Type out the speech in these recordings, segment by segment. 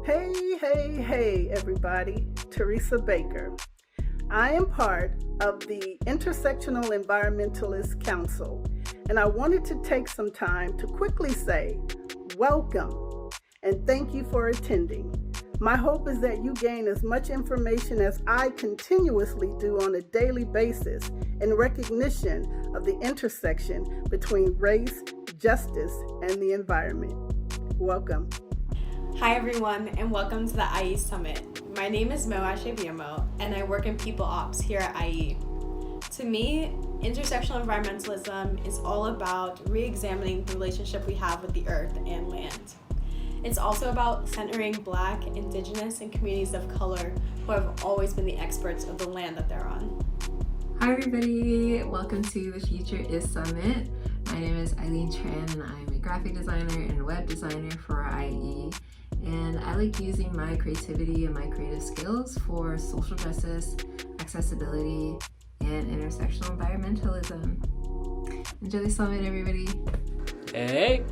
Hey, everybody. Teresa Baker. I am part of the Intersectional Environmentalist Council, and I wanted to take some time to quickly say welcome and thank you for attending. My hope is that you gain as much information as I continuously do on a daily basis in recognition of the intersection between race, justice, and the environment. Welcome. Hi everyone, and welcome to the IE Summit. My name is Moashe Biamo, and I work in People Ops here at IE. To me, intersectional environmentalism is all about re-examining the relationship we have with the earth and land. It's also about centering Black, Indigenous, and communities of color who have always been the experts of the land that they're on. Hi everybody, welcome to the Future is Summit. My name is Eileen Tran, and I'm a graphic designer and web designer for IE. And I like using my creativity and my creative skills for social justice, accessibility, and intersectional environmentalism. Enjoy the summit, everybody. Hey,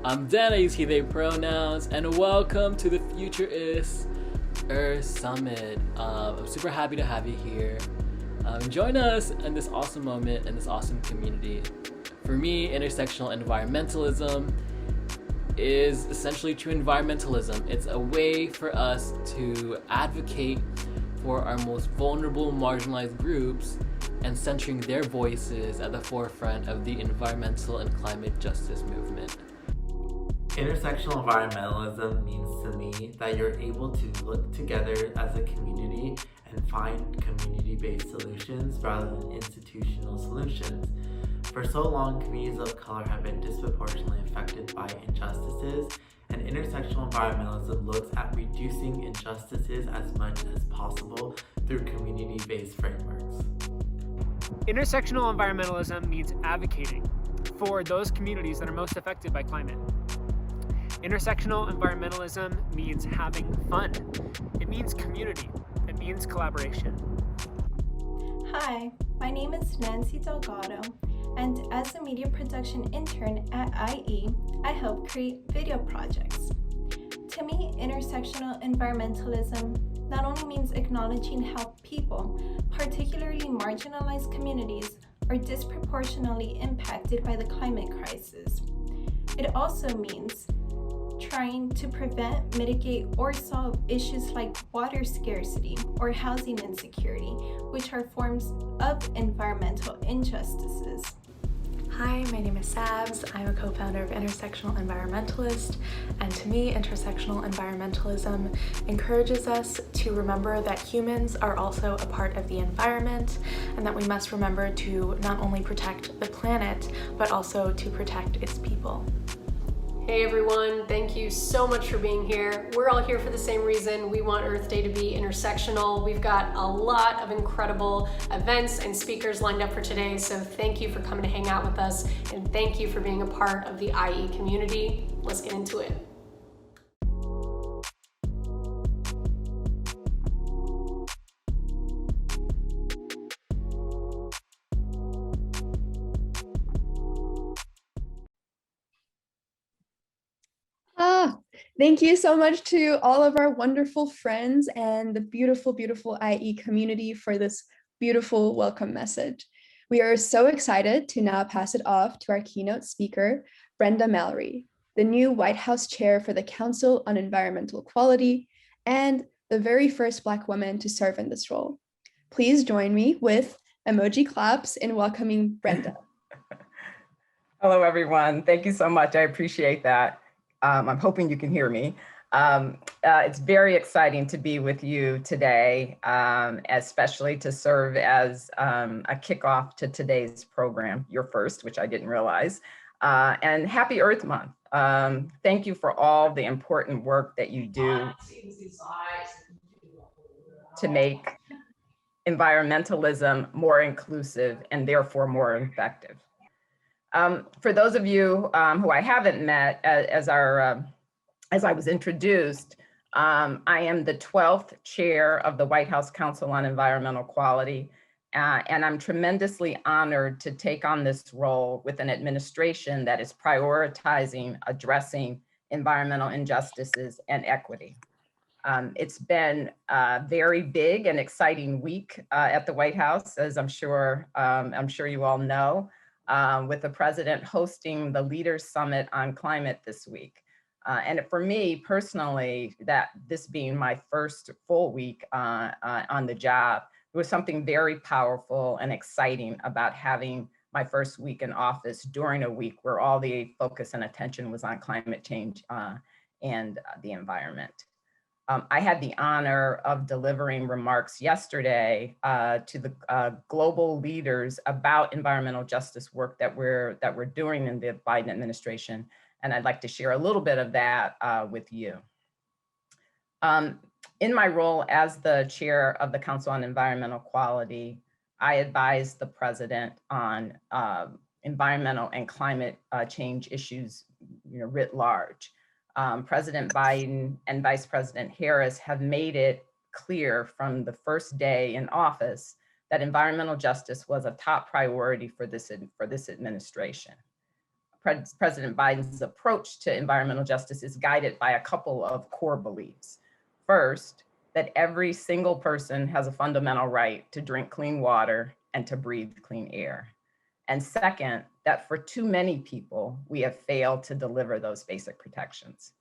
I'm Dan, I use he, they pronouns, and welcome to the Future is Summit. I'm super happy to have you here. Join us in this awesome moment and this awesome community. For me, intersectional environmentalism is essentially true environmentalism. It's a way for us to advocate for our most vulnerable, marginalized groups and centering their voices at the forefront of the environmental and climate justice movement. Intersectional environmentalism means to me that you're able to look together as a community and find community-based solutions rather than institutional solutions. For so long, communities of color have been disproportionately affected by injustices, and intersectional environmentalism looks at reducing injustices as much as possible through community-based frameworks. Intersectional environmentalism means advocating for those communities that are most affected by climate. Intersectional environmentalism means having fun. It means community. It means collaboration. Hi, my name is Nancy Delgado, and as a media production intern at IE, I help create video projects. To me, intersectional environmentalism not only means acknowledging how people, particularly marginalized communities, are disproportionately impacted by the climate crisis. It also means trying to prevent, mitigate, or solve issues like water scarcity or housing insecurity, which are forms of environmental injustices. Hi, my name is Sabs. I'm a co-founder of Intersectional Environmentalist, and to me, intersectional environmentalism encourages us to remember that humans are also a part of the environment, and that we must remember to not only protect the planet, but also to protect its people. Hey everyone, thank you so much for being here. We're all here for the same reason. We want Earth Day to be intersectional. We've got a lot of incredible events and speakers lined up for today, so thank you for coming to hang out with us, and thank you for being a part of the IE community. Let's get into it. Thank you so much to all of our wonderful friends and the beautiful IE community for this beautiful welcome message. We are so excited to now pass it off to our keynote speaker, Brenda Mallory, the new White House chair for the Council on Environmental Quality and the very first Black woman to serve in this role. Please join me with emoji claps in welcoming Brenda. Hello, everyone. Thank you so much. I appreciate that. I'm hoping you can hear me. It's very exciting to be with you today, especially to serve as a kickoff to today's program, your first, which I didn't realize. And happy Earth Month. Thank you for all the important work that you do to make environmentalism more inclusive and therefore more effective. For those of you who I haven't met, as I was introduced, I am the 12th chair of the White House Council on Environmental Quality, and I'm tremendously honored to take on this role with an administration that is prioritizing addressing environmental injustices and equity. It's been a very big and exciting week at the White House, as I'm sure you all know, with the president hosting the Leaders Summit on Climate this week. And for me personally, that this being my first full week on the job, there was something very powerful and exciting about having my first week in office during a week where all the focus and attention was on climate change and the environment. I had the honor of delivering remarks yesterday to the global leaders about environmental justice work that we're doing in the Biden administration, and I'd like to share a little bit of that with you. In my role as the chair of the Council on Environmental Quality, I advise the president on environmental and climate change issues, writ large. President Biden and Vice President Harris have made it clear from the first day in office that environmental justice was a top priority for this administration. President Biden's approach to environmental justice is guided by a couple of core beliefs. First, that every single person has a fundamental right to drink clean water and to breathe clean air. And second, that for too many people, we have failed to deliver those basic protections.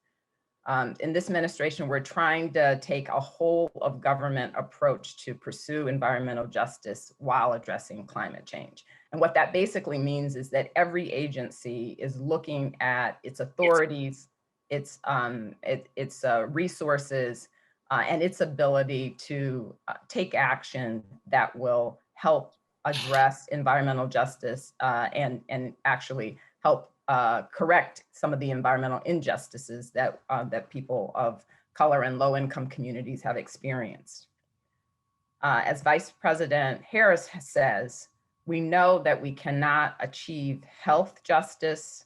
In this administration, we're trying to take a whole of government approach to pursue environmental justice while addressing climate change. And what that basically means is that every agency is looking at its authorities, its resources, and its ability to take action that will help address environmental justice and actually help correct some of the environmental injustices that people of color and low-income communities have experienced. As Vice President Harris says, we know that we cannot achieve health justice,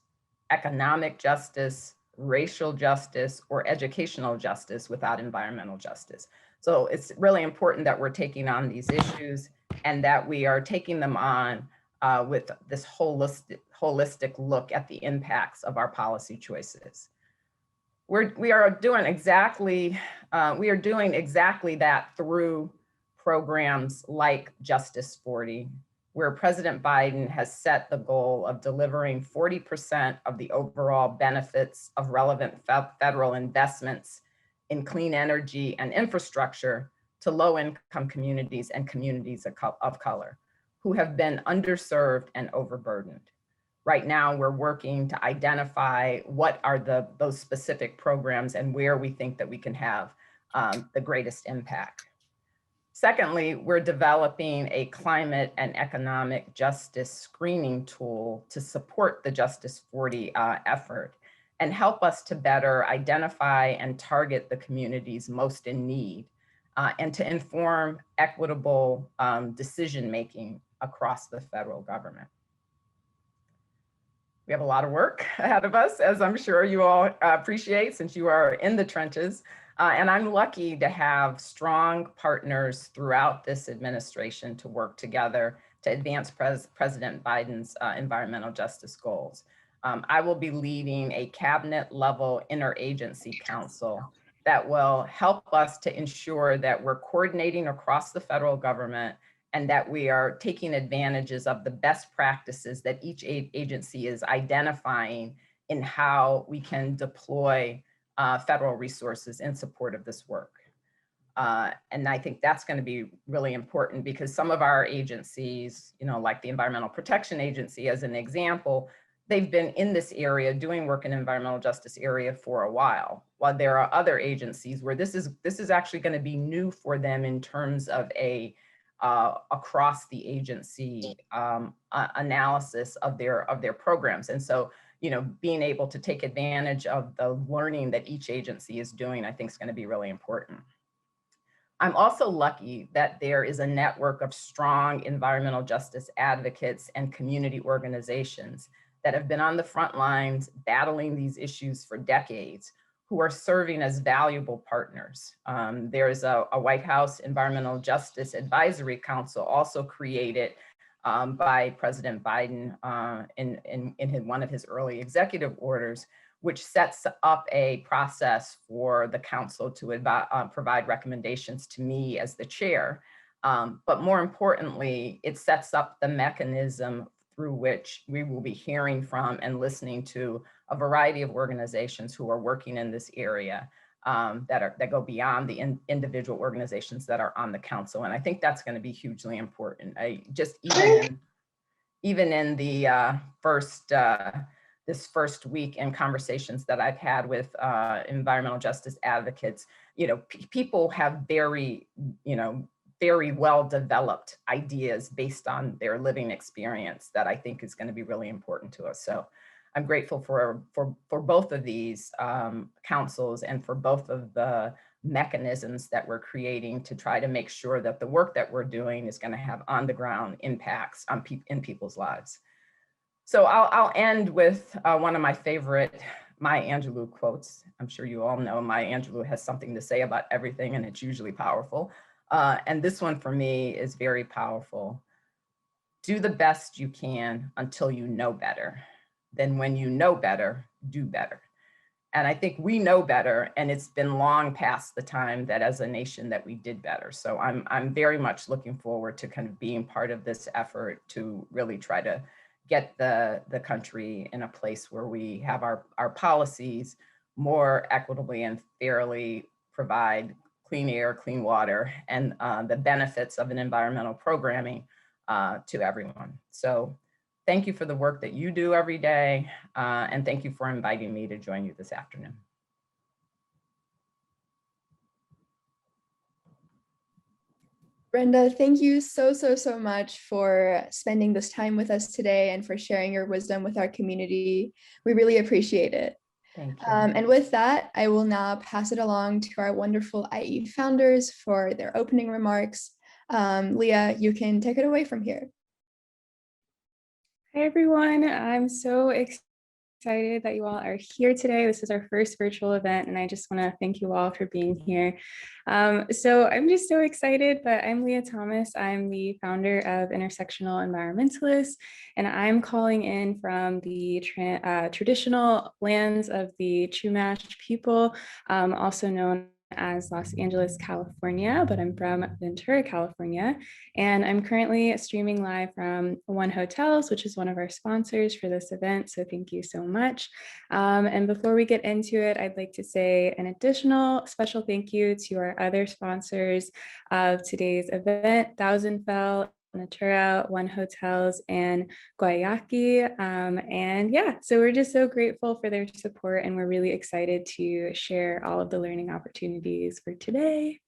economic justice, racial justice, or educational justice without environmental justice. So it's really important that we're taking on these issues and that we are taking them on with this holistic look at the impacts of our policy choices. We are doing exactly that through programs like Justice 40, where President Biden has set the goal of delivering 40% of the overall benefits of relevant federal investments in clean energy and infrastructure to low-income communities and communities of color who have been underserved and overburdened. Right now, we're working to identify what are those specific programs and where we think that we can have the greatest impact. Secondly, we're developing a climate and economic justice screening tool to support the Justice 40 effort and help us to better identify and target the communities most in need and to inform equitable decision-making across the federal government. We have a lot of work ahead of us, as I'm sure you all appreciate since you are in the trenches. And I'm lucky to have strong partners throughout this administration to work together to advance President Biden's environmental justice goals. I will be leading a cabinet level interagency council that will help us to ensure that we're coordinating across the federal government and that we are taking advantages of the best practices that each agency is identifying in how we can deploy federal resources in support of this work. And I think that's going to be really important because some of our agencies, like the Environmental Protection Agency as an example, they've been in this area doing work in environmental justice area for a while there are other agencies where this is actually going to be new for them in terms of a across the agency analysis of their programs. And so, being able to take advantage of the learning that each agency is doing, I think is going to be really important. I'm also lucky that there is a network of strong environmental justice advocates and community organizations that have been on the front lines battling these issues for decades, who are serving as valuable partners. There's a White House Environmental Justice Advisory Council also created by President Biden in one of his early executive orders, which sets up a process for the council to provide recommendations to me as the chair. But more importantly, it sets up the mechanism through which we will be hearing from and listening to a variety of organizations who are working in this area, that go beyond the individual organizations that are on the council. And I think that's going to be hugely important. Even in the this first week in conversations that I've had with environmental justice advocates, people have very well developed ideas based on their living experience that I think is going to be really important to us. So I'm grateful for both of these councils and for both of the mechanisms that we're creating to try to make sure that the work that we're doing is going to have on the ground impacts on in people's lives. So I'll end with one of my favorite Maya Angelou quotes. I'm sure you all know Maya Angelou has something to say about everything, and it's usually powerful. And this one for me is very powerful. Do the best you can until you know better. Then when you know better, do better. And I think we know better, and it's been long past the time that as a nation that we did better. So I'm very much looking forward to kind of being part of this effort to really try to get the country in a place where we have our policies more equitably and fairly provide clean air, clean water, and the benefits of an environmental programming to everyone. So thank you for the work that you do every day, and thank you for inviting me to join you this afternoon. Brenda, thank you so much for spending this time with us today and for sharing your wisdom with our community. We really appreciate it. Thank you. And with that, I will now pass it along to our wonderful IE founders for their opening remarks. Leah, you can take it away from here. Hi, everyone. I'm so excited that you all are here today. This is our first virtual event, and I just want to thank you all for being here. So I'm just so excited, but I'm Leah Thomas. I'm the founder of Intersectional Environmentalists, and I'm calling in from the traditional lands of the Chumash people, also known as Los Angeles, California, but I'm from Ventura, California. And I'm currently streaming live from One Hotels, which is one of our sponsors for this event. So thank you so much. And before we get into it, I'd like to say an additional special thank you to our other sponsors of today's event, Thousand Fell, Natura, One Hotels, and Guayaki. And yeah, so we're just so grateful for their support, and we're really excited to share all of the learning opportunities for today.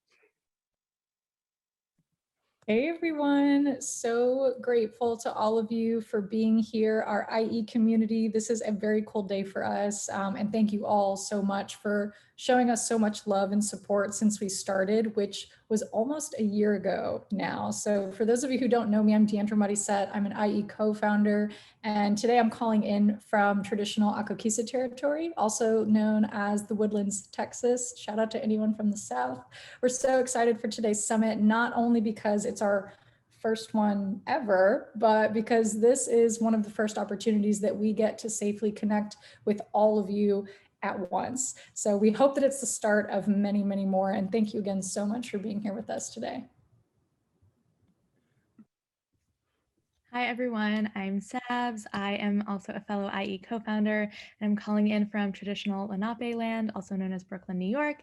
Hey everyone, so grateful to all of you for being here, our IE community. This is a very cool day for us, and thank you all so much for showing us so much love and support since we started, which was almost a year ago now. So for those of you who don't know me, I'm Deandra Mariset. I'm an IE co-founder, and today I'm calling in from traditional Acokisa territory, also known as the Woodlands, Texas. Shout out to anyone from the South. We're so excited for today's summit, not only because it's our first one ever, but because this is one of the first opportunities that we get to safely connect with all of you at once. So we hope that it's the start of many, many more. And thank you again so much for being here with us today. Hi everyone, I'm Sabs. I am also a fellow IE co-founder, and I'm calling in from traditional Lenape land, also known as Brooklyn, New York.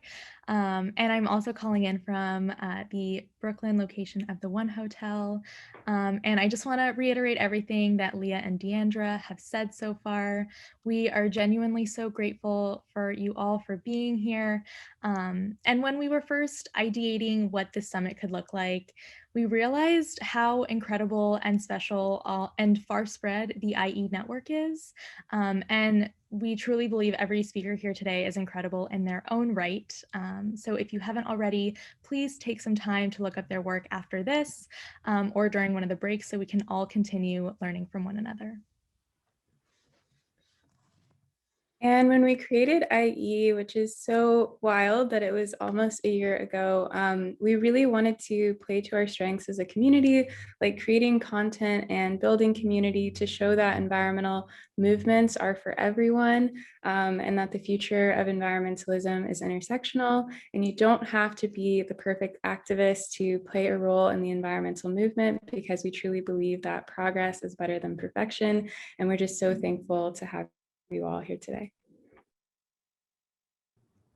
And I'm also calling in from the Brooklyn location of the One Hotel. And I just want to reiterate everything that Leah and Deandra have said so far. We are genuinely so grateful for you all for being here. And when we were first ideating what this summit could look like, we realized how incredible and special and far spread the IE network is. And we truly believe every speaker here today is incredible in their own right. So if you haven't already, please take some time to look up their work after this or during one of the breaks so we can all continue learning from one another. And when we created IE, which is so wild that it was almost a year ago, we really wanted to play to our strengths as a community, like creating content and building community to show that environmental movements are for everyone, and that the future of environmentalism is intersectional, and you don't have to be the perfect activist to play a role in the environmental movement, because we truly believe that progress is better than perfection. And we're just so thankful to have you all here today.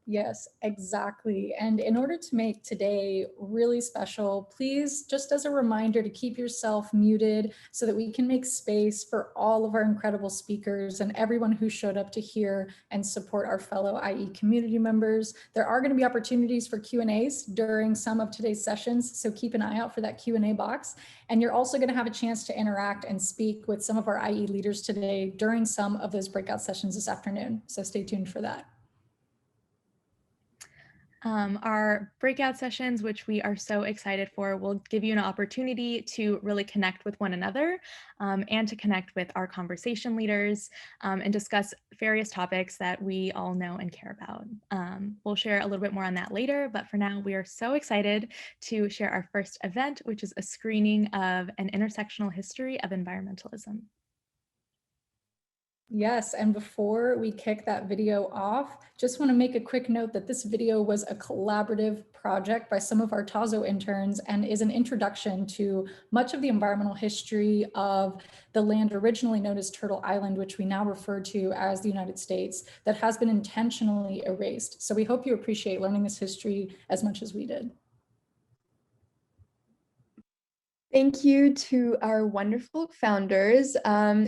Yes, exactly. And in order to make today really special, please, just as a reminder, to keep yourself muted so that we can make space for all of our incredible speakers and everyone who showed up to hear and support our fellow IE community members. There are going to be opportunities for Q&As during some of today's sessions, so keep an eye out for that Q&A box. And you're also going to have a chance to interact and speak with some of our IE leaders today during some of those breakout sessions this afternoon. So stay tuned for that. Our breakout sessions, which we are so excited for, will give you an opportunity to really connect with one another and to connect with our conversation leaders and discuss various topics that we all know and care about. We'll share a little bit more on that later, but for now, we are so excited to share our first event, which is a screening of an intersectional history of environmentalism. Yes, and before we kick that video off, just want to make a quick note that this video was a collaborative project by some of our TAZO interns and is an introduction to much of the environmental history of the land originally known as Turtle Island, which we now refer to as the United States, that has been intentionally erased. So we hope you appreciate learning this history as much as we did. Thank you to our wonderful founders.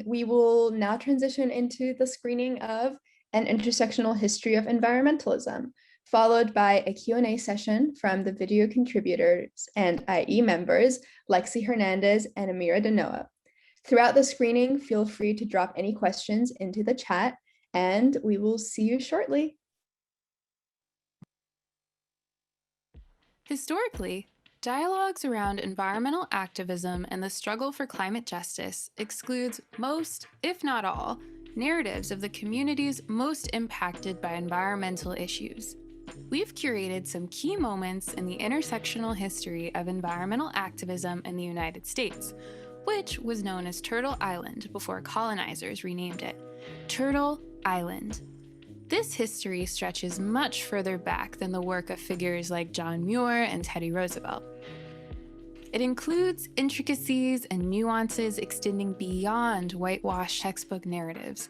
We will now transition into the screening of an intersectional history of environmentalism, followed by a Q&A session from the video contributors and IE members, Lexi Hernandez and Amira Denoa. Throughout the screening, feel free to drop any questions into the chat, and we will see you shortly. Historically, dialogues around environmental activism and the struggle for climate justice excludes most, if not all, narratives of the communities most impacted by environmental issues. We've curated some key moments in the intersectional history of environmental activism in the United States, which was known as Turtle Island before colonizers renamed it Turtle Island. This history stretches much further back than the work of figures like John Muir and Teddy Roosevelt. It includes intricacies and nuances extending beyond whitewashed textbook narratives.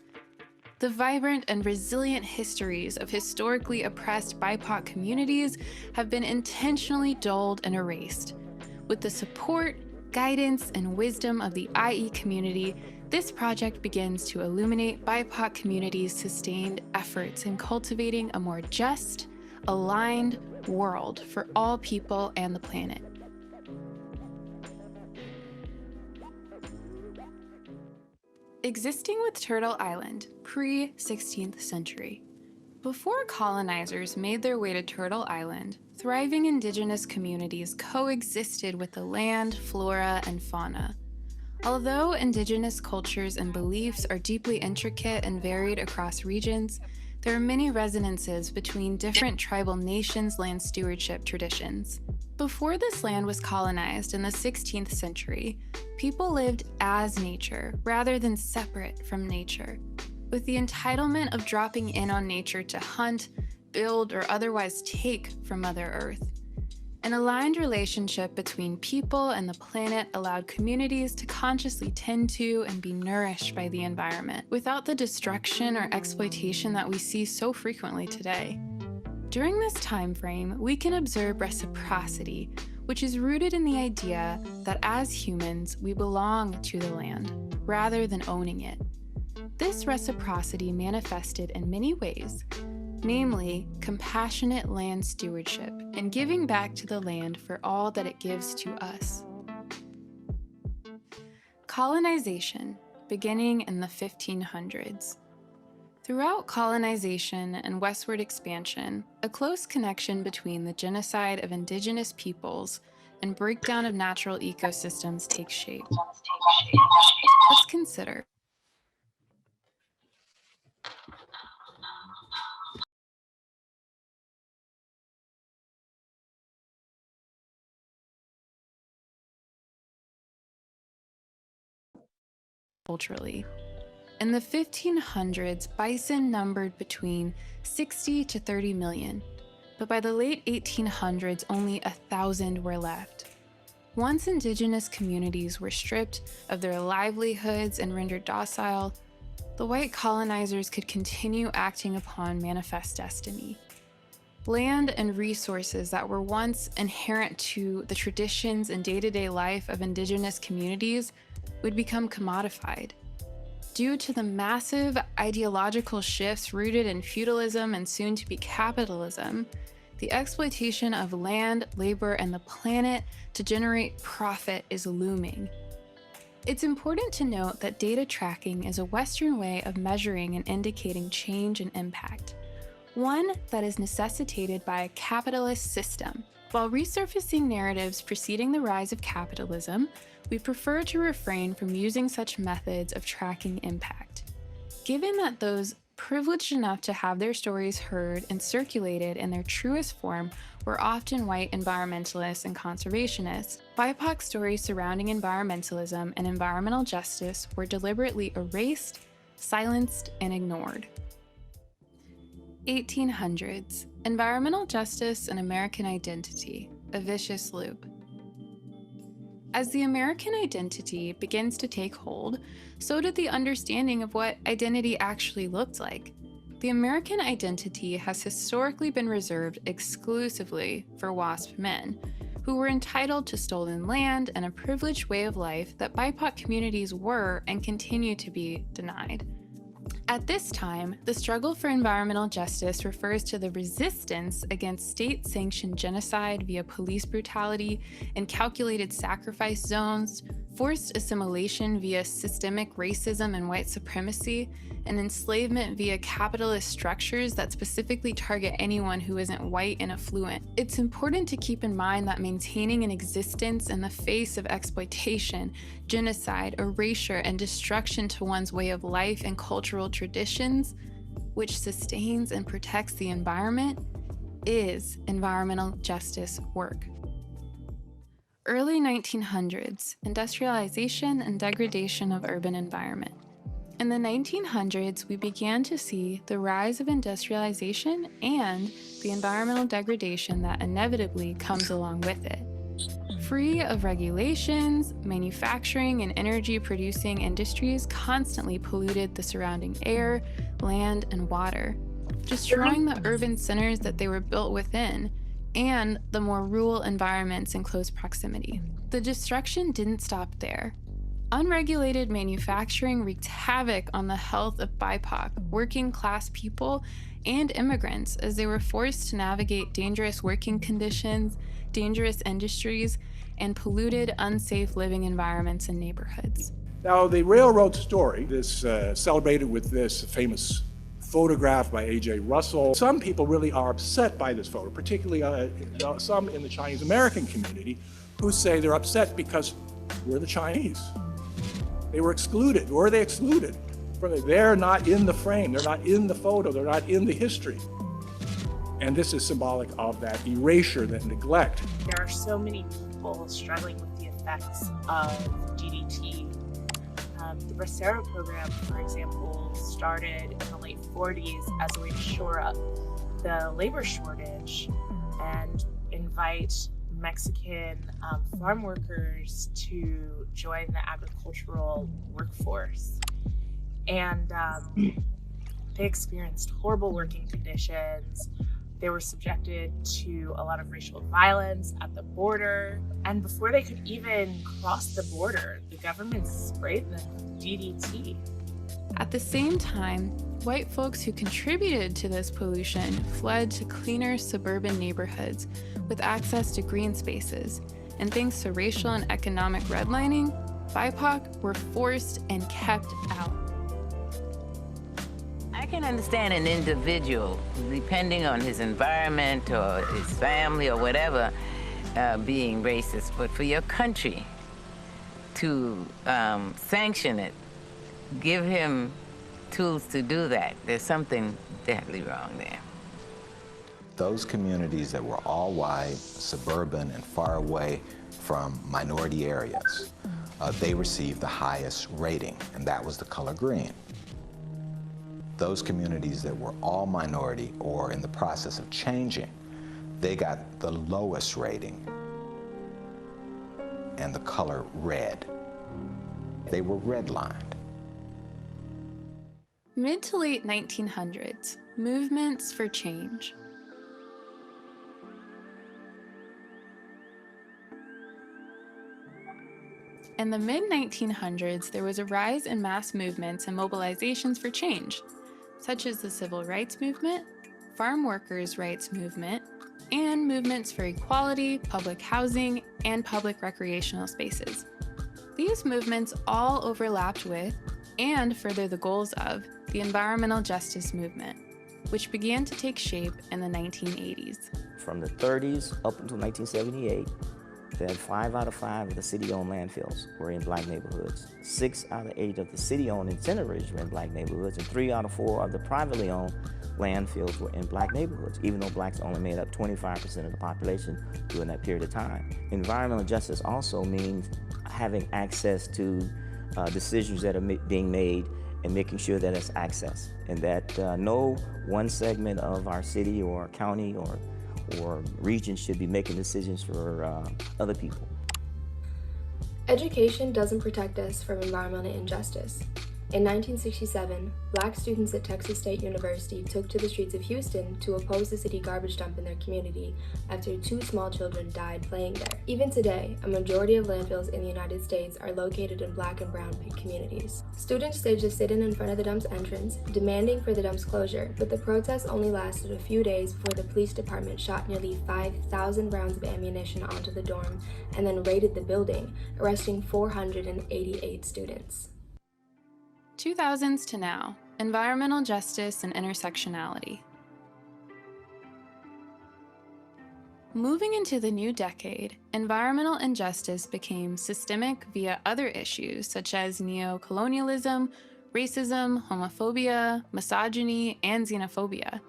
The vibrant and resilient histories of historically oppressed BIPOC communities have been intentionally dulled and erased. With the support, guidance, and wisdom of the IE community, this project begins to illuminate BIPOC communities' sustained efforts in cultivating a more just, aligned world for all people and the planet. Existing with Turtle Island, pre-16th century. Before colonizers made their way to Turtle Island, thriving indigenous communities coexisted with the land, flora, and fauna. Although indigenous cultures and beliefs are deeply intricate and varied across regions, there are many resonances between different tribal nations' land stewardship traditions. Before this land was colonized in the 16th century, people lived as nature rather than separate from nature, with the entitlement of dropping in on nature to hunt, build, or otherwise take from Mother Earth. An aligned relationship between people and the planet allowed communities to consciously tend to and be nourished by the environment, without the destruction or exploitation that we see so frequently today. During this time frame, we can observe reciprocity, which is rooted in the idea that as humans, we belong to the land, rather than owning it. This reciprocity manifested in many ways, namely compassionate land stewardship and giving back to the land for all that it gives to us. Colonization, beginning in the 1500s. Throughout colonization and westward expansion, a close connection between the genocide of indigenous peoples and breakdown of natural ecosystems takes shape. Let's consider culturally. In the 1500s, bison numbered between 60 to 30 million, but by the late 1800s, only 1,000 were left. Once indigenous communities were stripped of their livelihoods and rendered docile, the white colonizers could continue acting upon manifest destiny. Land and resources that were once inherent to the traditions and day-to-day life of indigenous communities would become commodified. Due to the massive ideological shifts rooted in feudalism and soon to be capitalism, the exploitation of land, labor, and the planet to generate profit is looming. It's important to note that data tracking is a Western way of measuring and indicating change and impact, one that is necessitated by a capitalist system. While resurfacing narratives preceding the rise of capitalism, we prefer to refrain from using such methods of tracking impact. Given that those privileged enough to have their stories heard and circulated in their truest form were often white environmentalists and conservationists, BIPOC stories surrounding environmentalism and environmental justice were deliberately erased, silenced, and ignored. 1800s, environmental justice and American identity, a vicious loop. As the American identity begins to take hold, so did the understanding of what identity actually looked like. The American identity has historically been reserved exclusively for WASP men, who were entitled to stolen land and a privileged way of life that BIPOC communities were and continue to be denied. At this time, the struggle for environmental justice refers to the resistance against state-sanctioned genocide via police brutality and calculated sacrifice zones, forced assimilation via systemic racism and white supremacy, and enslavement via capitalist structures that specifically target anyone who isn't white and affluent. It's important to keep in mind that maintaining an existence in the face of exploitation, genocide, erasure, and destruction to one's way of life and cultural traditions, which sustains and protects the environment, is environmental justice work. Early 1900s, industrialization and degradation of urban environment. In the 1900s, we began to see the rise of industrialization and the environmental degradation that inevitably comes along with it. Free of regulations, manufacturing and energy-producing industries constantly polluted the surrounding air, land, and water, destroying the urban centers that they were built within and the more rural environments in close proximity. The destruction didn't stop there. Unregulated manufacturing wreaked havoc on the health of BIPOC, working-class people, and immigrants as they were forced to navigate dangerous working conditions, dangerous industries, and polluted, unsafe living environments and neighborhoods. Now, the railroad story is celebrated with this famous photograph by A.J. Russell. Some people really are upset by this photo, particularly some in the Chinese American community who say they're upset because we're the Chinese. They were excluded. Were they excluded? They're not in the frame, they're not in the photo, they're not in the history. And this is symbolic of that erasure, that neglect. There are so many people struggling with the effects of DDT. The Bracero program, for example, started in the late 40s as a way to shore up the labor shortage and invite Mexican farm workers to join the agricultural workforce. And they experienced horrible working conditions. They were subjected to a lot of racial violence at the border. And before they could even cross the border, the government sprayed them with DDT. At the same time, white folks who contributed to this pollution fled to cleaner suburban neighborhoods with access to green spaces. And thanks to racial and economic redlining, BIPOC were forced and kept out. I can understand an individual, depending on his environment or his family or whatever, being racist, but for your country to sanction it, give him tools to do that, there's something deadly wrong there. Those communities that were all white, suburban, and far away from minority areas they received the highest rating, and that was the color green. Those communities that were all minority or in the process of changing, they got the lowest rating, and the color red. They were redlined. Mid to late 1900s, movements for change. In the mid-1900s, there was a rise in mass movements and mobilizations for change, such as the Civil Rights Movement, Farm Workers' Rights Movement, and movements for equality, public housing, and public recreational spaces. These movements all overlapped with, and further the goals of, the environmental justice movement, which began to take shape in the 1980s. From the 30s up until 1978, that 5 out of 5 of the city-owned landfills were in Black neighborhoods. 6 out of 8 of the city-owned incinerators were in Black neighborhoods, and 3 out of 4 of the privately owned landfills were in Black neighborhoods, even though Blacks only made up 25% of the population during that period of time. Environmental justice also means having access to decisions that are being made and making sure that it's access, and that no one segment of our city or county or region should be making decisions for other people. Education doesn't protect us from environmental injustice. In 1967, Black students at Texas State University took to the streets of Houston to oppose the city garbage dump in their community after 2 small children died playing there. Even today, a majority of landfills in the United States are located in Black and brown communities. Students staged a sit-in in front of the dump's entrance, demanding for the dump's closure, but the protest only lasted a few days before the police department shot nearly 5,000 rounds of ammunition onto the dorm and then raided the building, arresting 488 students. 2000s to now, environmental justice and intersectionality. Moving into the new decade, environmental injustice became systemic via other issues such as neo-colonialism, racism, homophobia, misogyny, and xenophobia.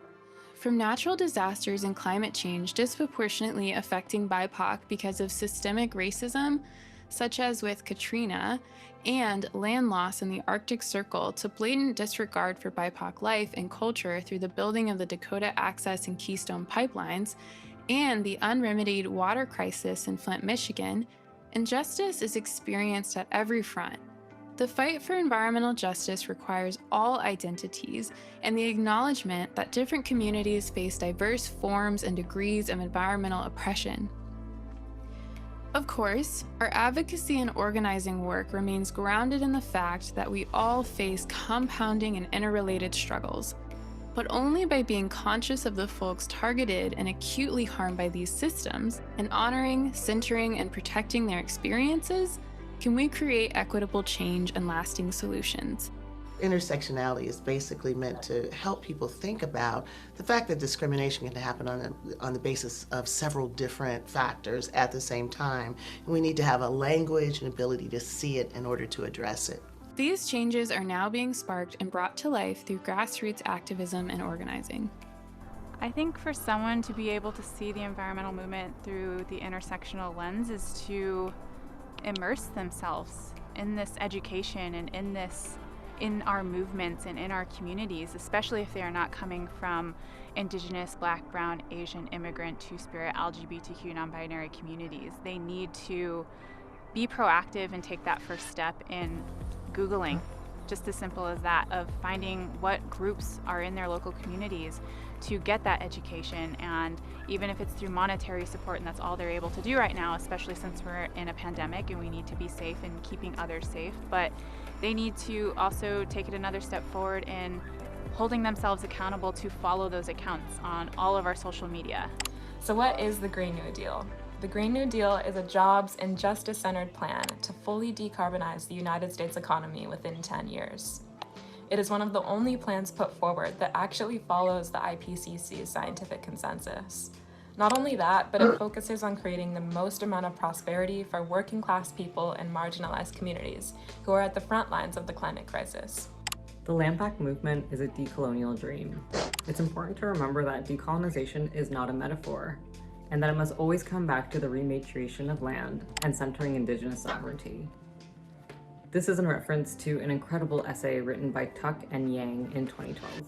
From natural disasters and climate change disproportionately affecting BIPOC because of systemic racism, such as with Katrina, and land loss in the Arctic Circle, to blatant disregard for BIPOC life and culture through the building of the Dakota Access and Keystone pipelines, and the unremedied water crisis in Flint, Michigan, injustice is experienced at every front. The fight for environmental justice requires all identities and the acknowledgement that different communities face diverse forms and degrees of environmental oppression. Of course, our advocacy and organizing work remains grounded in the fact that we all face compounding and interrelated struggles, but only by being conscious of the folks targeted and acutely harmed by these systems, and honoring, centering, and protecting their experiences, can we create equitable change and lasting solutions. Intersectionality is basically meant to help people think about the fact that discrimination can happen on the basis of several different factors at the same time. And we need to have a language and ability to see it in order to address it. These changes are now being sparked and brought to life through grassroots activism and organizing. I think for someone to be able to see the environmental movement through the intersectional lens is to immerse themselves in this education and in our movements and in our communities, especially if they are not coming from Indigenous, Black, Brown, Asian, immigrant, Two-Spirit, LGBTQ, non-binary communities. They need to be proactive and take that first step in Googling, just as simple as that, of finding what groups are in their local communities to get that education. And even if it's through monetary support, and that's all they're able to do right now, especially since we're in a pandemic and we need to be safe and keeping others safe, but they need to also take it another step forward in holding themselves accountable to follow those accounts on all of our social media. So what is the Green New Deal? The Green New Deal is a jobs and justice-centered plan to fully decarbonize the United States economy within 10 years. It is one of the only plans put forward that actually follows the IPCC's scientific consensus. Not only that, but it focuses on creating the most amount of prosperity for working-class people and marginalized communities who are at the front lines of the climate crisis. The land back movement is a decolonial dream. It's important to remember that decolonization is not a metaphor, and that it must always come back to the rematriation of land and centering Indigenous sovereignty. This is in reference to an incredible essay written by Tuck and Yang in 2012.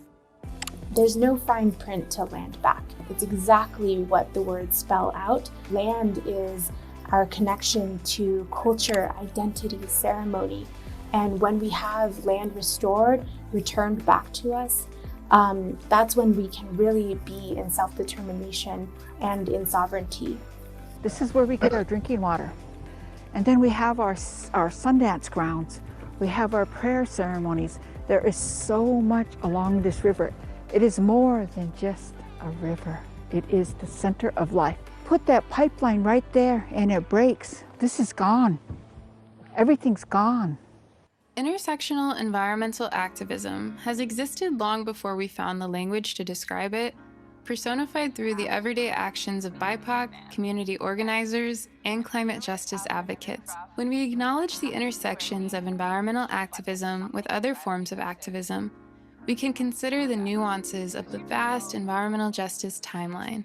There's no fine print to land back. It's exactly what the words spell out. Land is our connection to culture, identity, ceremony. And when we have land restored, returned back to us, that's when we can really be in self-determination and in sovereignty. This is where we get our drinking water. And then we have our Sundance grounds. We have our prayer ceremonies. There is so much along this river. It is more than just a river. It is the center of life. Put that pipeline right there and it breaks. This is gone. Everything's gone. Intersectional environmental activism has existed long before we found the language to describe it, personified through the everyday actions of BIPOC, community organizers, and climate justice advocates. When we acknowledge the intersections of environmental activism with other forms of activism, we can consider the nuances of the vast environmental justice timeline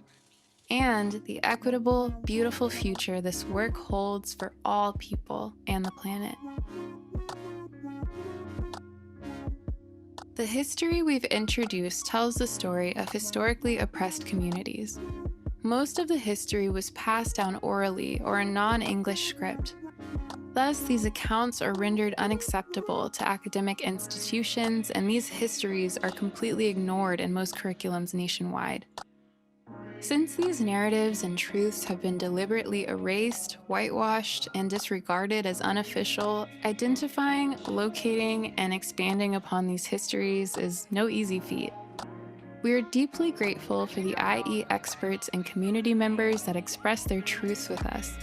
and the equitable, beautiful future this work holds for all people and the planet. The history we've introduced tells the story of historically oppressed communities. Most of the history was passed down orally or in non-English script. Thus, these accounts are rendered unacceptable to academic institutions, and these histories are completely ignored in most curriculums nationwide. Since these narratives and truths have been deliberately erased, whitewashed, and disregarded as unofficial, identifying, locating, and expanding upon these histories is no easy feat. We are deeply grateful for the IE experts and community members that expressed their truths with us,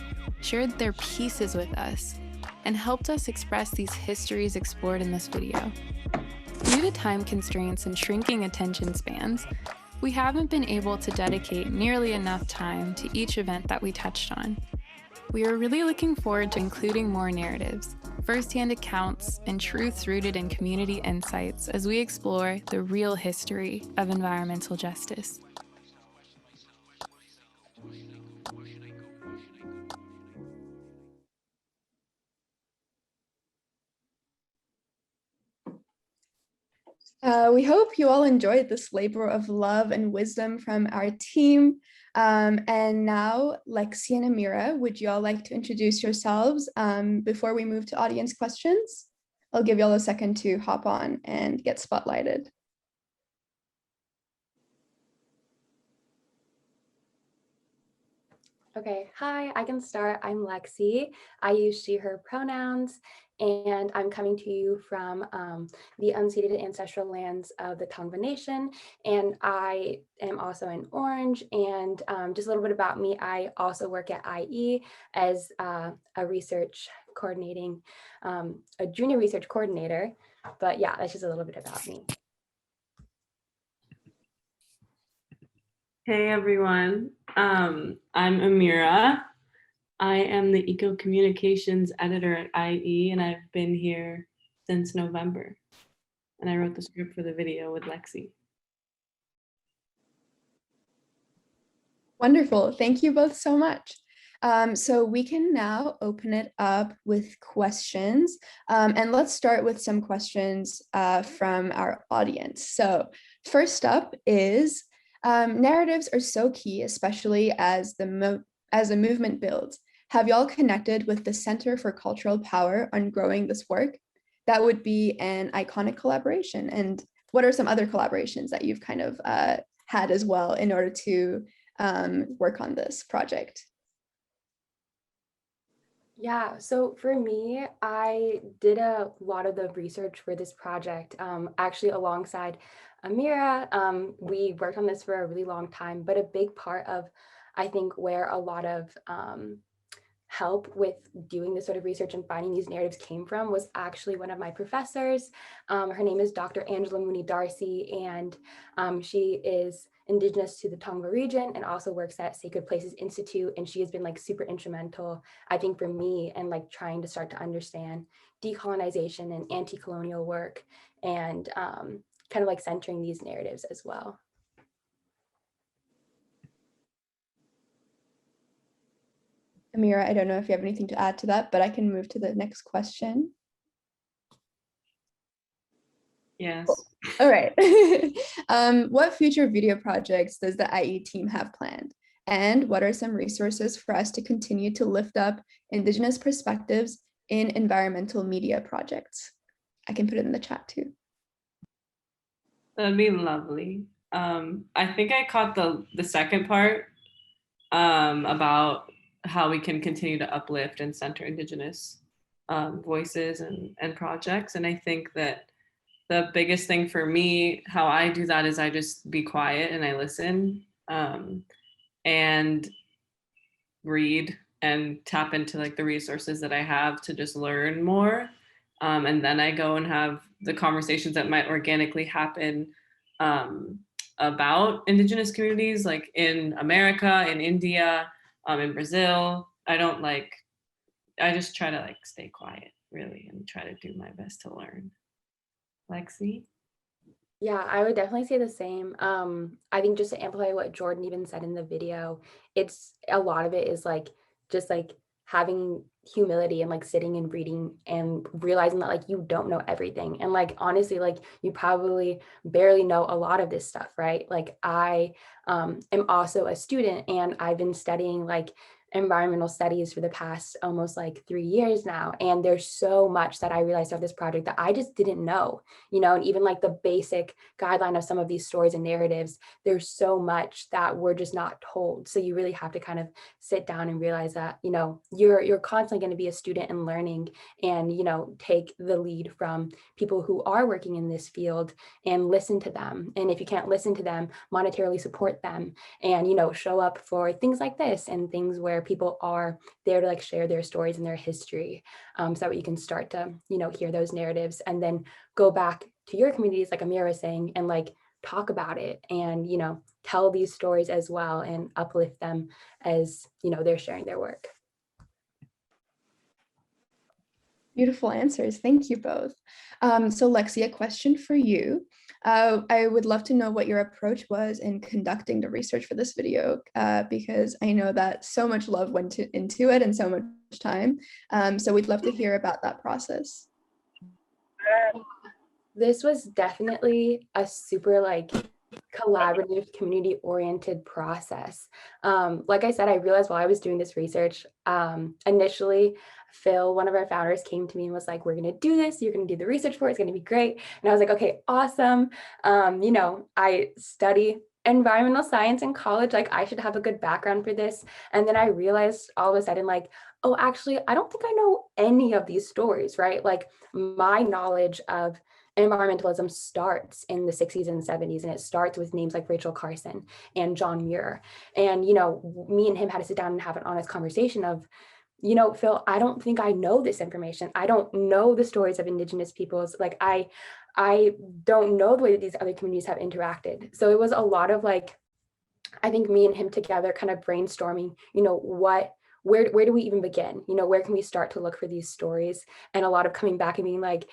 shared their pieces with us, and helped us express these histories explored in this video. Due to time constraints and shrinking attention spans, we haven't been able to dedicate nearly enough time to each event that we touched on. We are really looking forward to including more narratives, firsthand accounts, and truths rooted in community insights as we explore the real history of environmental justice. We hope you all enjoyed this labor of love and wisdom from our team. And now, Lexi and Amira, would you all like to introduce yourselves before we move to audience questions? I'll give you all a second to hop on and get spotlighted. Okay, hi, I can start. I'm Lexi. I use she, her pronouns, and I'm coming to you from the unceded ancestral lands of the Tongva Nation. And I am also in Orange. And just a little bit about me, I also work at IE as a research coordinating, a junior research coordinator. But yeah, that's just a little bit about me. Hey everyone, I'm Amira. I am the Eco Communications editor at IE, and I've been here since November. And I wrote the script for the video with Lexi. Wonderful, thank you both so much. So we can now open it up with questions, and let's start with some questions from our audience. So first up is, narratives are so key, especially as the movement builds. Have y'all connected with the Center for Cultural Power on growing this work? That would be an iconic collaboration. And what are some other collaborations that you've kind of had as well in order to work on this project? Yeah, so for me, I did a lot of the research for this project, actually alongside Amira. We worked on this for a really long time, but a big part of, I think, where a lot of help with doing this sort of research and finding these narratives came from was actually one of my professors. Her name is Dr. Angela Mooney Darcy, and she is Indigenous to the Tongva region and also works at Sacred Places Institute. And she has been like super instrumental, I think, for me and like trying to start to understand decolonization and anti-colonial work and kind of like centering these narratives as well. Amira, I don't know if you have anything to add to that, but I can move to the next question. Yes. All right. What future video projects does the IE team have planned? And what are some resources for us to continue to lift up Indigenous perspectives in environmental media projects? I can put it in the chat too. That'd be lovely. I think I caught the second part about how we can continue to uplift and center Indigenous voices and projects. And I think that the biggest thing for me, how I do that is I just be quiet and I listen and read and tap into like the resources that I have to just learn more. And then I go and have the conversations that might organically happen about Indigenous communities, like in America, in India, in Brazil. I just try to like stay quiet really and try to do my best to learn. Lexi? Yeah, I would definitely say the same. I think just to amplify what Jordan even said in the video, it's a lot of it is like just like having humility and like sitting and reading and realizing that like you don't know everything. And like honestly, like you probably barely know a lot of this stuff, right? Like I am also a student and I've been studying like environmental studies for the past almost like 3 years now. And there's so much that I realized of this project that I just didn't know, you know, and even like the basic guideline of some of these stories and narratives, there's so much that we're just not told. So you really have to kind of sit down and realize that, you know, you're constantly going to be a student and learning and, you know, take the lead from people who are working in this field and listen to them. And if you can't listen to them, monetarily support them and, you know, show up for things like this and things where people are there to like share their stories and their history so that you can start to, you know, hear those narratives and then go back to your communities, like Amira was saying, and like talk about it and, you know, tell these stories as well and uplift them as, you know, they're sharing their work. Beautiful answers. Thank you both. So Lexi, a question for you. I would love to know what your approach was in conducting the research for this video, because I know that so much love went into it and so much time. So we'd love to hear about that process. This was definitely a super like collaborative, community-oriented process. Like I said, I realized while I was doing this research, initially, Phil, one of our founders, came to me and was like, we're going to do this. You're going to do the research for it. It's going to be great. And I was like, okay, awesome. You know, I study environmental science in college. Like I should have a good background for this. And then I realized all of a sudden, like, oh, actually, I don't think I know any of these stories, right? Like my knowledge of environmentalism starts in the 60s and 70s, and it starts with names like Rachel Carson and John Muir. And, you know, me and him had to sit down and have an honest conversation of, you know, Phil, I don't think I know this information. I don't know the stories of Indigenous peoples. Like I don't know the way that these other communities have interacted. So it was a lot of like, I think me and him together kind of brainstorming, you know, where do we even begin? You know, where can we start to look for these stories? And a lot of coming back and being like,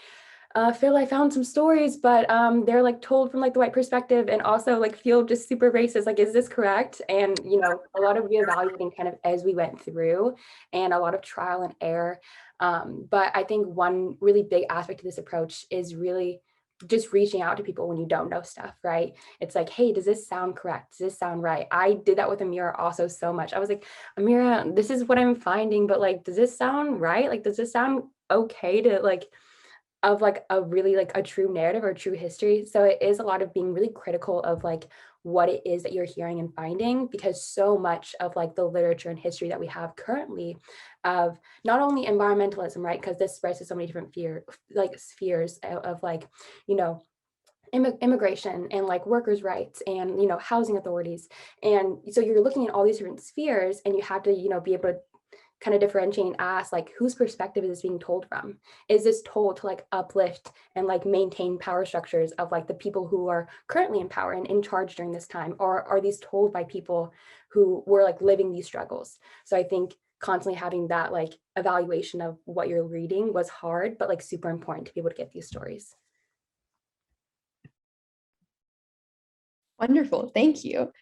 Phil, I found some stories, but they're like told from like the white perspective and also like feel just super racist. Like, is this correct? And, you know, a lot of reevaluating kind of as we went through and a lot of trial and error. But I think one really big aspect of this approach is really just reaching out to people when you don't know stuff, right? It's like, hey, does this sound correct? Does this sound right? I did that with Amira also so much. I was like, Amira, this is what I'm finding, but like, does this sound right? Like, does this sound okay to like, of like a really like a true narrative or true history. So it is a lot of being really critical of like what it is that you're hearing and finding, because so much of like the literature and history that we have currently of not only environmentalism, right? Because this spreads to so many different spheres of like, you know, immigration and like workers' rights and, you know, housing authorities. And so you're looking at all these different spheres and you have to, you know, be able to kind of differentiate and ask like whose perspective is this being told from? Is this told to like uplift and like maintain power structures of like the people who are currently in power and in charge during this time? Or are these told by people who were like living these struggles? So I think constantly having that like evaluation of what you're reading was hard, but like super important to be able to get these stories. Wonderful, thank you.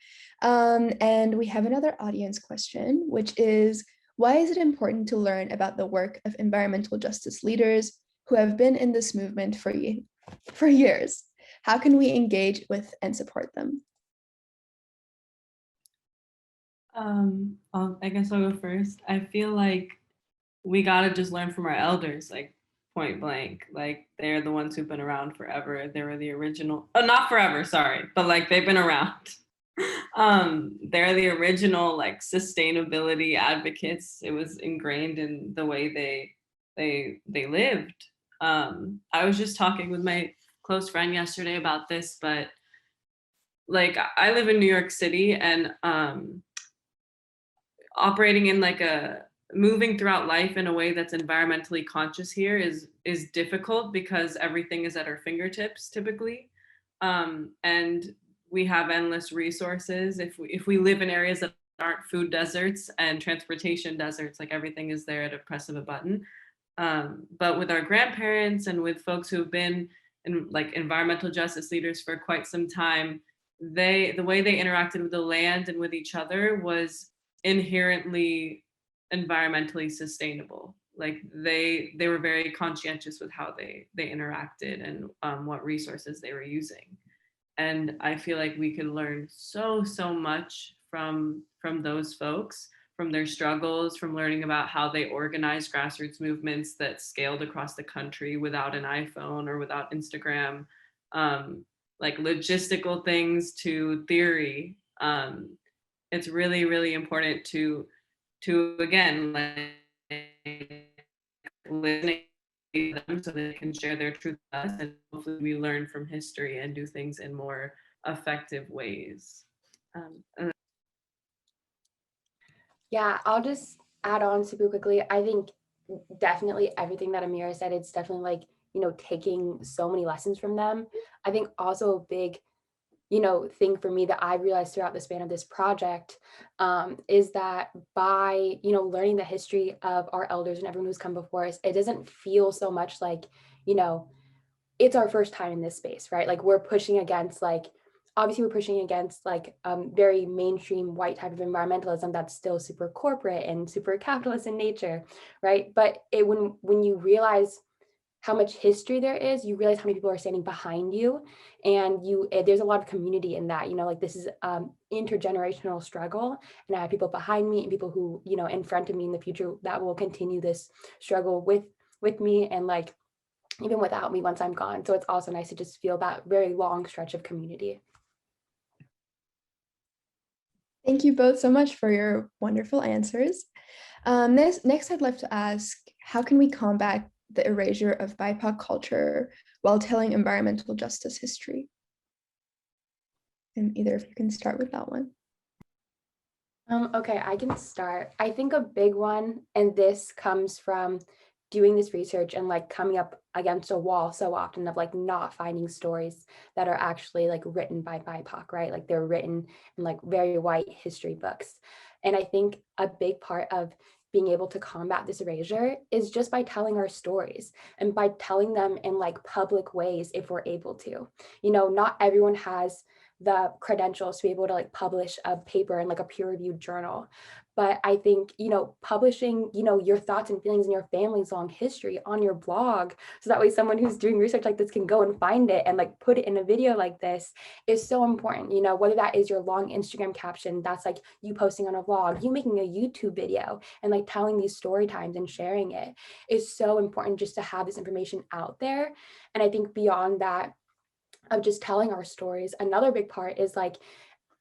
And we have another audience question, which is, why is it important to learn about the work of environmental justice leaders who have been in this movement for for years. How can we engage with and support them? I guess I'll go first. I feel like we gotta just learn from our elders, like point blank. Like they're the ones who've been around forever. They were the original, not forever, sorry, but like they've been around. They're the original like sustainability advocates. It was ingrained in the way they lived. I was just talking with my close friend yesterday about this, but like I live in New York City, and operating in like a moving throughout life in a way that's environmentally conscious here is difficult because everything is at our fingertips typically, and we have endless resources. If we live in areas that aren't food deserts and transportation deserts, like everything is there at a press of a button. But with our grandparents and with folks who've been in like environmental justice leaders for quite some time, the way they interacted with the land and with each other was inherently environmentally sustainable. Like they were very conscientious with how they interacted and what resources they were using. And I feel like we can learn so much from those folks, from their struggles, from learning about how they organized grassroots movements that scaled across the country without an iPhone or without Instagram, like logistical things to theory. It's really important to again like listening to them so they can share their truth with us, and hopefully we learn from history and do things in more effective ways. Yeah, I'll just add on super quickly. I think definitely everything that Amira said, it's definitely like, taking so many lessons from them. I think also a big, thing for me that I realized throughout the span of this project is that by, learning the history of our elders and everyone who's come before us, it doesn't feel so much like, it's our first time in this space, right? Like we're pushing against obviously we're pushing against very mainstream white type of environmentalism that's still super corporate and super capitalist in nature, right? But when you realize how much history there is, you realize how many people are standing behind you, and there's a lot of community in that. Like this is intergenerational struggle, and I have people behind me and people who in front of me in the future that will continue this struggle with me and like even without me once I'm gone. So it's also nice to just feel that very long stretch of community. Thank you both so much for your wonderful answers. Next, I'd love to ask, how can we combat the erasure of BIPOC culture while telling environmental justice history? And either of you can start with that one. Okay, I can start. I think a big one, and this comes from doing this research and like coming up against a wall so often of like not finding stories that are actually like written by BIPOC, right? Like they're written in like very white history books. And I think a big part of being able to combat this erasure is just by telling our stories and by telling them in like public ways if we're able to. Not everyone has the credentials to be able to like publish a paper in like a peer-reviewed journal. But I think, publishing, your thoughts and feelings and your family's long history on your blog, so that way someone who's doing research like this can go and find it and like put it in a video like this is so important. Whether that is your long Instagram caption, that's like you posting on a vlog, you making a YouTube video and like telling these story times and sharing it is so important just to have this information out there. And I think beyond that, of just telling our stories, another big part is like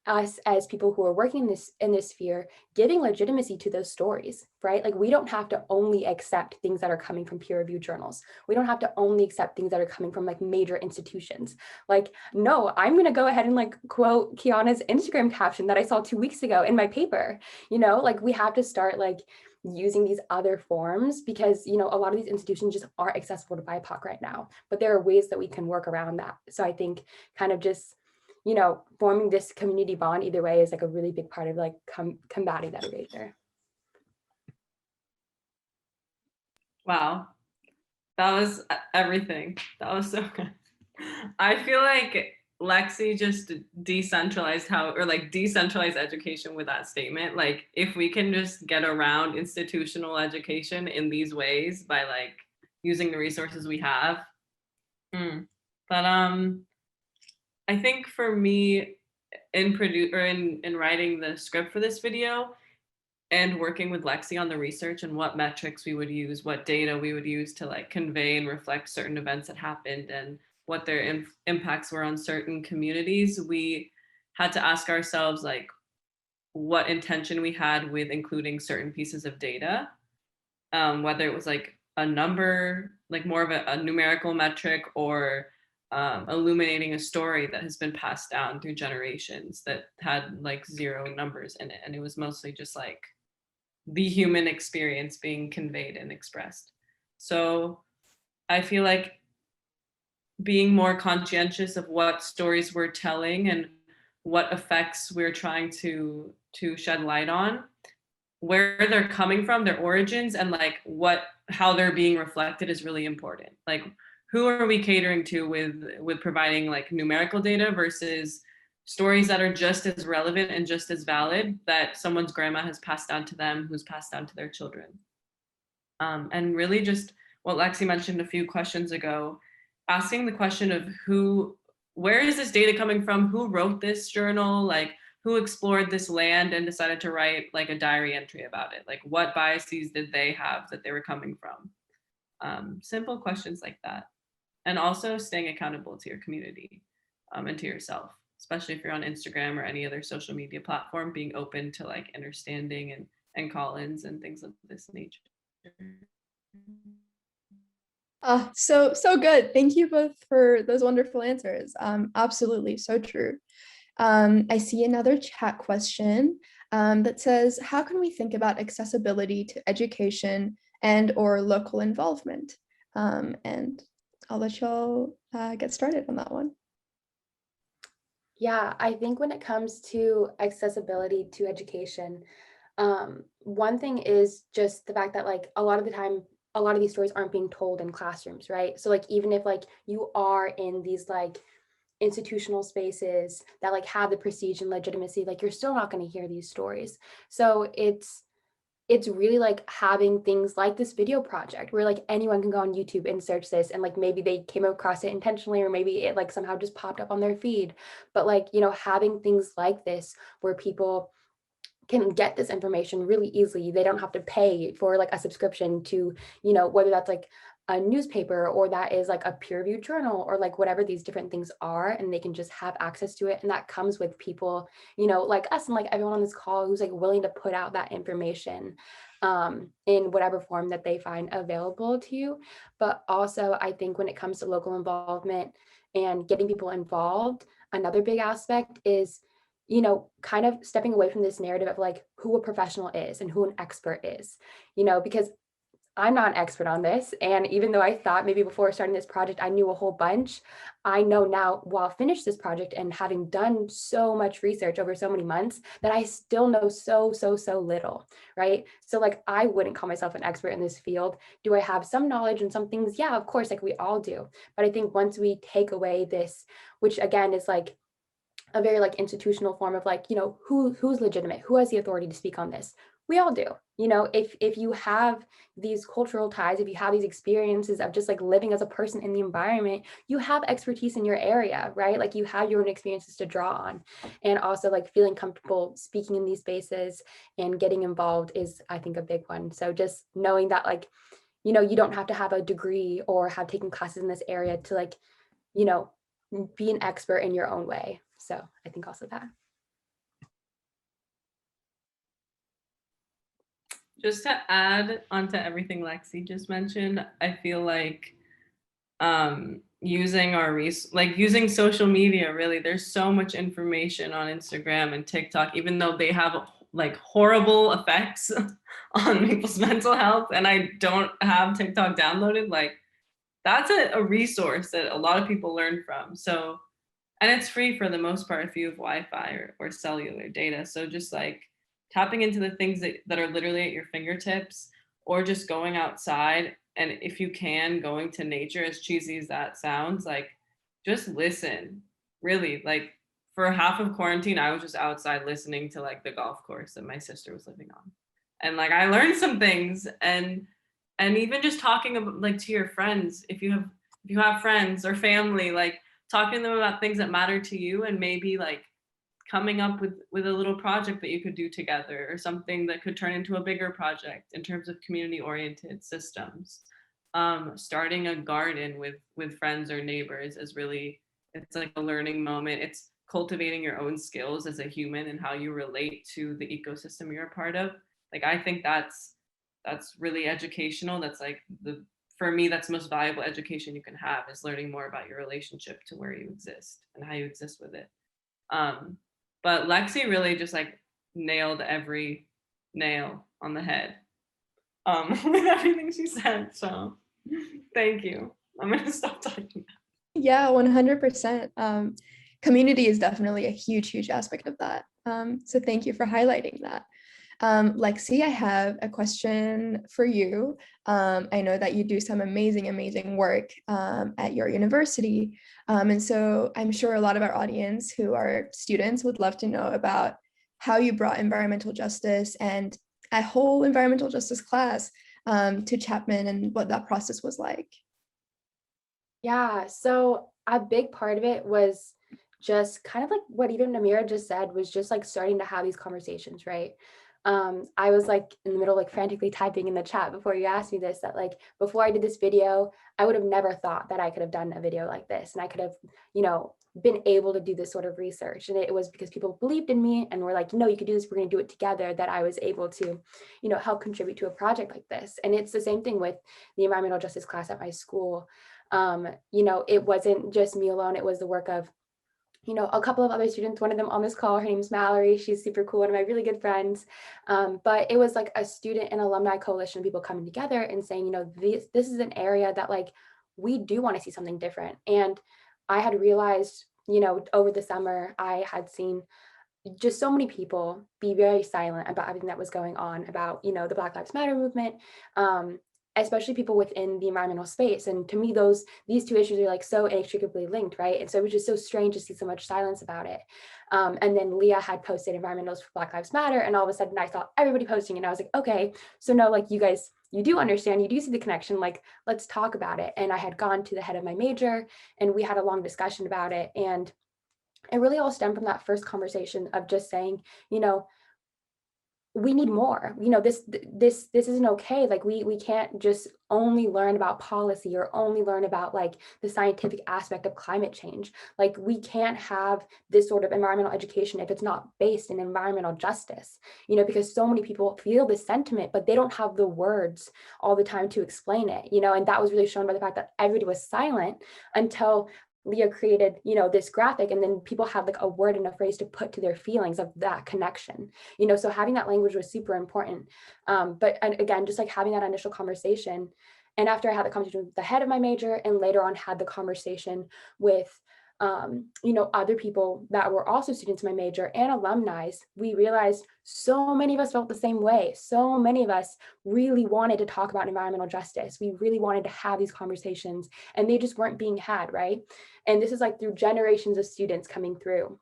us as people who are working in this sphere, giving legitimacy to those stories, right? Like we don't have to only accept things that are coming from peer-reviewed journals. We don't have to only accept things that are coming from like major institutions. Like, no, I'm gonna go ahead and like quote Kiana's Instagram caption that I saw 2 weeks ago in my paper. Like we have to start like using these other forms because a lot of these institutions just aren't accessible to BIPOC right now, but there are ways that we can work around that. So I think kind of just forming this community bond either way is like a really big part of like combating that erasure. Wow, that was everything. That was so good. I feel like Lexi just decentralized decentralized education with that statement. Like if we can just get around institutional education in these ways by like using the resources we have, But I think for me, in writing the script for this video and working with Lexi on the research and what metrics we would use, what data we would use to like convey and reflect certain events that happened and what their impacts were on certain communities, we had to ask ourselves like what intention we had with including certain pieces of data, whether it was like a number, like more of a numerical metric, or illuminating a story that has been passed down through generations that had like 0 numbers in it. And it was mostly just like the human experience being conveyed and expressed. So I feel like being more conscientious of what stories we're telling and what effects we're trying to shed light on, where they're coming from, their origins, and like how they're being reflected is really important. Like, who are we catering to with providing like numerical data versus stories that are just as relevant and just as valid that someone's grandma has passed down to them, who's passed down to their children. And really just what Lexi mentioned a few questions ago, asking the question of where is this data coming from? Who wrote this journal? Like, who explored this land and decided to write like a diary entry about it? Like, what biases did they have that they were coming from? Simple questions like that. And also staying accountable to your community and to yourself, especially if you're on Instagram or any other social media platform, being open to like understanding and call-ins and things of this nature. So good. Thank you both for those wonderful answers. Absolutely, so true. I see another chat question that says, how can we think about accessibility to education and or local involvement? And I'll let y'all get started on that one. Yeah, I think when it comes to accessibility to education, one thing is just the fact that like a lot of the time, a lot of these stories aren't being told in classrooms, right? So like even if like you are in these like institutional spaces that like have the prestige and legitimacy, like you're still not going to hear these stories. So it's really like having things like this video project where like anyone can go on YouTube and search this, and like maybe they came across it intentionally, or maybe it like somehow just popped up on their feed. But like, you know, having things like this where people can get this information really easily. They don't have to pay for like a subscription to, you know, whether that's like a newspaper or that is like a peer-reviewed journal or like whatever these different things are, and they can just have access to it. And that comes with people, you know, like us and like everyone on this call who's like willing to put out that information in whatever form that they find available to you. But also I think when it comes to local involvement and getting people involved, another big aspect is, you know, kind of stepping away from this narrative of like who a professional is and who an expert is, you know, because I'm not an expert on this. And even though I thought maybe before starting this project, I knew a whole bunch, I know now while I finished this project and having done so much research over so many months that I still know so little, right? So like, I wouldn't call myself an expert in this field. Do I have some knowledge and some things? Yeah, of course, like we all do. But I think once we take away this, which again is like a very like institutional form of like, you know, who's legitimate, who has the authority to speak on this? We all do. You know, if you have these cultural ties, if you have these experiences of just like living as a person in the environment, you have expertise in your area, right? Like you have your own experiences to draw on. And also like feeling comfortable speaking in these spaces and getting involved is, I think, a big one. So just knowing that like, you know, you don't have to have a degree or have taken classes in this area to like, you know, be an expert in your own way. So I think also that. Just to add onto everything Lexi just mentioned, I feel like using using social media, really, there's so much information on Instagram and TikTok, even though they have like horrible effects on people's mental health. And I don't have TikTok downloaded. Like that's a resource that a lot of people learn from. So, and it's free for the most part if you have Wi-Fi or cellular data. So just like tapping into the things that are literally at your fingertips, or just going outside, and if you can, going to nature, as cheesy as that sounds, like just listen. Really, like for half of quarantine, I was just outside listening to like the golf course that my sister was living on. And like I learned some things, and even just talking about like to your friends, if you have if you have friends or family, like talking to them about things that matter to you, and maybe like coming up with a little project that you could do together, or something that could turn into a bigger project in terms of community-oriented systems. Starting a garden with friends or neighbors is really, it's like a learning moment. It's cultivating your own skills as a human and how you relate to the ecosystem you're a part of. Like, I think that's really educational. That's like for me, that's the most valuable education you can have, is learning more about your relationship to where you exist and how you exist with it. But Lexi really just like nailed every nail on the head with everything she said. So thank you. I'm gonna stop talking now. Yeah, 100%. Community is definitely a huge aspect of that. So thank you for highlighting that. Lexi, I have a question for you. I know that you do some amazing work at your university. And so I'm sure a lot of our audience who are students would love to know about how you brought environmental justice and a whole environmental justice class to Chapman, and what that process was like. Yeah, so a big part of it was just kind of like what even Amira just said, was just like starting to have these conversations, right? I was like in the middle, like frantically typing in the chat before you asked me this, that like before I did this video, I would have never thought that I could have done a video like this, and I could have, you know, been able to do this sort of research. And it was because people believed in me and were like, no, you could do this, we're going to do it together, that I was able to, you know, help contribute to a project like this. And it's the same thing with the environmental justice class at my school. You know, it wasn't just me alone. It was the work of, you know, a couple of other students, one of them on this call, her name's Mallory. She's super cool, one of my really good friends. But it was like a student and alumni coalition of people coming together and saying, you know, this is an area that like, we do want to see something different. And I had realized, you know, over the summer, I had seen just so many people be very silent about everything that was going on about, you know, the Black Lives Matter movement, especially people within the environmental space. And to me, these two issues are like so inextricably linked, right? And so it was just so strange to see so much silence about it. And then Leah had posted environmentals for Black Lives Matter, and all of a sudden I saw everybody posting, and I was like, okay, so no, like you guys, you do understand, you do see the connection, like let's talk about it. And I had gone to the head of my major, and we had a long discussion about it. And it really all stemmed from that first conversation of just saying, you know, we need more. You know, this isn't okay. Like we can't just only learn about policy or only learn about like the scientific aspect of climate change. Like we can't have this sort of environmental education if it's not based in environmental justice, you know, because so many people feel this sentiment, but they don't have the words all the time to explain it, you know. And that was really shown by the fact that everybody was silent until Leah created, you know, this graphic, and then people have like a word and a phrase to put to their feelings of that connection, you know. So having that language was super important. But again, just like having that initial conversation, and after I had the conversation with the head of my major, and later on had the conversation with you know, other people that were also students in my major and alumni, we realized so many of us felt the same way. So many of us really wanted to talk about environmental justice. We really wanted to have these conversations, and they just weren't being had, right? And this is like through generations of students coming through.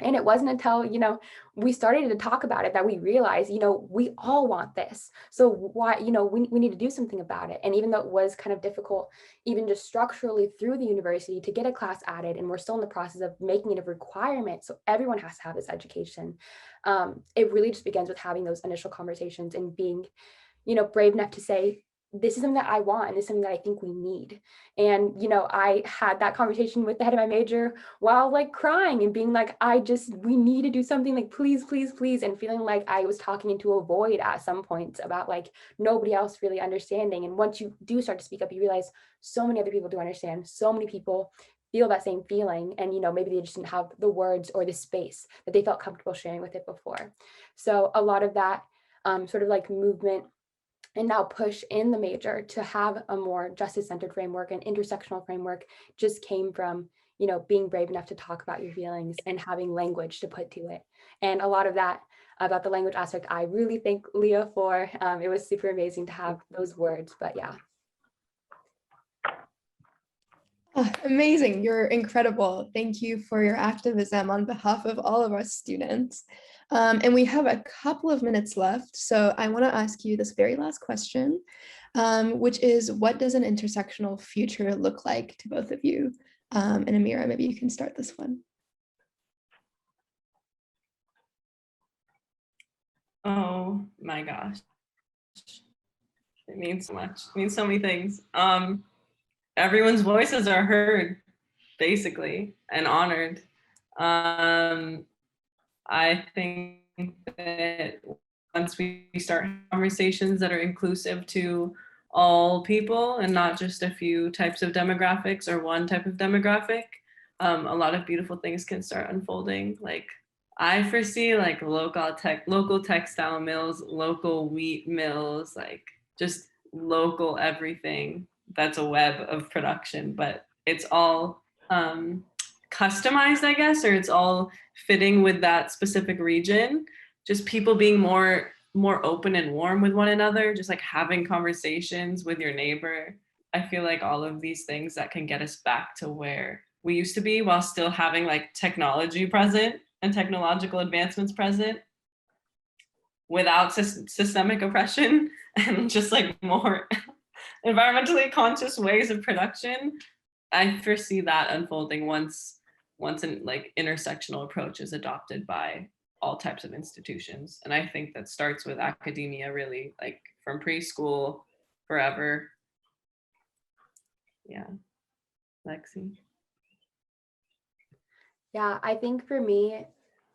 And it wasn't until, you know, we started to talk about it that we realized, you know, we all want this. So why, you know, we need to do something about it. And even though it was kind of difficult, even just structurally through the university to get a class added, and we're still in the process of making it a requirement, so everyone has to have this education, it really just begins with having those initial conversations and being, you know, brave enough to say, this is something that I want, and this is something that I think we need. And, you know, I had that conversation with the head of my major while like crying and being like, we need to do something, like, please, and feeling like I was talking into a void at some points about like nobody else really understanding. And once you do start to speak up, you realize so many other people do understand, so many people feel that same feeling, and, you know, maybe they just didn't have the words or the space that they felt comfortable sharing with it before. So a lot of that sort of like movement and now push in the major to have a more justice-centered framework and intersectional framework just came from, you know, being brave enough to talk about your feelings and having language to put to it. And a lot of that about the language aspect, I really thank Leah for. It was super amazing to have those words, but yeah. Oh, amazing, you're incredible. Thank you for your activism on behalf of all of our students. And we have a couple of minutes left. So I want to ask you this very last question, which is, what does an intersectional future look like to both of you? And Amira, maybe you can start this one. Oh my gosh. It means so much. It means so many things. Everyone's voices are heard, basically, and honored. I think that once we start conversations that are inclusive to all people and not just a few types of demographics or one type of demographic, a lot of beautiful things can start unfolding. Like, I foresee like local textile mills, local wheat mills, like just local everything. That's a web of production, but it's all customized, I guess, or it's all fitting with that specific region. Just people being more open and warm with one another, just like having conversations with your neighbor. I feel like all of these things that can get us back to where we used to be while still having like technology present and technological advancements present without systemic oppression and just like more environmentally conscious ways of production. I foresee that unfolding once an like intersectional approach is adopted by all types of institutions. And I think that starts with academia, really, like from preschool forever. Yeah. Lexi. Yeah, I think for me,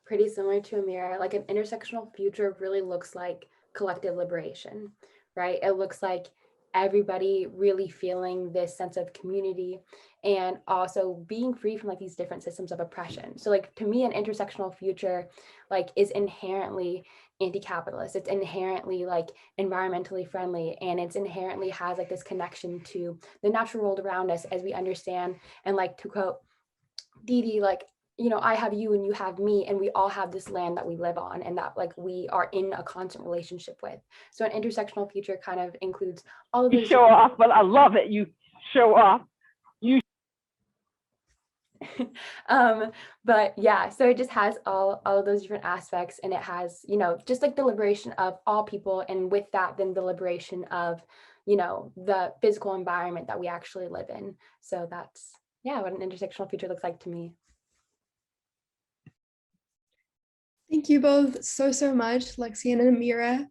pretty similar to Amira, like an intersectional future really looks like collective liberation, right? It looks like everybody really feeling this sense of community and also being free from like these different systems of oppression. So like to me, an intersectional future like is inherently anti-capitalist. It's inherently like environmentally friendly, and it's inherently has like this connection to the natural world around us as we understand. And like to quote Didi, like, you know, I have you and you have me, and we all have this land that we live on and that like we are in a constant relationship with. So an intersectional future kind of includes all of those. You show off, but I love it. You show off. You. But yeah, so it just has all of those different aspects, and it has, you know, just like the liberation of all people, and with that, then the liberation of, you know, the physical environment that we actually live in. So that's, yeah, what an intersectional future looks like to me. Thank you both so much, Lexi and Amira,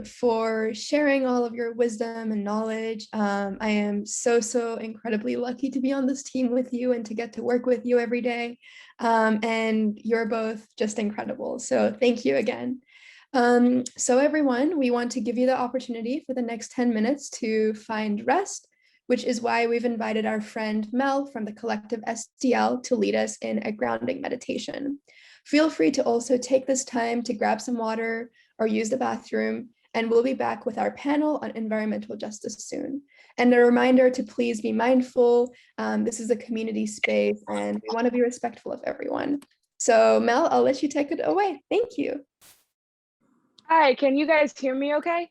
for sharing all of your wisdom and knowledge. I am so incredibly lucky to be on this team with you and to get to work with you every day. And you're both just incredible. So thank you again. So everyone, we want to give you the opportunity for the next 10 minutes to find rest, which is why we've invited our friend Mel from the collective SDL to lead us in a grounding meditation. Feel free to also take this time to grab some water or use the bathroom, and we'll be back with our panel on environmental justice soon. And a reminder to please be mindful. This is a community space and we want to be respectful of everyone. So Mel, I'll let you take it away. Thank you. Hi, can you guys hear me okay?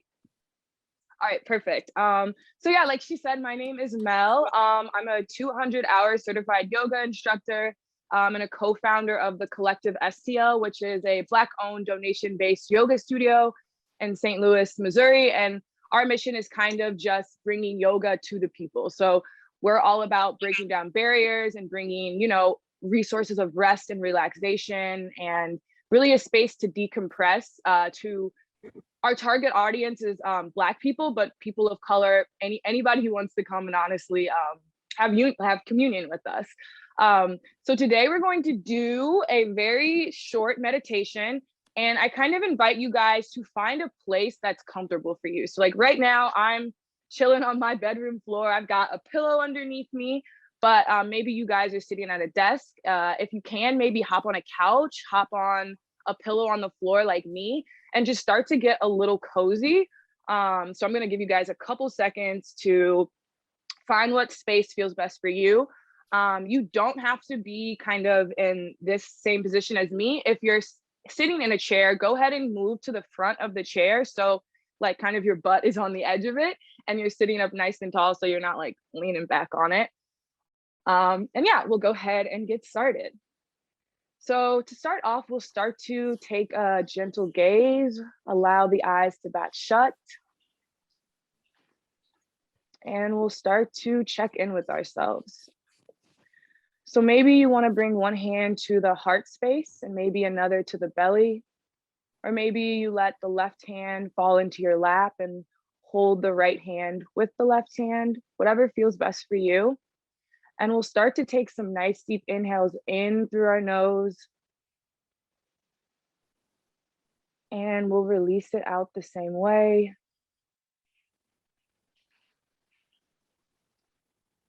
All right, perfect. So yeah, like she said, my name is Mel. I'm a 200-hour certified yoga instructor and a co-founder of the collective STL, which is a Black-owned donation-based yoga studio in St. Louis, Missouri. And our mission is kind of just bringing yoga to the people. So we're all about breaking down barriers and bringing, you know, resources of rest and relaxation, and really a space to decompress to our target audience is Black people, but people of color, anybody who wants to come and honestly have communion with us. So today we're going to do a very short meditation, and I kind of invite you guys to find a place that's comfortable for you. So like right now I'm chilling on my bedroom floor. I've got a pillow underneath me, but maybe you guys are sitting at a desk. If you can, maybe hop on a couch, hop on a pillow on the floor like me, and just start to get a little cozy. So I'm gonna give you guys a couple seconds to find what space feels best for you. You don't have to be kind of in this same position as me. If you're sitting in a chair, go ahead and move to the front of the chair. So like kind of your butt is on the edge of it and you're sitting up nice and tall, so you're not like leaning back on it. And yeah, we'll go ahead and get started. So to start off, we'll start to take a gentle gaze, allow the eyes to bat shut, and we'll start to check in with ourselves. So maybe you want to bring one hand to the heart space and maybe another to the belly, or maybe you let the left hand fall into your lap and hold the right hand with the left hand, whatever feels best for you. And we'll start to take some nice deep inhales in through our nose, and we'll release it out the same way.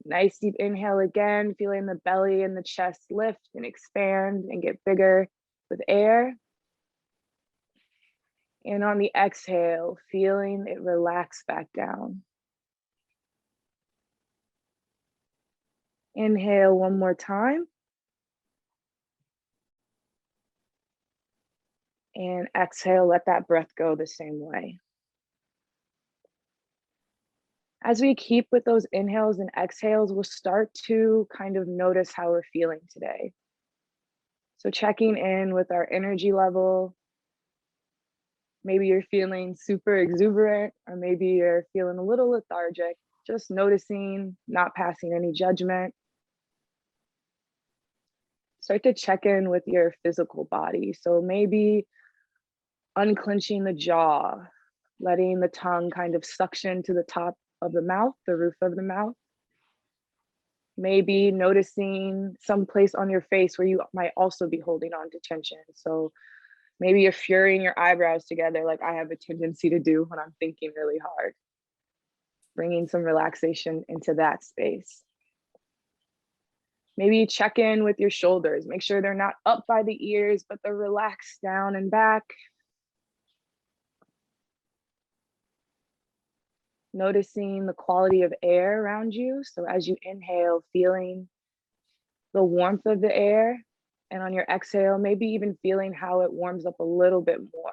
Nice deep inhale again, feeling the belly and the chest lift and expand and get bigger with air. And on the exhale, feeling it relax back down. Inhale one more time. And exhale, let that breath go the same way. As we keep with those inhales and exhales, we'll start to kind of notice how we're feeling today. So checking in with our energy level. Maybe you're feeling super exuberant, or maybe you're feeling a little lethargic. Just noticing, not passing any judgment. Start to check in with your physical body. So maybe unclenching the jaw, letting the tongue kind of suction to the top of the mouth, the roof of the mouth. Maybe noticing some place on your face where you might also be holding on to tension. So maybe you're furrowing your eyebrows together like I have a tendency to do when I'm thinking really hard. Bringing some relaxation into that space. Maybe check in with your shoulders. Make sure they're not up by the ears, but they're relaxed down and back. Noticing the quality of air around you. So as you inhale, feeling the warmth of the air, and on your exhale, maybe even feeling how it warms up a little bit more.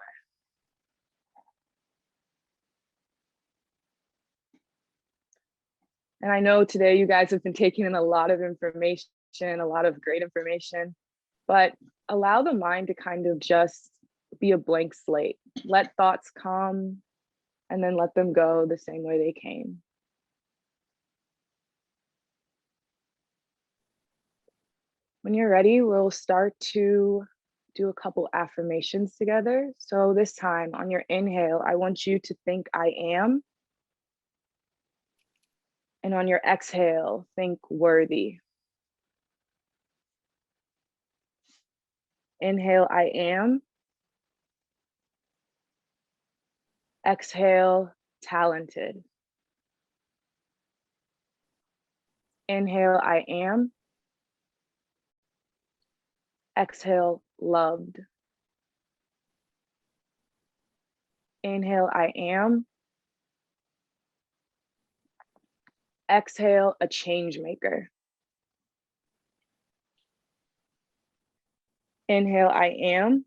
And I know today you guys have been taking in a lot of information, a lot of great information, but allow the mind to kind of just be a blank slate. Let thoughts come and then let them go the same way they came. When you're ready, we'll start to do a couple affirmations together. So this time on your inhale, I want you to think I am. And on your exhale, think worthy. Inhale, I am. Exhale, talented. Inhale, I am. Exhale, loved. Inhale, I am. Exhale, a change maker. Inhale, I am.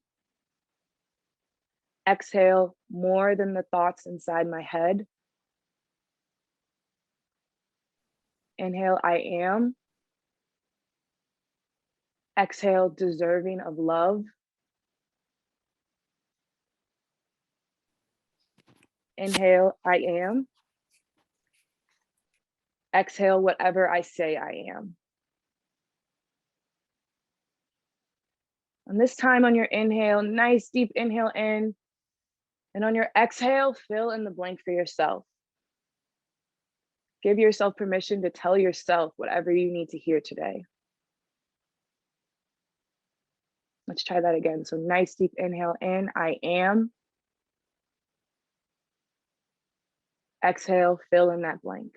Exhale, more than the thoughts inside my head. Inhale, I am. Exhale, deserving of love. Inhale, I am. Exhale, whatever I say I am. And this time on your inhale, nice deep inhale in. And on your exhale, fill in the blank for yourself. Give yourself permission to tell yourself whatever you need to hear today. Let's try that again. So nice deep inhale in, I am. Exhale, fill in that blank.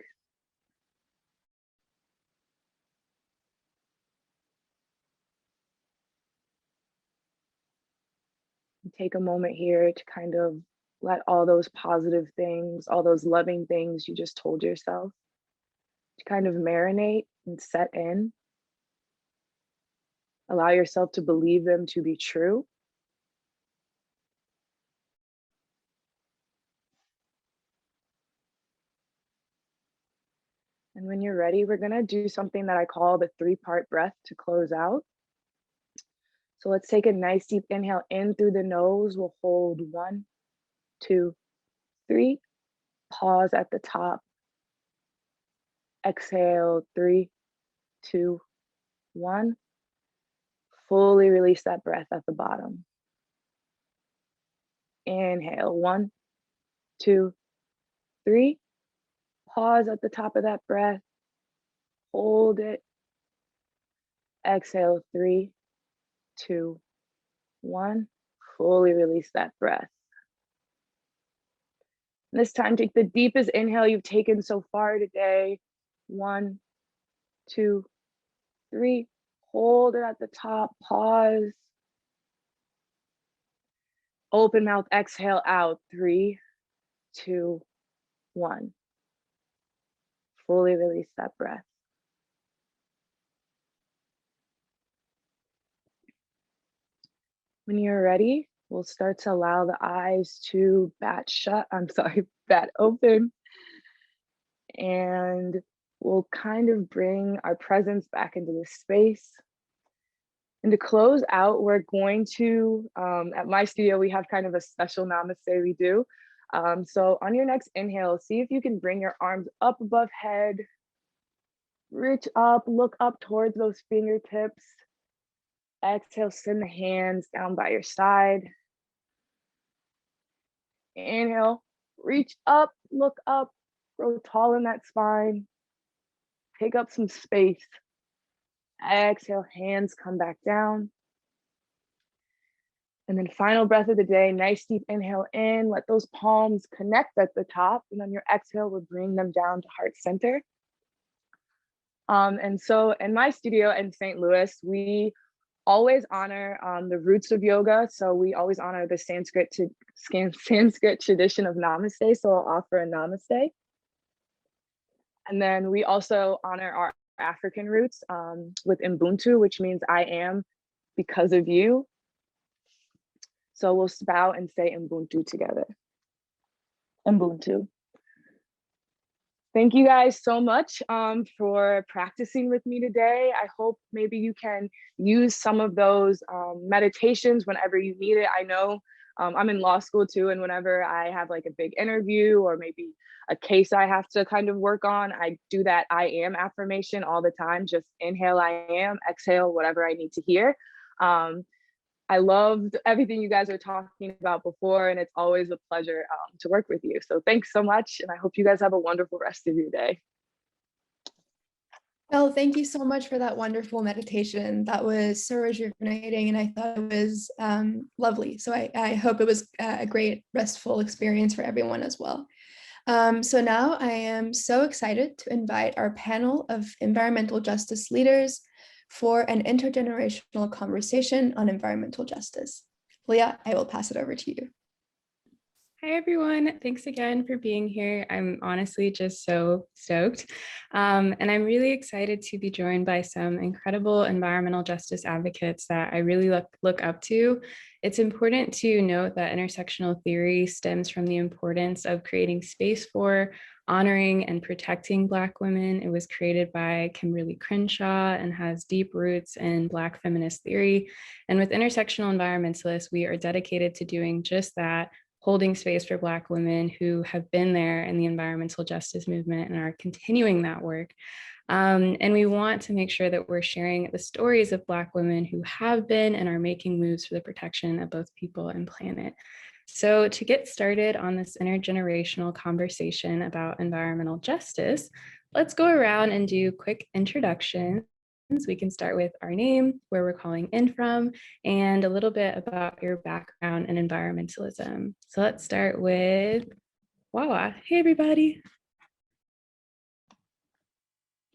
Take a moment here to kind of let all those positive things, all those loving things you just told yourself, to kind of marinate and set in. Allow yourself to believe them to be true. And when you're ready, we're gonna do something that I call the 3-part breath to close out. So let's take a nice deep inhale in through the nose. We'll hold 1, 2, 3. Pause at the top. Exhale, 3, 2, 1. Fully release that breath at the bottom. Inhale, 1, 2, 3. Pause at the top of that breath. Hold it. Exhale, 3, 2, 1. Fully release that breath. This time, take the deepest inhale you've taken so far today. 1, 2, 3. Hold it at the top. Pause. Open mouth, exhale out. 3, 2, 1. Fully release that breath. When you're ready, we'll start to allow the eyes to bat open. And we'll kind of bring our presence back into this space. And to close out, we're going to, at my studio, we have kind of a special namaste we do. So on your next inhale, see if you can bring your arms up above head, reach up, look up towards those fingertips. Exhale, send the hands down by your side. Inhale, reach up, look up, grow tall in that spine. Take up some space. Exhale, hands come back down. And then final breath of the day, nice deep inhale in, let those palms connect at the top. And on your exhale, we'll bring them down to heart center. And so in my studio in St. Louis, we always honor the roots of yoga. So we always honor the Sanskrit tradition of namaste. So I'll offer a namaste. And then we also honor our African roots with Ubuntu, which means I am because of you. So we'll bow and say Ubuntu together. Ubuntu. Thank you guys so much for practicing with me today. I hope maybe you can use some of those meditations whenever you need it. I know I'm in law school too, and whenever I have like a big interview or maybe a case I have to kind of work on, I do that I am affirmation all the time. Just inhale, I am, exhale, whatever I need to hear. I loved everything you guys were talking about before, and it's always a pleasure to work with you. So thanks so much, and I hope you guys have a wonderful rest of your day. Well, thank you so much for that wonderful meditation. That was so rejuvenating, and I thought it was lovely. So I hope it was a great, restful experience for everyone as well. So now I am so excited to invite our panel of environmental justice leaders for an intergenerational conversation on environmental justice. Leah, I will pass it over to you. Hi, everyone. Thanks again for being here. I'm honestly just so stoked. And I'm really excited to be joined by some incredible environmental justice advocates that I really look up to. It's important to note that intersectional theory stems from the importance of creating space for honoring and protecting Black women. It was created by Kimberly Crenshaw and has deep roots in Black feminist theory. And with intersectional environmentalists, we are dedicated to doing just that, holding space for Black women who have been there in the environmental justice movement and are continuing that work. And we want to make sure that we're sharing the stories of Black women who have been and are making moves for the protection of both people and planet. So to get started on this intergenerational conversation about environmental justice, let's go around and do quick introductions. We can start with our name, where we're calling in from, and a little bit about your background in environmentalism. So let's start with Wawa. Hey, everybody.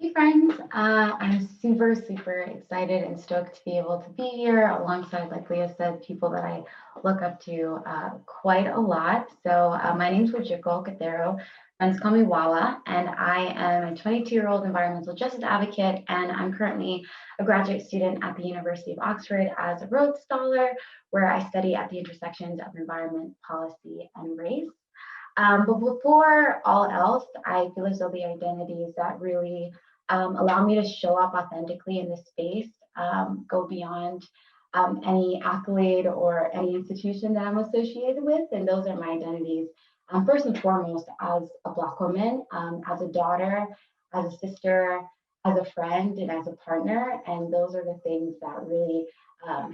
Hey friends, I'm super excited and stoked to be able to be here alongside, like Leah said, people that I look up to quite a lot. So my name's Wajiko Katero, friends call me Wawa, and I am a 22-year-old environmental justice advocate, and I'm currently a graduate student at the University of Oxford as a Rhodes Scholar, where I study at the intersections of environment, policy, and race. But before all else, I feel as though the identities that really allow me to show up authentically in this space go beyond any accolade or any institution that I'm associated with, and those are my identities. First and foremost, as a Black woman, as a daughter, as a sister, as a friend, and as a partner, and those are the things that really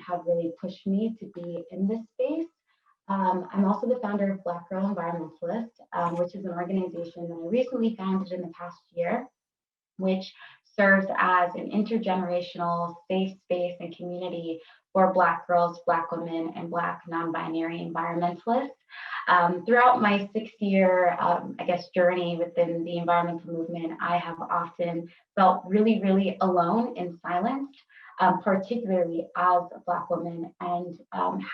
have really pushed me to be in this space. I'm also the founder of Black Girl Environmentalist, which is an organization that I recently founded in the past year, which serves as an intergenerational safe space and community for Black girls, Black women, and Black non-binary environmentalists. Throughout my 6-year, journey within the environmental movement, I have often felt really, really alone and silenced, particularly as a Black woman. And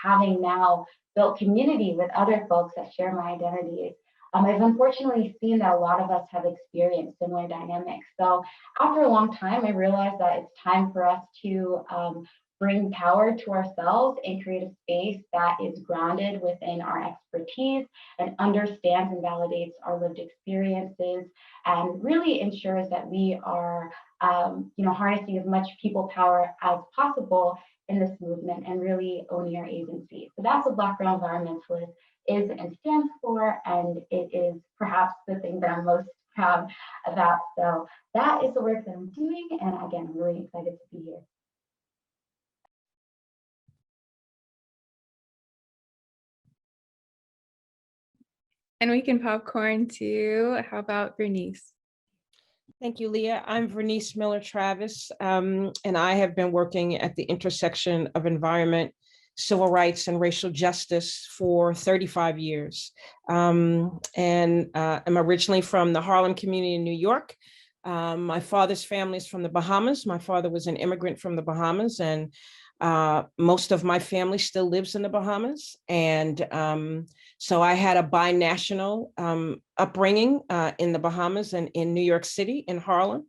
having now built community with other folks that share my identities, I've unfortunately seen that a lot of us have experienced similar dynamics. So after a long time, I realized that it's time for us to bring power to ourselves and create a space that is grounded within our expertise and understands and validates our lived experiences, and really ensures that we are harnessing as much people power as possible in this movement and really owning our agency. So that's what Black Girl Environmentalist is and stands for, and it is perhaps the thing that I'm most proud about. So that is the work that I'm doing, and again, I'm really excited to be here. And we can popcorn too. How about Bernice? Thank you, Leah. I'm Bernice Miller-Travis, and I have been working at the intersection of environment, civil rights, and racial justice for 35 years. I'm originally from the Harlem community in New York. My father's family is from the Bahamas. My father was an immigrant from the Bahamas, and most of my family still lives in the Bahamas. And so I had a binational upbringing in the Bahamas and in New York City, in Harlem.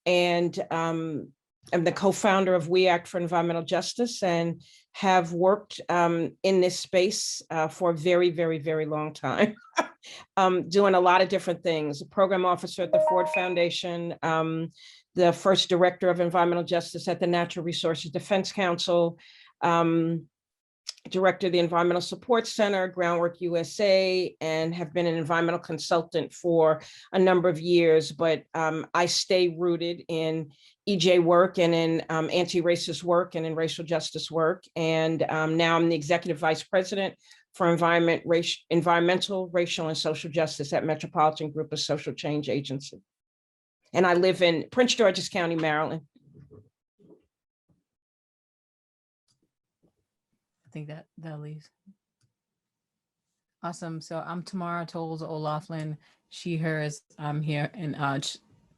And I'm the co-founder of We Act for Environmental Justice, and have worked in this space for a very, very, very long time, doing a lot of different things. A program officer at the Ford Foundation, the first director of environmental justice at the Natural Resources Defense Council, director of the Environmental Support Center, Groundwork USA, and have been an environmental consultant for a number of years. But I stay rooted in EJ work and in anti-racist work and in racial justice work. And now I'm the executive vice president for environmental, racial, and social justice at Metropolitan Group of Social Change Agency. And I live in Prince George's County, Maryland. I think that leaves. Awesome. So I'm Tamara Tolles O'Laughlin, she, hers. I'm here in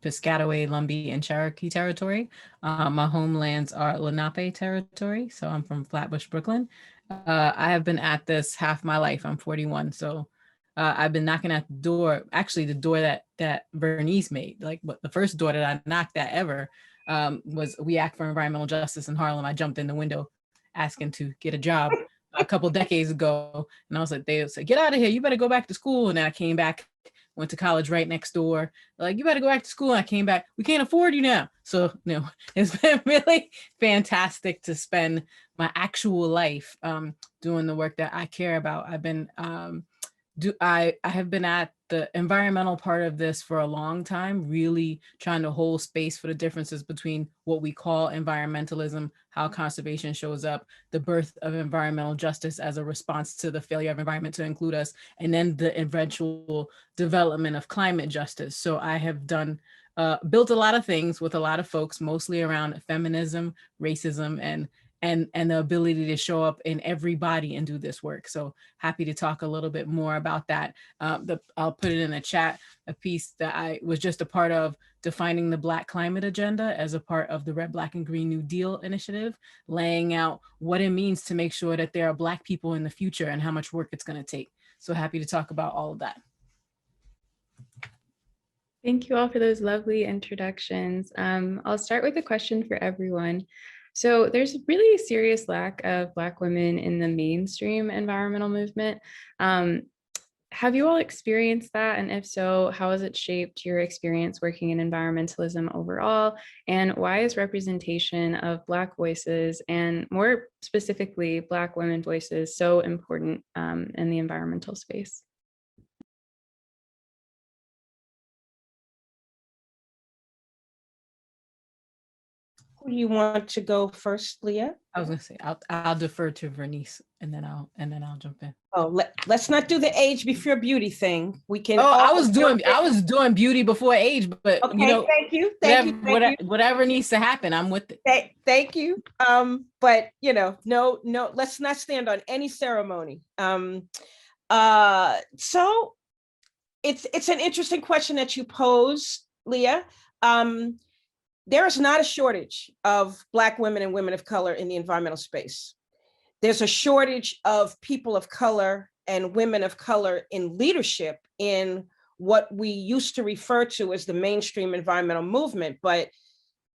Piscataway, Lumbee, and Cherokee territory. My homelands are Lenape territory. So I'm from Flatbush, Brooklyn. I have been at this half my life. I'm 41. So I've been knocking at the door, actually the door that Bernice made, like the first door that I knocked at ever was We Act for Environmental Justice in Harlem. I jumped in the window asking to get a job a couple decades ago. And I was like, they said, get out of here, you better go back to school. And then I came back, went to college right next door. They're like, you better go back to school. And I came back, we can't afford you now. So it's been really fantastic to spend my actual life doing the work that I care about. I've been, I have been at the environmental part of this for a long time, really trying to hold space for the differences between what we call environmentalism, how conservation shows up, the birth of environmental justice as a response to the failure of environment to include us, and then the eventual development of climate justice. So I have done, built a lot of things with a lot of folks, mostly around feminism, racism, and the ability to show up in every body and do this work. So happy to talk a little bit more about that. I'll put it in the chat, a piece that I was just a part of, defining the Black climate agenda as a part of the Red, Black, and Green New Deal initiative, laying out what it means to make sure that there are Black people in the future and how much work it's going to take. So happy to talk about all of that. Thank you all for those lovely introductions. I'll start with a question for everyone. So there's really a serious lack of Black women in the mainstream environmental movement. have you all experienced that? And if so, how has it shaped your experience working in environmentalism overall? And why is representation of Black voices, and more specifically, Black women voices, so important in the environmental space? Who do you want to go first, Leah? I was gonna say I'll defer to Vernice, and then I'll jump in. Oh, let's not do the age before beauty thing. We can. Oh, I was doing beauty before age, but okay, you know, thank you. Whatever needs to happen, I'm with it. Thank you. But you know, no, let's not stand on any ceremony. So it's an interesting question that you pose, Leah. There is not a shortage of Black women and women of color in the environmental space. There's a shortage of people of color and women of color in leadership in what we used to refer to as the mainstream environmental movement. But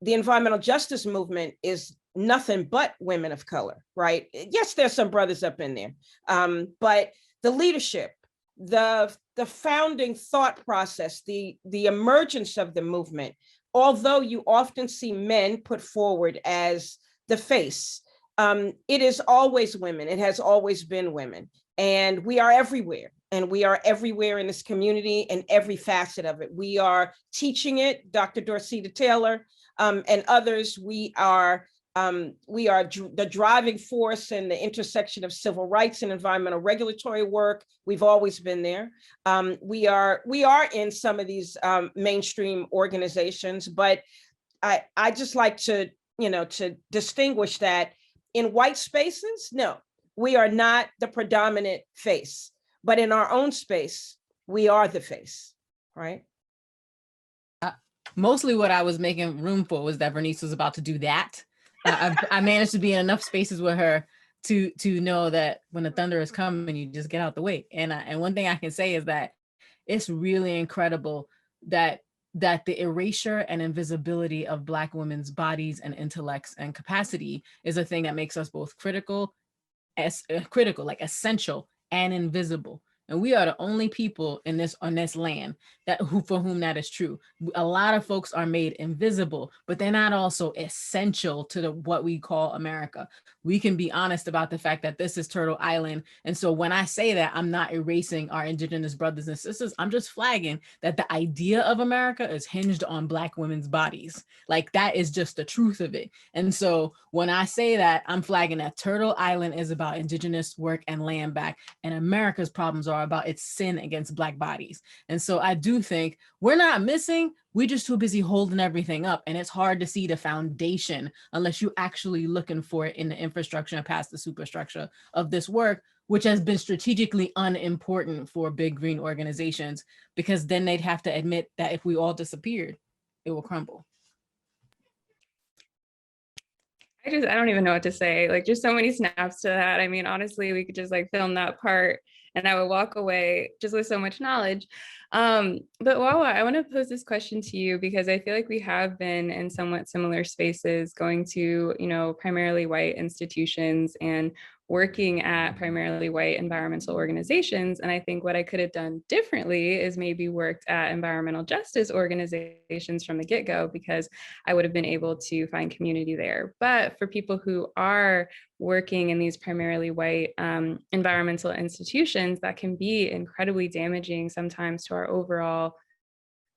the environmental justice movement is nothing but women of color, right? Yes, there's some brothers up in there, but the leadership, the founding thought process, the emergence of the movement, although you often see men put forward as the face, it is always women. It has always been women. And we are everywhere. And we are everywhere in this community and every facet of it. We are teaching it, Dr. Dorceta Taylor and others. We are the driving force in the intersection of civil rights and environmental regulatory work. We've always been there. We are in some of these mainstream organizations, but I just like to, to distinguish that in white spaces, no, we are not the predominant face, but in our own space, we are the face, right? Mostly what I was making room for was that Bernice was about to do that. I managed to be in enough spaces with her to know that when the thunder is coming, you just get out the way. And one thing I can say is that it's really incredible that the erasure and invisibility of Black women's bodies and intellects and capacity is a thing that makes us both critical, like essential, and invisible. And we are the only people on this land for whom that is true. A lot of folks are made invisible, but they're not also essential to what we call America. We can be honest about the fact that this is Turtle Island. And so when I say that, I'm not erasing our Indigenous brothers and sisters. I'm just flagging that the idea of America is hinged on Black women's bodies. Like, that is just the truth of it. And so when I say that, I'm flagging that Turtle Island is about Indigenous work and land back, and America's problems are about its sin against Black bodies. And so I do think we're not missing, we're just too busy holding everything up. And it's hard to see the foundation unless you're actually looking for it in the infrastructure and past the superstructure of this work, which has been strategically unimportant for big green organizations, because then they'd have to admit that if we all disappeared, it will crumble. I don't even know what to say. Like, just so many snaps to that. I mean, honestly, we could just like film that part and I would walk away just with so much knowledge. But Wawa, I want to pose this question to you because I feel like we have been in somewhat similar spaces, going to, primarily white institutions and working at primarily white environmental organizations. And I think what I could have done differently is maybe worked at environmental justice organizations from the get-go, because I would have been able to find community there. But for people who are working in these primarily white environmental institutions, that can be incredibly damaging sometimes to our overall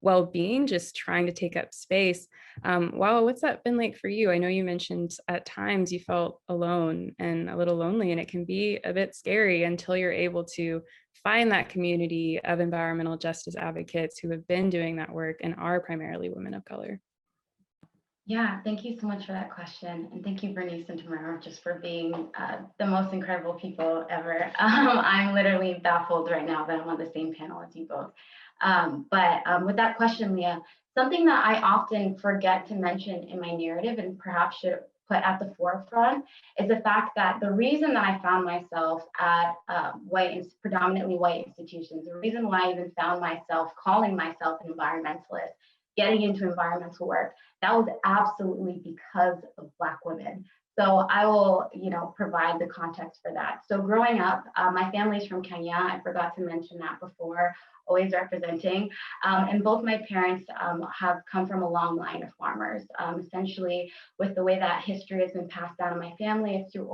well-being, just trying to take up space. Wow, what's that been like for you? I know you mentioned at times you felt alone and a little lonely, and it can be a bit scary until you're able to find that community of environmental justice advocates who have been doing that work and are primarily women of color. Yeah, thank you so much for that question. And thank you, Bernice and Tamara, just for being the most incredible people ever. I'm literally baffled right now that I'm on the same panel as you both. But with that question, Leah, something that I often forget to mention in my narrative and perhaps should put at the forefront is the fact that the reason that I found myself at predominantly white institutions, the reason why I even found myself calling myself an environmentalist, getting into environmental work, that was absolutely because of Black women. So I will, provide the context for that. So growing up, my family's from Kenya. I forgot to mention that before, always representing. And both my parents have come from a long line of farmers. Essentially, with the way that history has been passed down in my family, it's through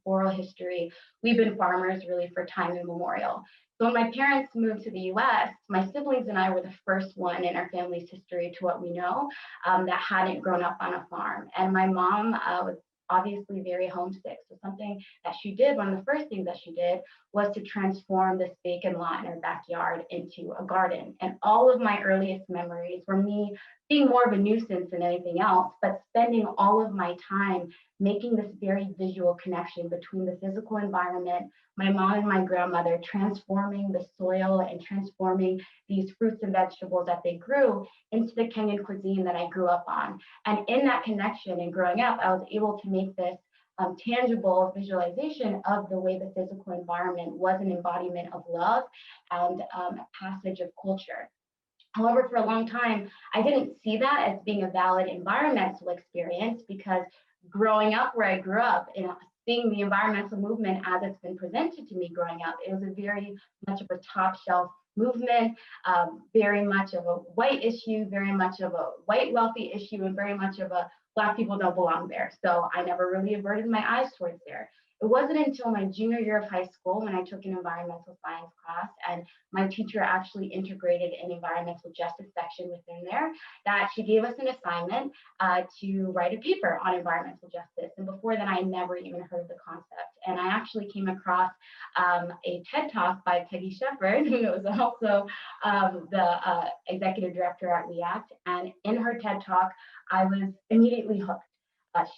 oral history. We've been farmers really for time immemorial. So when my parents moved to the US, my siblings and I were the first one in our family's history, to what we know, that hadn't grown up on a farm. And my mom was obviously very homesick. So something that she did, one of the first things that she did, was to transform this vacant lot in her backyard into a garden. And all of my earliest memories were me being more of a nuisance than anything else, but spending all of my time making this very visual connection between the physical environment, my mom and my grandmother transforming the soil and transforming these fruits and vegetables that they grew into the Kenyan cuisine that I grew up on. And in that connection and growing up, I was able to make this tangible visualization of the way the physical environment was an embodiment of love and a passage of culture. However, for a long time, I didn't see that as being a valid environmental experience, because growing up where I grew up, seeing the environmental movement as it's been presented to me growing up, it was a very much of a top shelf movement, very much of a white issue, very much of a white wealthy issue, and very much of a Black people don't belong there. So I never really averted my eyes towards there. It wasn't until my junior year of high school, when I took an environmental science class, and my teacher actually integrated an environmental justice section within there, that she gave us an assignment to write a paper on environmental justice. And before then, I had never even heard of the concept. And I actually came across a TED Talk by Peggy Shepard, who was also the executive director at REACT. And in her TED Talk, I was immediately hooked.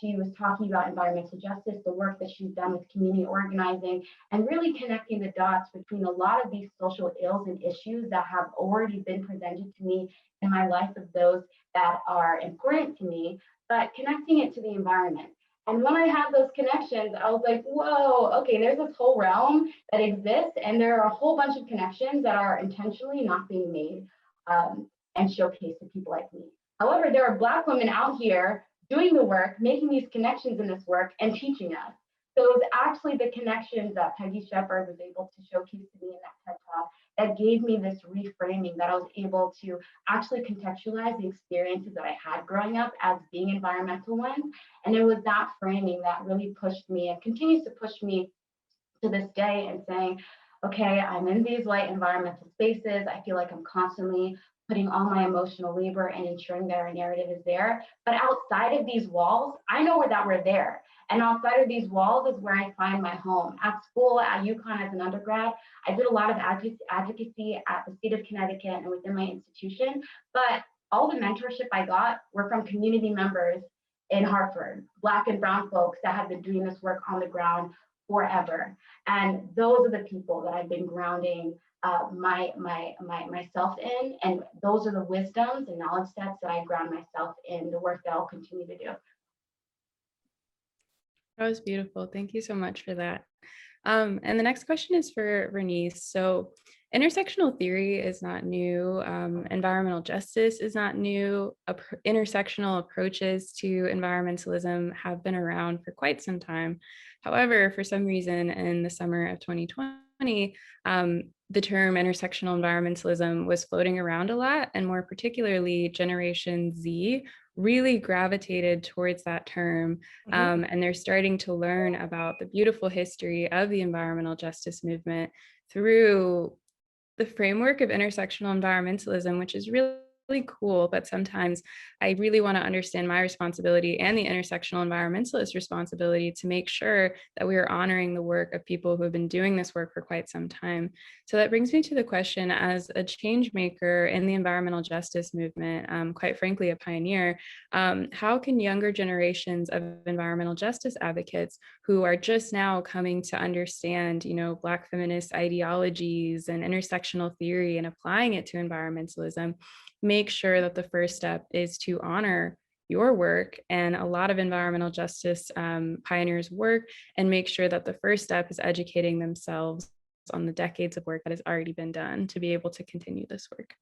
She was talking about environmental justice, the work that she's done with community organizing, and really connecting the dots between a lot of these social ills and issues that have already been presented to me in my life, of those that are important to me, but connecting it to the environment. And when I had those connections, I was like, whoa, okay, there's this whole realm that exists, and there are a whole bunch of connections that are intentionally not being made and showcased to people like me. However, there are Black women out here doing the work, making these connections in this work, and teaching us. So it was actually the connections that Peggy Shepard was able to showcase to me in that TED Talk that gave me this reframing, that I was able to actually contextualize the experiences that I had growing up as being environmental ones. And it was that framing that really pushed me and continues to push me to this day, and saying, okay, I'm in these white environmental spaces. I feel like I'm constantly putting all my emotional labor and ensuring that our narrative is there. But outside of these walls, I know that we're there. And outside of these walls is where I find my home. At school, at UConn as an undergrad, I did a lot of advocacy at the state of Connecticut and within my institution. But all the mentorship I got were from community members in Hartford, Black and brown folks that have been doing this work on the ground forever. And those are the people that I've been grounding myself in, and those are the wisdoms and knowledge sets that I ground myself in the work that I'll continue to do. That was beautiful. Thank you so much for that. And the next question is for Bernice. So intersectional theory is not new. Environmental justice is not new. Intersectional approaches to environmentalism have been around for quite some time. However, for some reason in the summer of 2020, the term intersectional environmentalism was floating around a lot, and more particularly Generation Z really gravitated towards that term. And they're starting to learn about the beautiful history of the environmental justice movement through the framework of intersectional environmentalism, which is really cool. But sometimes I really want to understand my responsibility and the intersectional environmentalist responsibility to make sure that we are honoring the work of people who have been doing this work for quite some time. So that brings me to the question, as a change maker in the environmental justice movement, quite frankly, a pioneer, how can younger generations of environmental justice advocates who are just now coming to understand, Black feminist ideologies and intersectional theory and applying it to environmentalism, make sure that the first step is to honor your work and a lot of environmental justice pioneers' work, and make sure that the first step is educating themselves on the decades of work that has already been done to be able to continue this work?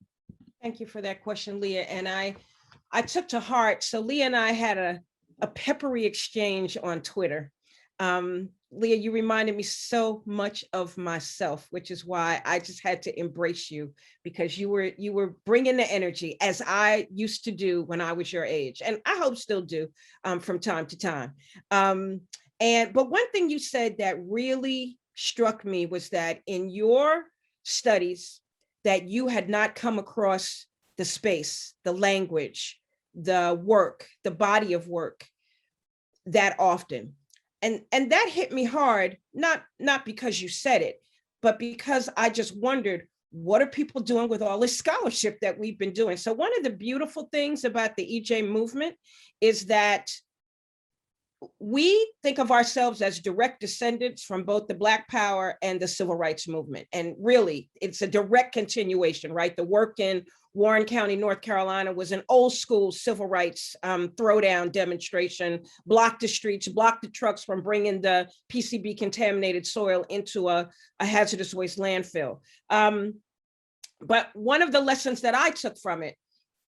Thank you for that question, Leah. And I took to heart, so Leah and I had a peppery exchange on Twitter. Leah, you reminded me so much of myself, which is why I just had to embrace you, because you were bringing the energy as I used to do when I was your age, and I hope still do from time to time. But one thing you said that really struck me was that in your studies that you had not come across the space, the language, the work, the body of work that often. And that hit me hard, not because you said it, but because I just wondered, what are people doing with all this scholarship that we've been doing? So one of the beautiful things about the EJ movement is that we think of ourselves as direct descendants from both the Black Power and the Civil Rights Movement. And really, it's a direct continuation, right? The work in Warren County, North Carolina was an old school civil rights throwdown demonstration, blocked the streets, blocked the trucks from bringing the PCB contaminated soil into a hazardous waste landfill. But one of the lessons that I took from it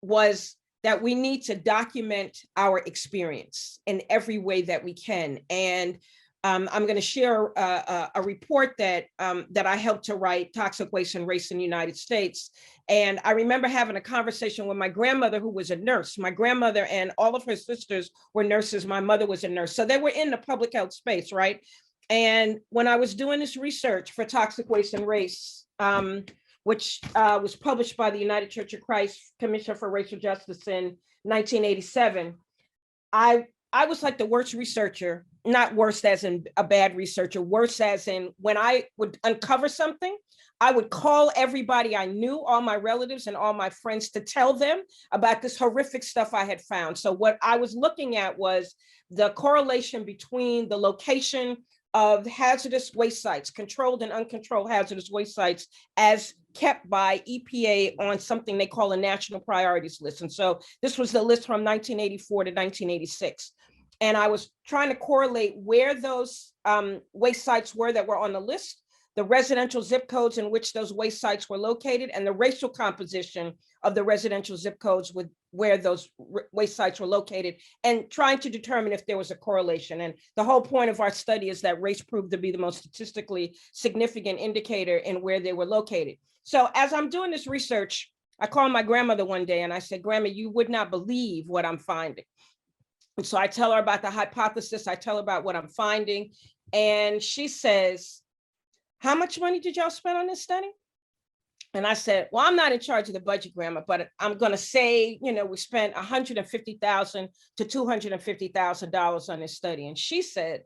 was that we need to document our experience in every way that we can. And I'm going to share a report that I helped to write, Toxic Waste and Race in the United States. And I remember having a conversation with my grandmother, who was a nurse. My grandmother and all of her sisters were nurses. My mother was a nurse. So they were in the public health space, right? And when I was doing this research for Toxic Waste and Race, which was published by the United Church of Christ Commission for Racial Justice in 1987, I was like the worst researcher, not worse as in a bad researcher, worse as in when I would uncover something, I would call everybody I knew, all my relatives and all my friends, to tell them about this horrific stuff I had found. So what I was looking at was the correlation between the location of hazardous waste sites, controlled and uncontrolled hazardous waste sites, as kept by EPA on something they call a national priorities list. And so this was the list from 1984 to 1986. And I was trying to correlate where those waste sites were that were on the list, the residential zip codes in which those waste sites were located, and the racial composition of the residential zip codes with where those waste sites were located, and trying to determine if there was a correlation. And the whole point of our study is that race proved to be the most statistically significant indicator in where they were located. So as I'm doing this research, I called my grandmother one day and I said, "Grandma, you would not believe what I'm finding." And so I tell her about the hypothesis, I tell her about what I'm finding, and she says, "How much money did y'all spend on this study?" And I said, "Well, I'm not in charge of the budget, Grandma, but I'm going to say, we spent $150,000 to $250,000 on this study." And she said,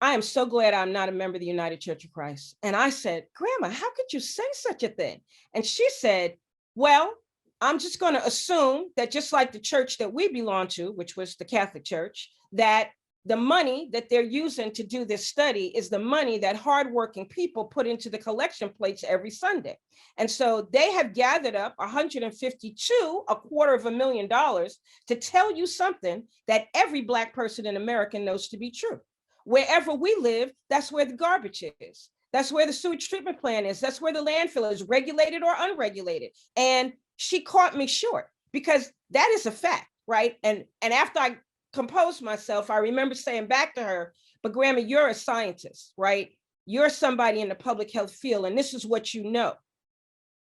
"I am so glad I'm not a member of the United Church of Christ." And I said, "Grandma, how could you say such a thing?" And she said, "Well, I'm just going to assume that just like the church that we belong to, which was the Catholic Church, that the money that they're using to do this study is the money that hardworking people put into the collection plates every Sunday. And so they have gathered up $152, $250,000, to tell you something that every Black person in America knows to be true. Wherever we live, that's where the garbage is. That's where the sewage treatment plant is. That's where the landfill is, regulated or unregulated." And she caught me short, because that is a fact, right? And after I composed myself, I remember saying back to her, "But Grandma, you're a scientist, right? You're somebody in the public health field, and this is what you know.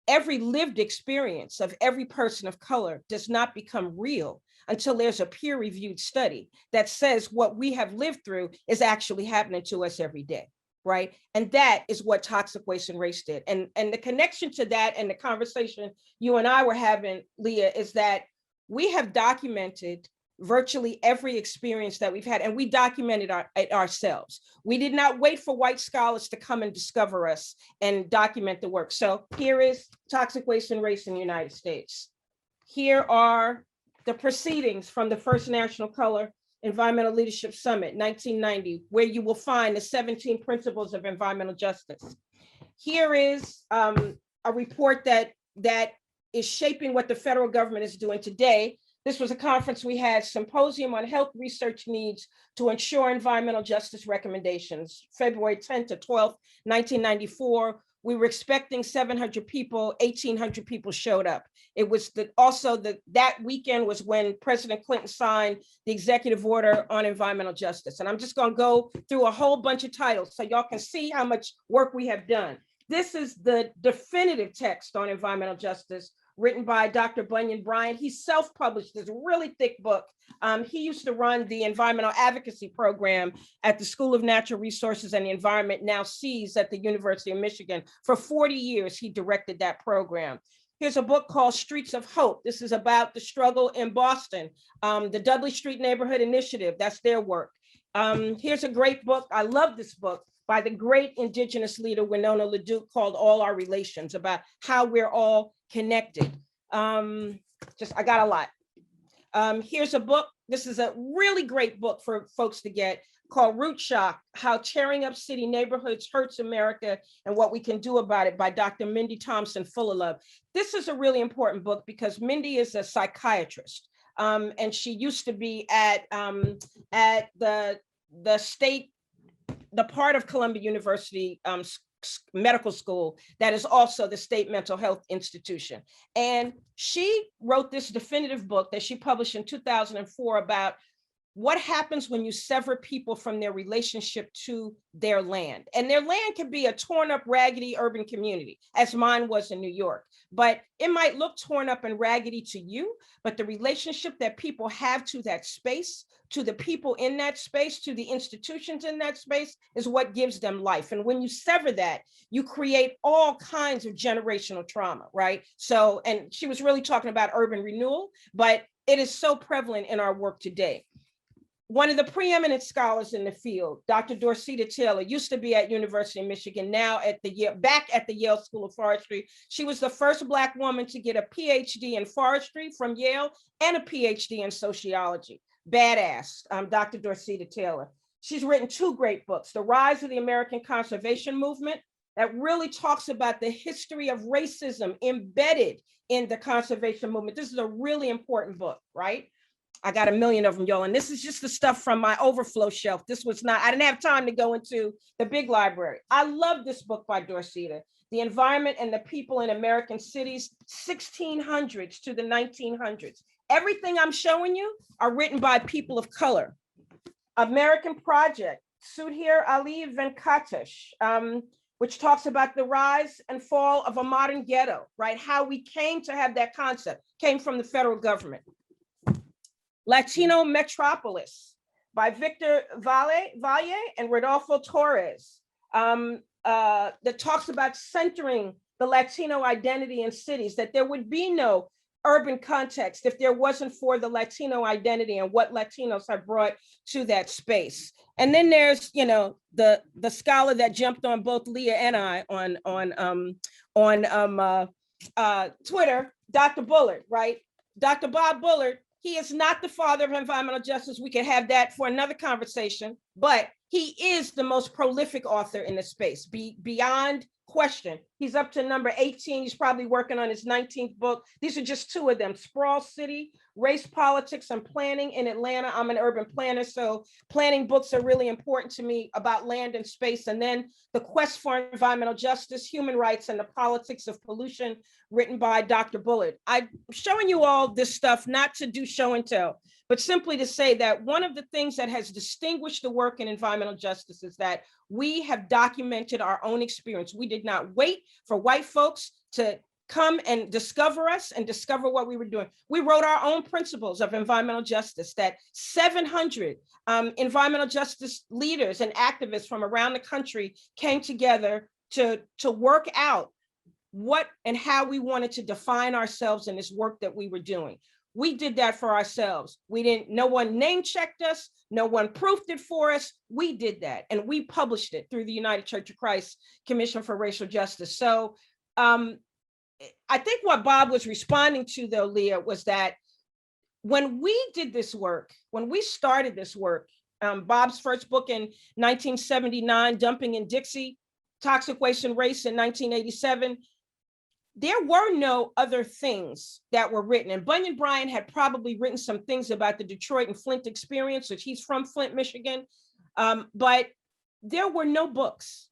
Every lived experience of every person of color does not become real until there's a peer-reviewed study that says what we have lived through is actually happening to us every day." Right? And that is what Toxic Waste and Race did. And the connection to that and the conversation you and I were having, Leah, is that we have documented virtually every experience that we've had, and we documented it ourselves. We did not wait for white scholars to come and discover us and document the work. So here is Toxic Waste and Race in the United States. Here are the proceedings from the first National Color Environmental Leadership Summit, 1990, where you will find the 17 principles of environmental justice. Here is a report that is shaping what the federal government is doing today. This was a conference we had, Symposium on Health Research Needs to Ensure Environmental Justice Recommendations, February 10th to 12th, 1994, We were expecting 700 people, 1,800 people showed up. It was that weekend was when President Clinton signed the executive order on environmental justice. And I'm just gonna go through a whole bunch of titles so y'all can see how much work we have done. This is the definitive text on environmental justice written by Dr. Bunyan Bryant. He self-published this really thick book. He used to run the environmental advocacy program at the School of Natural Resources and the Environment, now SEAS, at the University of Michigan. For 40 years, he directed that program. Here's a book called Streets of Hope. This is about the struggle in Boston, the Dudley Street Neighborhood Initiative, that's their work. Here's a great book, I love this book, by the great Indigenous leader, Winona LaDuke, called All Our Relations, about how we're all connected. I got a lot. Here's a book, this is a really great book for folks to get, called Root Shock, How Tearing Up City Neighborhoods Hurts America and What We Can Do About It, by Dr. Mindy Thompson Fullilove. This is a really important book because Mindy is a psychiatrist, and she used to be at the part of Columbia University medical school that is also the state mental health institution. And she wrote this definitive book that she published in 2004 about what happens when you sever people from their relationship to their land. And their land can be a torn up, raggedy urban community, as mine was in New York. But it might look torn up and raggedy to you, but the relationship that people have to that space, to the people in that space, to the institutions in that space, is what gives them life. And when you sever that, you create all kinds of generational trauma, right? So, and she was really talking about urban renewal, but it is so prevalent in our work today. One of the preeminent scholars in the field, Dr. Dorceta Taylor, used to be at University of Michigan, now back at the Yale School of Forestry. She was the first Black woman to get a PhD in forestry from Yale and a PhD in sociology. Badass, Dr. Dorceta Taylor. She's written two great books, The Rise of the American Conservation Movement, that really talks about the history of racism embedded in the conservation movement. This is a really important book, right? I got a million of them, y'all. And this is just the stuff from my overflow shelf. This was not, I didn't have time to go into the big library. I love this book by Dorceta, The Environment and the People in American Cities, 1600s to the 1900s. Everything I'm showing you are written by people of color. American Project, Sudhir Ali Venkatesh, which talks about the rise and fall of a modern ghetto, right? How we came to have that concept, came from the federal government. Latino Metropolis by Victor Valle and Rodolfo Torres, that talks about centering the Latino identity in cities, that there would be no urban context if there wasn't for the Latino identity and what Latinos have brought to that space. And then there's, you know, the scholar that jumped on both Leah and I on Twitter, Dr. Bullard, right? Dr. Bob Bullard. He is not the father of environmental justice. We can have that for another conversation, but he is the most prolific author in the space, beyond question. He's up to number 18. He's probably working on his 19th book. These are just two of them, Sprawl City, Race, Politics, and Planning in Atlanta. I'm an urban planner, so planning books are really important to me about land and space. And then The Quest for Environmental Justice, Human Rights, and the Politics of Pollution, written by Dr. Bullard. I'm showing you all this stuff, not to do show and tell, but simply to say that one of the things that has distinguished the work in environmental justice is that we have documented our own experience. We did not wait for white folks to come and discover us and discover what we were doing. We wrote our own principles of environmental justice, that 700 environmental justice leaders and activists from around the country came together to work out what and how we wanted to define ourselves in this work that we were doing. We did that for ourselves. No one name checked us. No one proofed it for us. We did that. And we published it through the United Church of Christ Commission for Racial Justice. So I think what Bob was responding to, though, Leah, was that when we did this work, when we started this work, Bob's first book in 1979, Dumping in Dixie, Toxic Waste and Race in 1987, there were no other things that were written. And Bunyan Bryant had probably written some things about the Detroit and Flint experience, which he's from Flint, Michigan, but there were no books.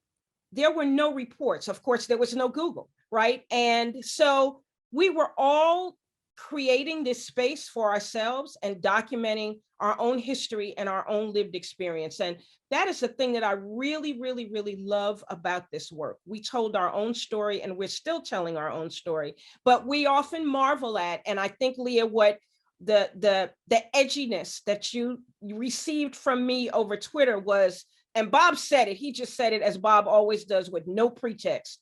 there were no reports. Of course, there was no Google, right? And so we were all creating this space for ourselves and documenting our own history and our own lived experience. And that is the thing that I really, really, really love about this work. We told our own story and we're still telling our own story, but we often marvel at, and I think, Leah, what the edginess that you received from me over Twitter was, and Bob said it, he just said it as Bob always does with no pretext.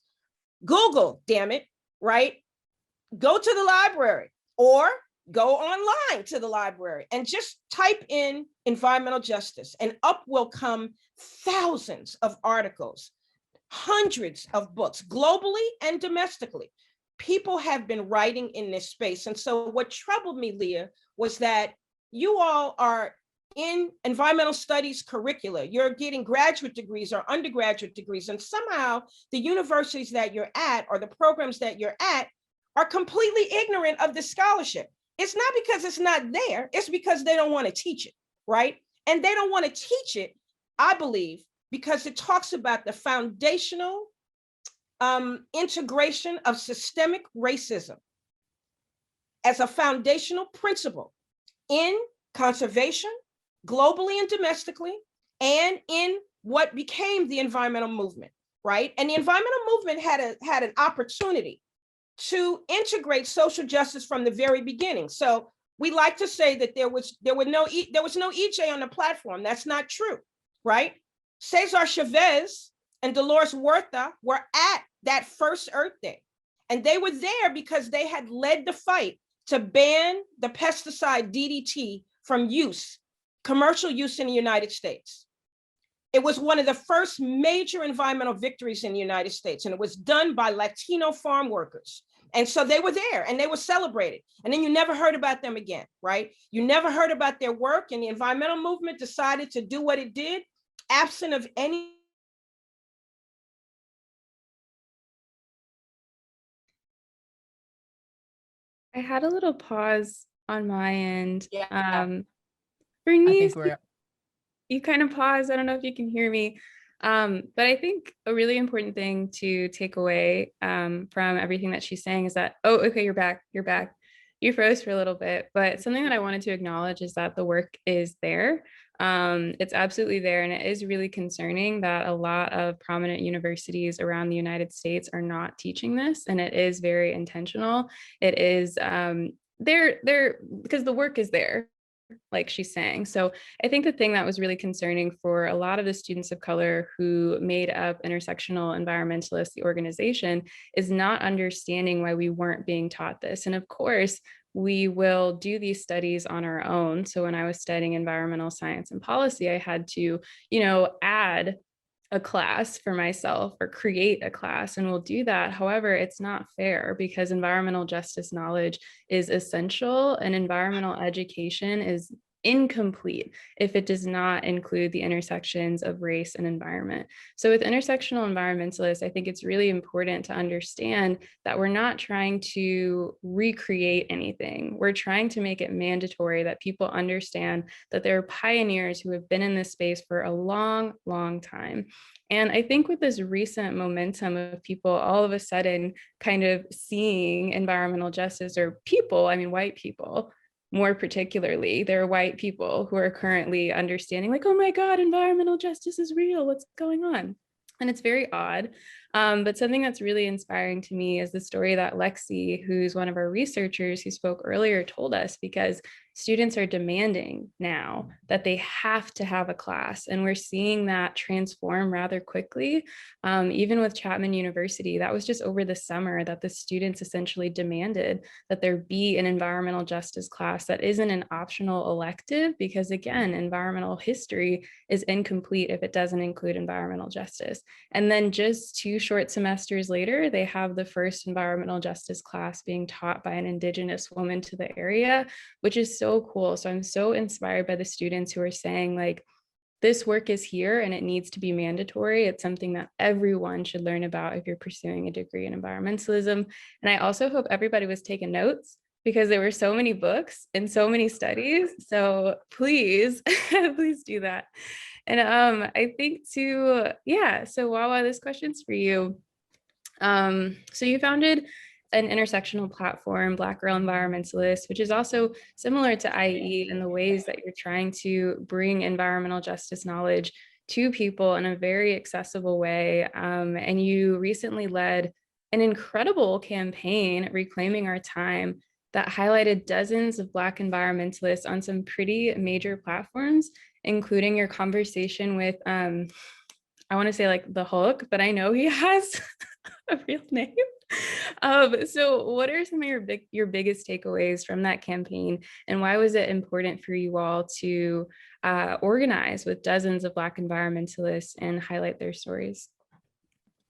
Google, damn it, right? Go to the library or go online to the library and just type in environmental justice, and up will come thousands of articles, hundreds of books, globally and domestically. People have been writing in this space. And so what troubled me, Leah, was that you all are in environmental studies curricula. You're getting graduate degrees or undergraduate degrees, and somehow the universities that you're at or the programs that you're at are completely ignorant of this scholarship. It's not because it's not there, it's because they don't want to teach it, right? And they don't want to teach it, I believe, because it talks about the foundational integration of systemic racism as a foundational principle in conservation, globally and domestically, and in what became the environmental movement, right? And the environmental movement had an opportunity to integrate social justice from the very beginning. So we like to say that there was no EJ on the platform. That's not true, right? Cesar Chavez and Dolores Huerta were at that first Earth Day, and they were there because they had led the fight to ban the pesticide DDT from use, commercial use in the United States. It was one of the first major environmental victories in the United States, and it was done by Latino farm workers. And so they were there and they were celebrated. And then you never heard about them again, right? You never heard about their work, and the environmental movement decided to do what it did, absent of any. I had a little pause on my end. I Bernice, think we're you kind of paused. I don't know if you can hear me. But I think a really important thing to take away from everything that she's saying is that, oh, okay, you're back. You froze for a little bit, but something that I wanted to acknowledge is that the work is there. It's absolutely there. And it is really concerning that a lot of prominent universities around the United States are not teaching this. And it is very intentional. It is there because the work is there, like she's saying. So I think the thing that was really concerning for a lot of the students of color who made up Intersectional Environmentalists, the organization, is not understanding why we weren't being taught this. And of course, we will do these studies on our own. So when I was studying environmental science and policy, I had to, add a class for myself or create a class, and we'll do that. However, it's not fair because environmental justice knowledge is essential and environmental education is incomplete if it does not include the intersections of race and environment. So with intersectional environmentalists, I think it's really important to understand that we're not trying to recreate anything. We're trying to make it mandatory that people understand that there are pioneers who have been in this space for a long, long time. And I think with this recent momentum of people all of a sudden kind of seeing environmental justice, or people, I mean, white people, more particularly, there are white people who are currently understanding like, oh my God, environmental justice is real, what's going on? And it's very odd. But something that's really inspiring to me is the story that Lexi, who's one of our researchers who spoke earlier, told us, because students are demanding now that they have to have a class. And we're seeing that transform rather quickly. Even with Chapman University, that was just over the summer that the students essentially demanded that there be an environmental justice class that isn't an optional elective, because again, environmental history is incomplete if it doesn't include environmental justice. And then just 2 short semesters later, they have the first environmental justice class being taught by an Indigenous woman to the area, which is so cool. So I'm so inspired by the students who are saying like, this work is here and it needs to be mandatory. It's something that everyone should learn about if you're pursuing a degree in environmentalism. And I also hope everybody was taking notes, because there were so many books and so many studies. So please, please do that. And I think so Wawa, this question's for you. So you founded an intersectional platform, Black Girl Environmentalist, which is also similar to IE in the ways that you're trying to bring environmental justice knowledge to people in a very accessible way. And you recently led an incredible campaign, Reclaiming Our Time, that highlighted dozens of Black environmentalists on some pretty major platforms, including your conversation with, I want to say like the Hulk, but I know he has a real name. So what are some of your biggest takeaways from that campaign, and why was it important for you all to organize with dozens of Black environmentalists and highlight their stories?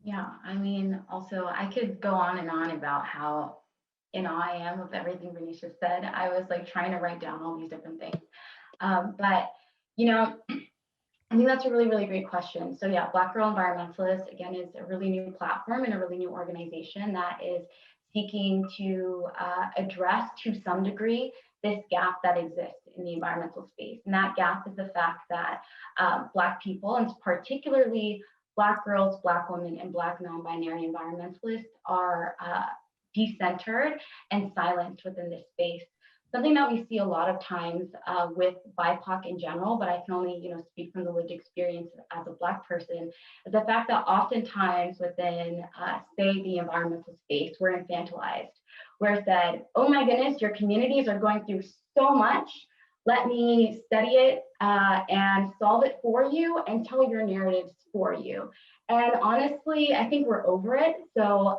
Yeah, I mean, also I could go on and on about how in awe I am of everything Renisha said. I was like trying to write down all these different things. But, you know, I think that's a really, really great question. So yeah, Black Girl Environmentalist, again, is a really new platform and a really new organization that is seeking to address to some degree this gap that exists in the environmental space. And that gap is the fact that Black people, and particularly Black girls, Black women, and Black non-binary environmentalists are decentered and silenced within this space. Something that we see a lot of times with BIPOC in general, but I can only speak from the lived experience as a Black person, is the fact that oftentimes within, say, the environmental space, we're infantilized. We're said, oh my goodness, your communities are going through so much. Let me study it and solve it for you and tell your narratives for you. And honestly, I think we're over it. So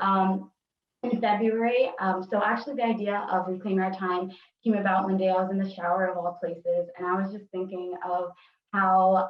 in February. So actually the idea of Reclaiming Our Time came about one day I was in the shower of all places, and I was just thinking of how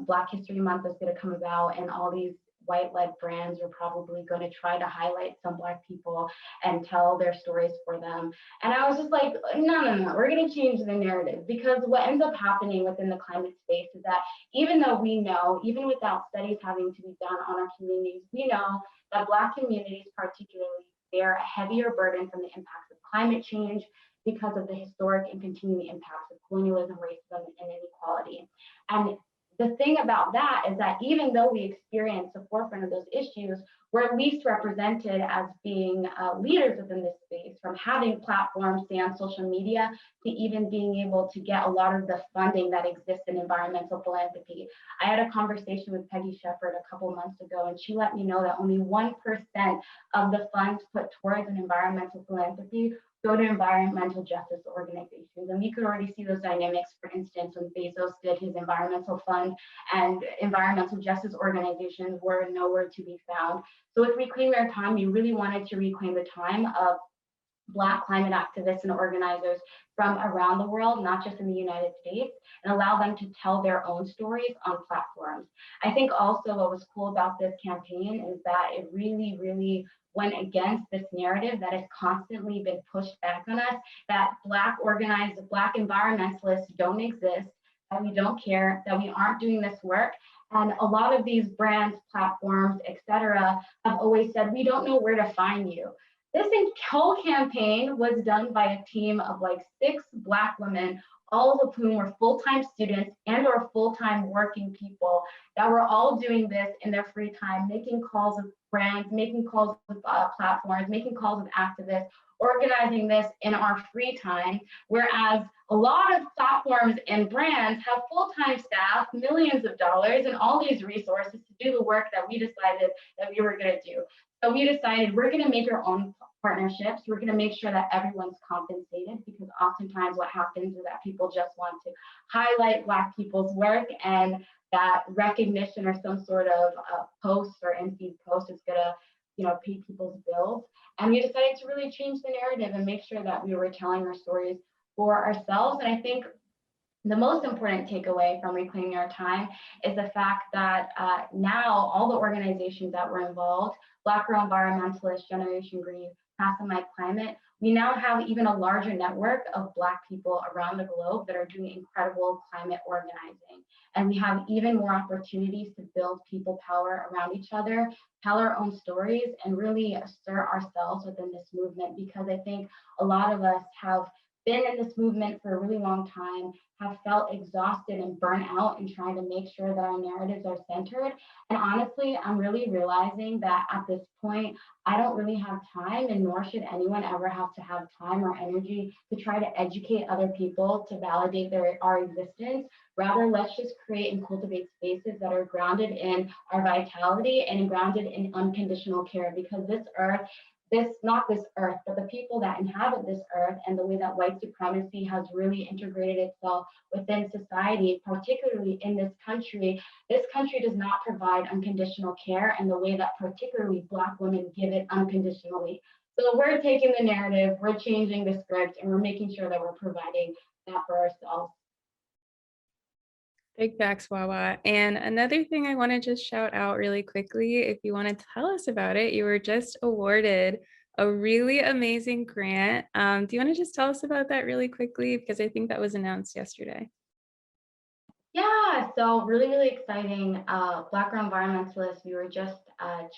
Black History Month was going to come about, and all these white-led brands are probably going to try to highlight some Black people and tell their stories for them. And I was just like, no, we're going to change the narrative, because what ends up happening within the climate space is that even though we know, even without studies having to be done on our communities, we know that Black communities particularly bear a heavier burden from the impacts of climate change because of the historic and continuing impacts of colonialism, racism, and inequality. And the thing about that is that even though we experience the forefront of those issues, we're least represented as being leaders within this space, from having platforms, say on social media, to even being able to get a lot of the funding that exists in environmental philanthropy. I had a conversation with Peggy Shepard a couple months ago, and she let me know that only 1% of the funds put towards an environmental philanthropy go to environmental justice organizations. And we could already see those dynamics, for instance, when Bezos did his environmental fund and environmental justice organizations were nowhere to be found. So with Reclaiming Our Time, we really wanted to reclaim the time of Black climate activists and organizers from around the world, not just in the United States, and allow them to tell their own stories on platforms. I think also what was cool about this campaign is that it really, really went against this narrative that has constantly been pushed back on us, that Black organized, Black environmentalists don't exist, that we don't care, that we aren't doing this work. And a lot of these brands, platforms, et cetera, have always said, we don't know where to find you. This whole campaign was done by a team of like 6 Black women, all of whom were full-time students and or full-time working people that were all doing this in their free time, making calls with brands, making calls with platforms, making calls with activists, organizing this in our free time, whereas a lot of platforms and brands have full-time staff, millions of dollars, and all these resources to do the work that we decided that we were going to do. So we decided we're going to make our own partnerships. We're going to make sure that everyone's compensated, because oftentimes what happens is that people just want to highlight Black people's work, and that recognition or some sort of post or in-feed post is going to pay people's bills. And we decided to really change the narrative and make sure that we were telling our stories for ourselves. And I think the most important takeaway from Reclaiming Our Time is the fact that now all the organizations that were involved, Black Girl Environmentalist, Generation Green, Pass the Mic Climate, we now have even a larger network of Black people around the globe that are doing incredible climate organizing. And we have even more opportunities to build people power around each other, tell our own stories, and really assert ourselves within this movement, because I think a lot of us have been in this movement for a really long time, have felt exhausted and burnt out in trying to make sure that our narratives are centered. And honestly, I'm really realizing that at this point, I don't really have time, and nor should anyone ever have to have time or energy to try to educate other people to validate our existence. Rather, let's just create and cultivate spaces that are grounded in our vitality and grounded in unconditional care, because not this earth, but the people that inhabit this earth and the way that white supremacy has really integrated itself within society, particularly in this country does not provide unconditional care in the way that particularly Black women give it unconditionally. So we're taking the narrative, we're changing the script, and we're making sure that we're providing that for ourselves. Big facts, Wawa. And another thing I want to just shout out really quickly, if you want to tell us about it, you were just awarded a really amazing grant. Do you want to just tell us about that really quickly? Because I think that was announced yesterday. Yeah, so really, really exciting. Black girl environmentalists, we were just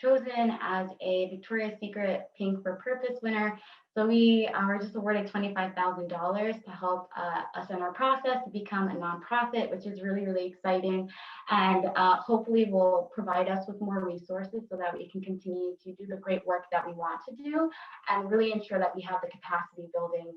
chosen as a Victoria's Secret Pink for Purpose winner. So we were just awarded $25,000 to help us in our process to become a nonprofit, which is really, really exciting. And hopefully will provide us with more resources so that we can continue to do the great work that we want to do and really ensure that we have the capacity building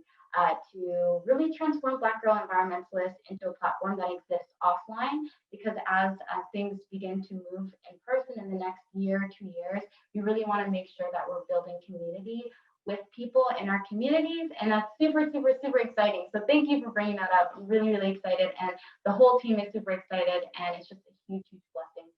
to really transform Black girl environmentalists into a platform that exists offline, because as things begin to move in person in the next year, 2 years, we really want to make sure that we're building community with people in our communities, and that's super, super, super exciting. So thank you for bringing that up. I'm really, really excited, and the whole team is super excited, and it's just a huge, huge blessing.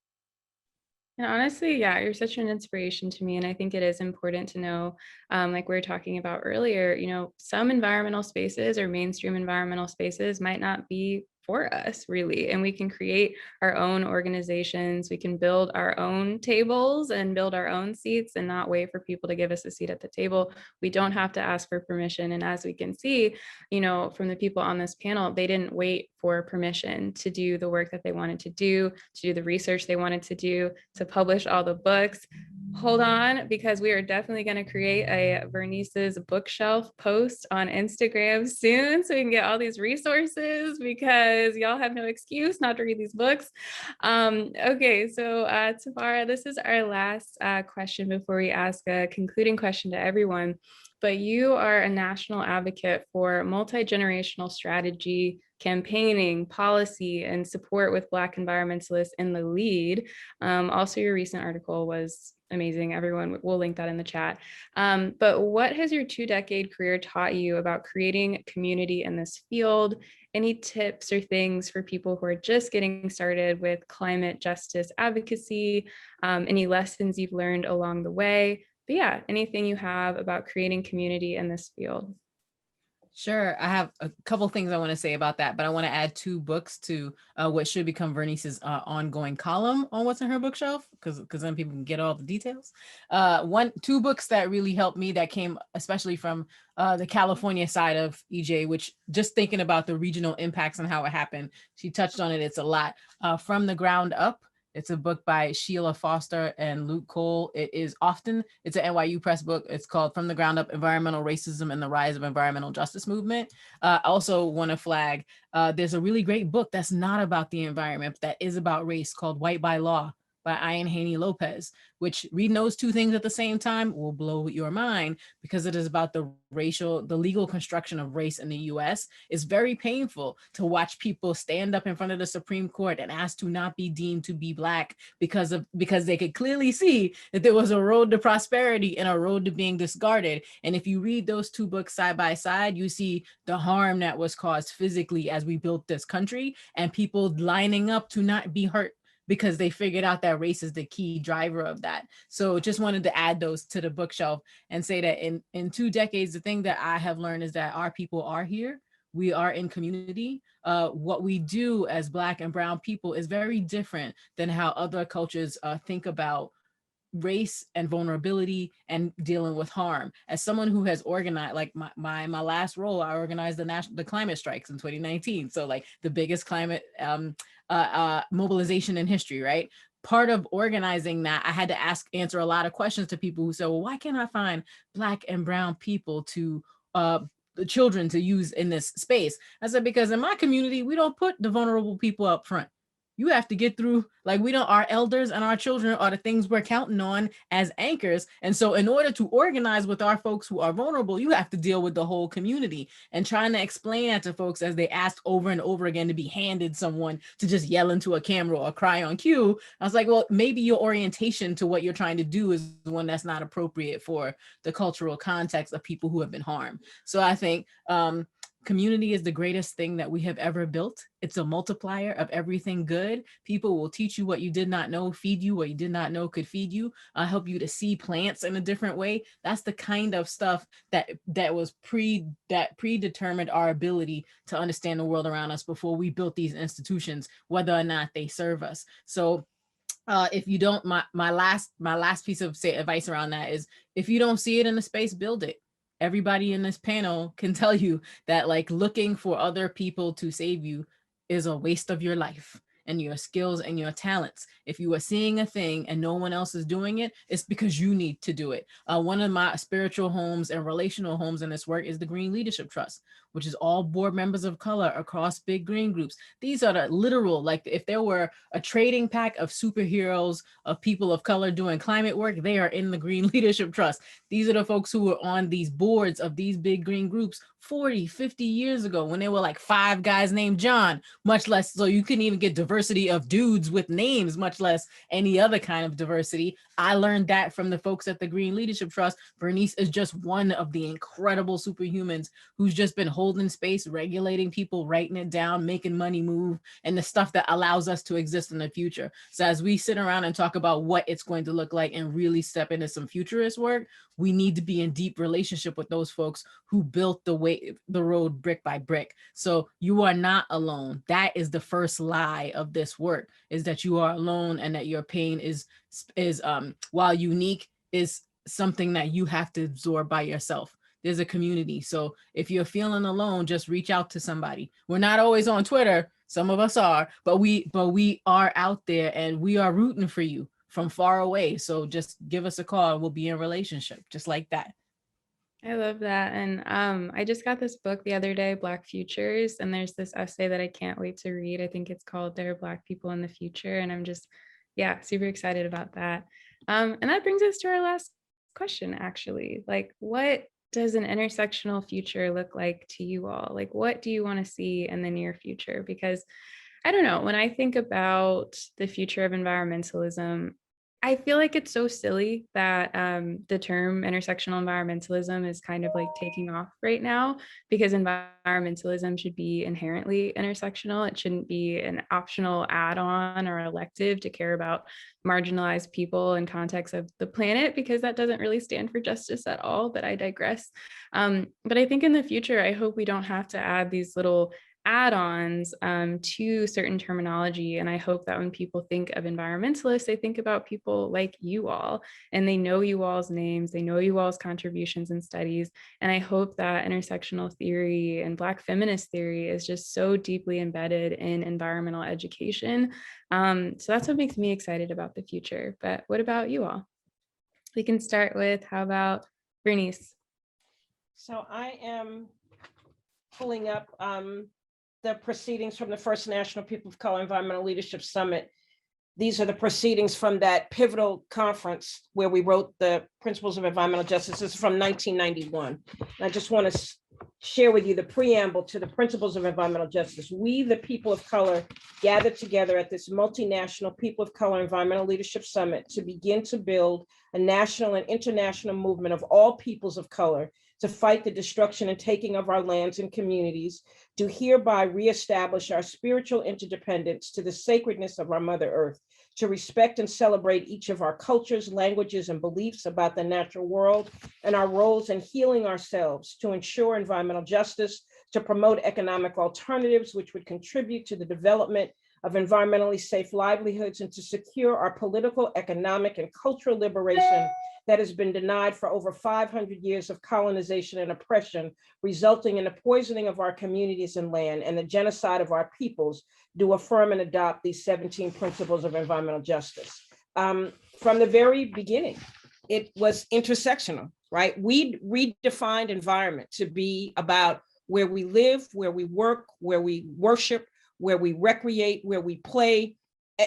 And honestly, yeah, you're such an inspiration to me. And I think it is important to know, like we were talking about earlier, you know, some environmental spaces or mainstream environmental spaces might not be for us really. And we can create our own organizations. We can build our own tables and build our own seats and not wait for people to give us a seat at the table. We don't have to ask for permission. And as we can see, you know, from the people on this panel, they didn't wait for permission to do the work that they wanted to do the research they wanted to do, to publish all the books. Hold on, because we are definitely going to create a Vernice's bookshelf post on Instagram soon so we can get all these resources, because y'all have no excuse not to read these books. Okay, so Tafara, this is our last question before we ask a concluding question to everyone. But you are a national advocate for multi-generational strategy, campaigning, policy, and support with Black environmentalists in the lead. Also, your recent article was amazing. Everyone, we'll link that in the chat. But what has your 2-decade career taught you about creating community in this field? Any tips or things for people who are just getting started with climate justice advocacy? Any lessons you've learned along the way? But yeah, anything you have about creating community in this field. Sure. I have a couple things I want to say about that, but I want to add 2 books to what should become Vernice's ongoing column on what's in her bookshelf, because then people can get all the details. 2 books that really helped me that came especially from the California side of EJ, which just thinking about the regional impacts and how it happened. She touched on it. It's a lot. From the Ground Up. It's a book by Sheila Foster and Luke Cole. It's an NYU Press book. It's called From the Ground Up, Environmental Racism and the Rise of Environmental Justice Movement. I also want to flag, there's a really great book that's not about the environment, that is about race, called White by Law by Ian Haney Lopez, which reading those 2 things at the same time will blow your mind, because it is about the legal construction of race in the US. It's very painful to watch people stand up in front of the Supreme Court and ask to not be deemed to be Black because they could clearly see that there was a road to prosperity and a road to being discarded. And if you read those 2 books side by side, you see the harm that was caused physically as we built this country, and people lining up to not be hurt because they figured out that race is the key driver of that. So just wanted to add those to the bookshelf and say that in 2 decades, the thing that I have learned is that our people are here. We are in community. What we do as Black and Brown people is very different than how other cultures think about race and vulnerability and dealing with harm. As someone who has organized, like my last role, I organized the climate strikes in 2019. So like the biggest climate mobilization in history, right? Part of organizing that, I had to answer a lot of questions to people who said, well, why can't I find Black and Brown people to the children to use in this space. I said, because in my community, we don't put the vulnerable people up front. You have to get through, like, we don't, our elders and our children are the things we're counting on as anchors. And so in order to organize with our folks who are vulnerable, you have to deal with the whole community. And trying to explain that to folks as they ask over and over again to be handed someone to just yell into a camera or cry on cue, I was like, well, maybe your orientation to what you're trying to do is one that's not appropriate for the cultural context of people who have been harmed. So I think community is the greatest thing that we have ever built. It's a multiplier of everything good. People will teach you what you did not know, feed you what you did not know could feed you, help you to see plants in a different way. That's the kind of stuff that predetermined our ability to understand the world around us before we built these institutions, whether or not they serve us. So if you don't, my last piece of advice around that is, if you don't see it in the space, build it. Everybody in this panel can tell you that, like, looking for other people to save you is a waste of your life and your skills and your talents. If you are seeing a thing and no one else is doing it, it's because you need to do it. One of my spiritual homes and relational homes in this work is the Green Leadership Trust, which is all board members of color across big green groups. These are the literal, like, if there were a trading pack of superheroes of people of color doing climate work, they are in the Green Leadership Trust. These are the folks who were on these boards of these big green groups 40, 50 years ago when they were like 5 guys named John, much less, so you couldn't even get diversity of dudes with names, much less any other kind of diversity. I learned that from the folks at the Green Leadership Trust. Bernice is just one of the incredible superhumans who's just been holding space, regulating people, writing it down, making money move, and the stuff that allows us to exist in the future. So as we sit around and talk about what it's going to look like and really step into some futurist work, we need to be in deep relationship with those folks who built the road brick by brick. So you are not alone. That is the first lie of this work, is that you are alone and that your pain is while unique, is something that you have to absorb by yourself. There's a community. So if you're feeling alone, just reach out to somebody. We're not always on Twitter. Some of us are, but we are out there and we are rooting for you from far away. So just give us a call and we'll be in relationship, just like that. I love that. And I just got this book the other day, Black Futures, and there's this essay that I can't wait to read. I think it's called There Are Black People in the Future. And I'm just, yeah, super excited about that. And that brings us to our last question, actually. Like, what does an intersectional future look like to you all? Like, what do you want to see in the near future? Because I don't know, when I think about the future of environmentalism, I feel like it's so silly that the term intersectional environmentalism is kind of like taking off right now, because environmentalism should be inherently intersectional. It shouldn't be an optional add-on or elective to care about marginalized people in context of the planet, because that doesn't really stand for justice at all, but I digress. But I think in the future, I hope we don't have to add these little add-ons to certain terminology. And I hope that when people think of environmentalists, they think about people like you all, and they know you all's names, they know you all's contributions and studies. And I hope that intersectional theory and Black feminist theory is just so deeply embedded in environmental education. So that's what makes me excited about the future. But what about you all? We can start with, how about Bernice? So I am pulling up the proceedings from the First National People of Color Environmental Leadership Summit. These are the proceedings from that pivotal conference where we wrote the Principles of Environmental Justice. This is from 1991. And I just want to share with you the preamble to the Principles of Environmental Justice. We, the people of color, gathered together at this multinational People of Color Environmental Leadership Summit to begin to build a national and international movement of all peoples of color to fight the destruction and taking of our lands and communities, to hereby reestablish our spiritual interdependence to the sacredness of our Mother Earth, to respect and celebrate each of our cultures, languages, and beliefs about the natural world, and our roles in healing ourselves, to ensure environmental justice, to promote economic alternatives which would contribute to the development of environmentally safe livelihoods, and to secure our political, economic, and cultural liberation that has been denied for over 500 years of colonization and oppression, resulting in the poisoning of our communities and land and the genocide of our peoples, do affirm and adopt these 17 principles of environmental justice. From the very beginning, it was intersectional, right? We redefined environment to be about where we live, where we work, where we worship, where we recreate, where we play.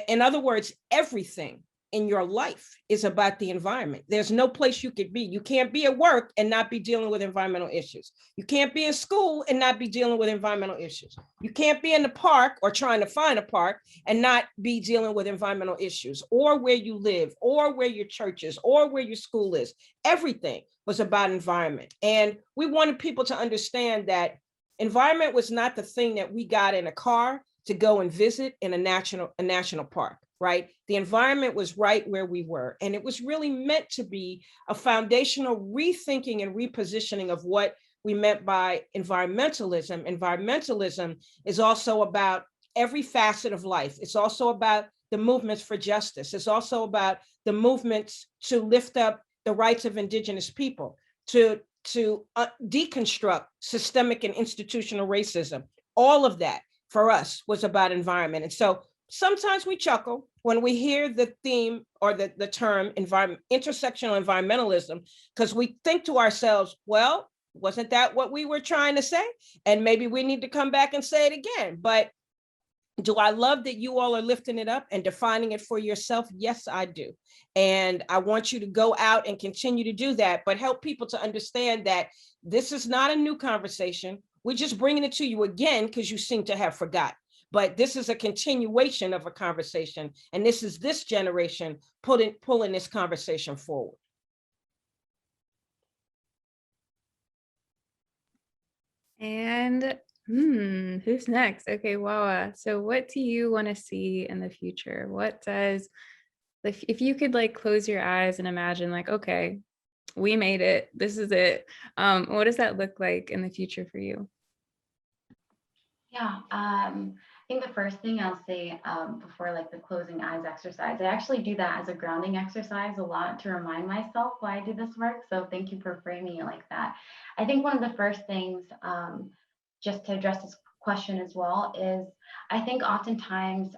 In other words, everything in your life is about the environment. There's no place you could be. You can't be at work and not be dealing with environmental issues. You can't be in school and not be dealing with environmental issues. You can't be in the park or trying to find a park and not be dealing with environmental issues, or where you live, or where your church is, or where your school is. Everything was about environment. And we wanted people to understand that environment was not the thing that we got in a car to go and visit in a national park, right? The environment was right where we were. And it was really meant to be a foundational rethinking and repositioning of what we meant by environmentalism. Environmentalism is also about every facet of life. It's also about the movements for justice. It's also about the movements to lift up the rights of Indigenous people, to deconstruct systemic and institutional racism. All of that for us was about environment. And so sometimes we chuckle when we hear the theme or the term intersectional environmentalism, because we think to ourselves, well, wasn't that what we were trying to say? And maybe we need to come back and say it again. But do I love that you all are lifting it up and defining it for yourself? Yes, I do. And I want you to go out and continue to do that, but help people to understand that this is not a new conversation. We're just bringing it to you again because you seem to have forgotten. But this is a continuation of a conversation. And this is this generation pulling this conversation forward. And who's next? Okay, Wawa. So what do you want to see in the future? What does, if you could like close your eyes and imagine like, okay, we made it, this is it. What does that look like in the future for you? Yeah, I think the first thing I'll say before like the closing eyes exercise, I actually do that as a grounding exercise a lot to remind myself why I do this work. So thank you for framing it like that. I think one of the first things, just to address this question as well, is I think oftentimes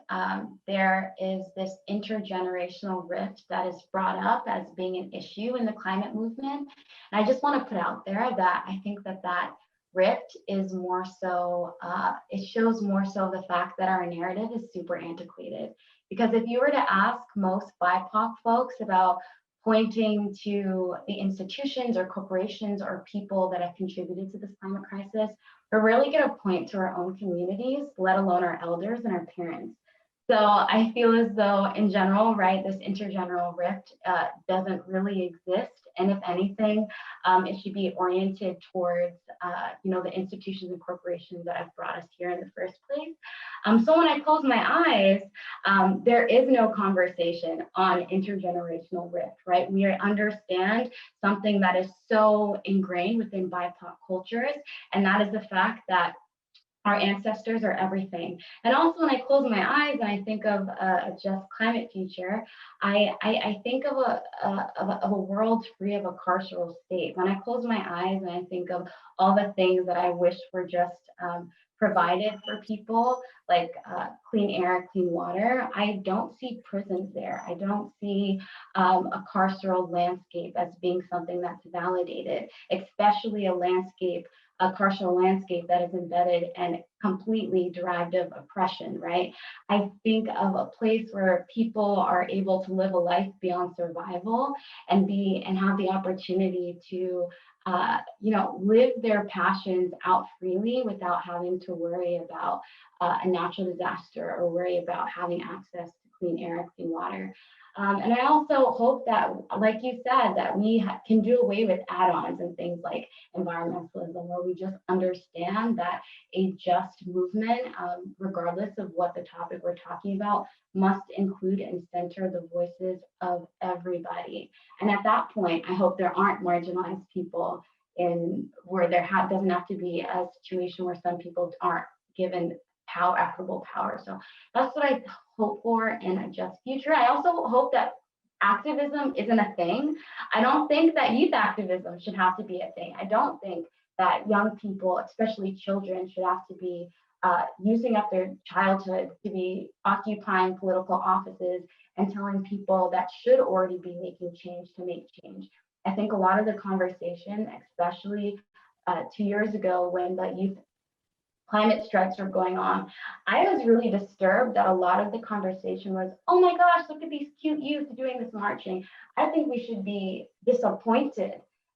there is this intergenerational rift that is brought up as being an issue in the climate movement. And I just want to put out there that I think that rift is more so, it shows more so the fact that our narrative is super antiquated. Because if you were to ask most BIPOC folks about pointing to the institutions or corporations or people that have contributed to this climate crisis, we're really going to point to our own communities, let alone our elders and our parents. So I feel as though in general, right, this intergenerational rift doesn't really exist. And if anything, it should be oriented towards, the institutions and corporations that have brought us here in the first place. So when I close my eyes, there is no conversation on intergenerational rift, right? We understand something that is so ingrained within BIPOC cultures, and that is the fact that our ancestors are everything. And also when I close my eyes and I think of a just climate future, I think of a world free of a carceral state. When I close my eyes and I think of all the things that I wish were just provided for people, like clean air, clean water, I don't see prisons there. I don't see a carceral landscape as being something that's validated, especially a carceral landscape that is embedded and completely derived of oppression, right? I think of a place where people are able to live a life beyond survival and have the opportunity to live their passions out freely without having to worry about a natural disaster or worry about having access to clean air, clean water. And I also hope that, like you said, that we can do away with add-ons and things like environmentalism, where we just understand that a just movement, regardless of what the topic we're talking about, must include and center the voices of everybody. And at that point, I hope there aren't marginalized people where there doesn't have to be a situation where some people aren't given equitable power. So that's what I hope for in a just future. I also hope that activism isn't a thing. I don't think that youth activism should have to be a thing. I don't think that young people, especially children, should have to be using up their childhood to be occupying political offices and telling people that should already be making change to make change. I think a lot of the conversation, especially 2 years ago when the youth climate strikes were going on, I was really disturbed that a lot of the conversation was, oh my gosh, look at these cute youth doing this marching. I think we should be disappointed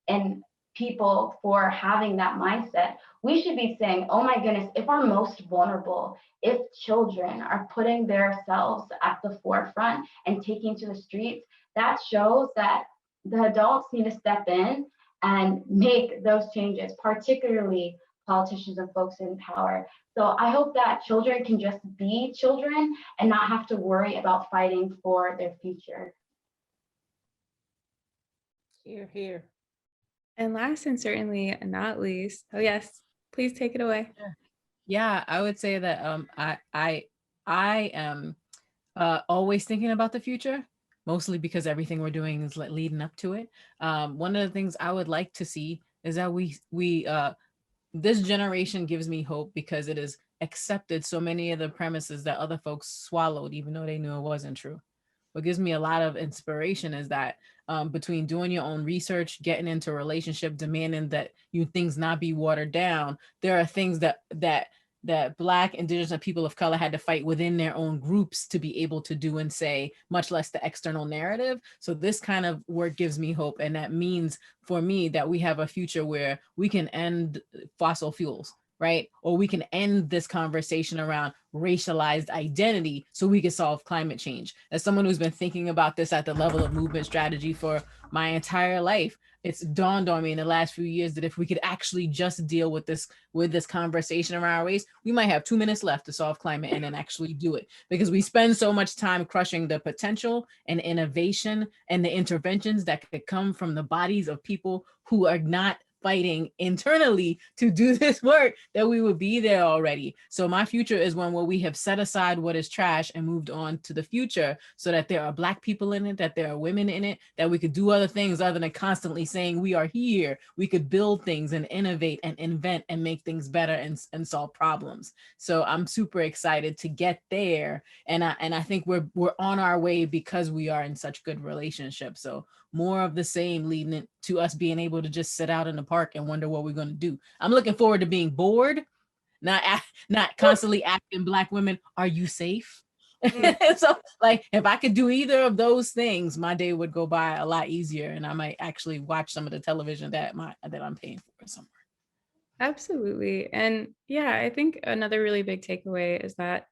in people for having that mindset. We should be saying, oh my goodness, if our most vulnerable, if children are putting themselves at the forefront and taking to the streets, that shows that the adults need to step in and make those changes, particularly politicians and folks in power. So I hope that children can just be children and not have to worry about fighting for their future. Here, here. And last and certainly not least, oh yes, please take it away. Yeah, I would say that I am always thinking about the future, mostly because everything we're doing is leading up to it. One of the things I would like to see is that we this generation gives me hope because it has accepted so many of the premises that other folks swallowed, even though they knew it wasn't true. What gives me a lot of inspiration is that between doing your own research, getting into a relationship, demanding that things not be watered down, there are things that Black, Indigenous, and people of color had to fight within their own groups to be able to do and say, much less the external narrative. So this kind of work gives me hope. And that means for me that we have a future where we can end fossil fuels, right? Or we can end this conversation around racialized identity so we can solve climate change. As someone who's been thinking about this at the level of movement strategy for my entire life, it's dawned on me in the last few years that if we could actually just deal with this conversation around race, we might have 2 minutes left to solve climate and then actually do it, because we spend so much time crushing the potential and innovation and the interventions that could come from the bodies of people who are not fighting internally to do this work, that we would be there already. So my future is one where we have set aside what is trash and moved on to the future, so that there are Black people in it, that there are women in it, that we could do other things other than constantly saying we are here. We could build things and innovate and invent and make things better and solve problems. So I'm super excited to get there. And I think we're on our way because we are in such good relationships. So more of the same, leading it to us being able to just sit out in the park and wonder what we're going to do. I'm looking forward to being bored, not constantly asking Black women, are you safe? So like, if I could do either of those things, my day would go by a lot easier, and I might actually watch some of the television that I'm paying for somewhere. Absolutely. And yeah, I think another really big takeaway is that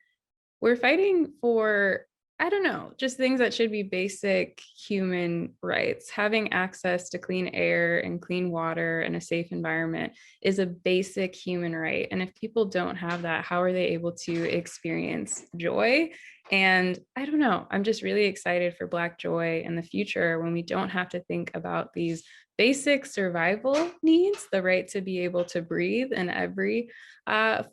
we're fighting for, I don't know, just things that should be basic human rights. Having access to clean air and clean water and a safe environment is a basic human right. And if people don't have that, how are they able to experience joy? And I don't know, I'm just really excited for Black joy in the future when we don't have to think about these basic survival needs, the right to be able to breathe in every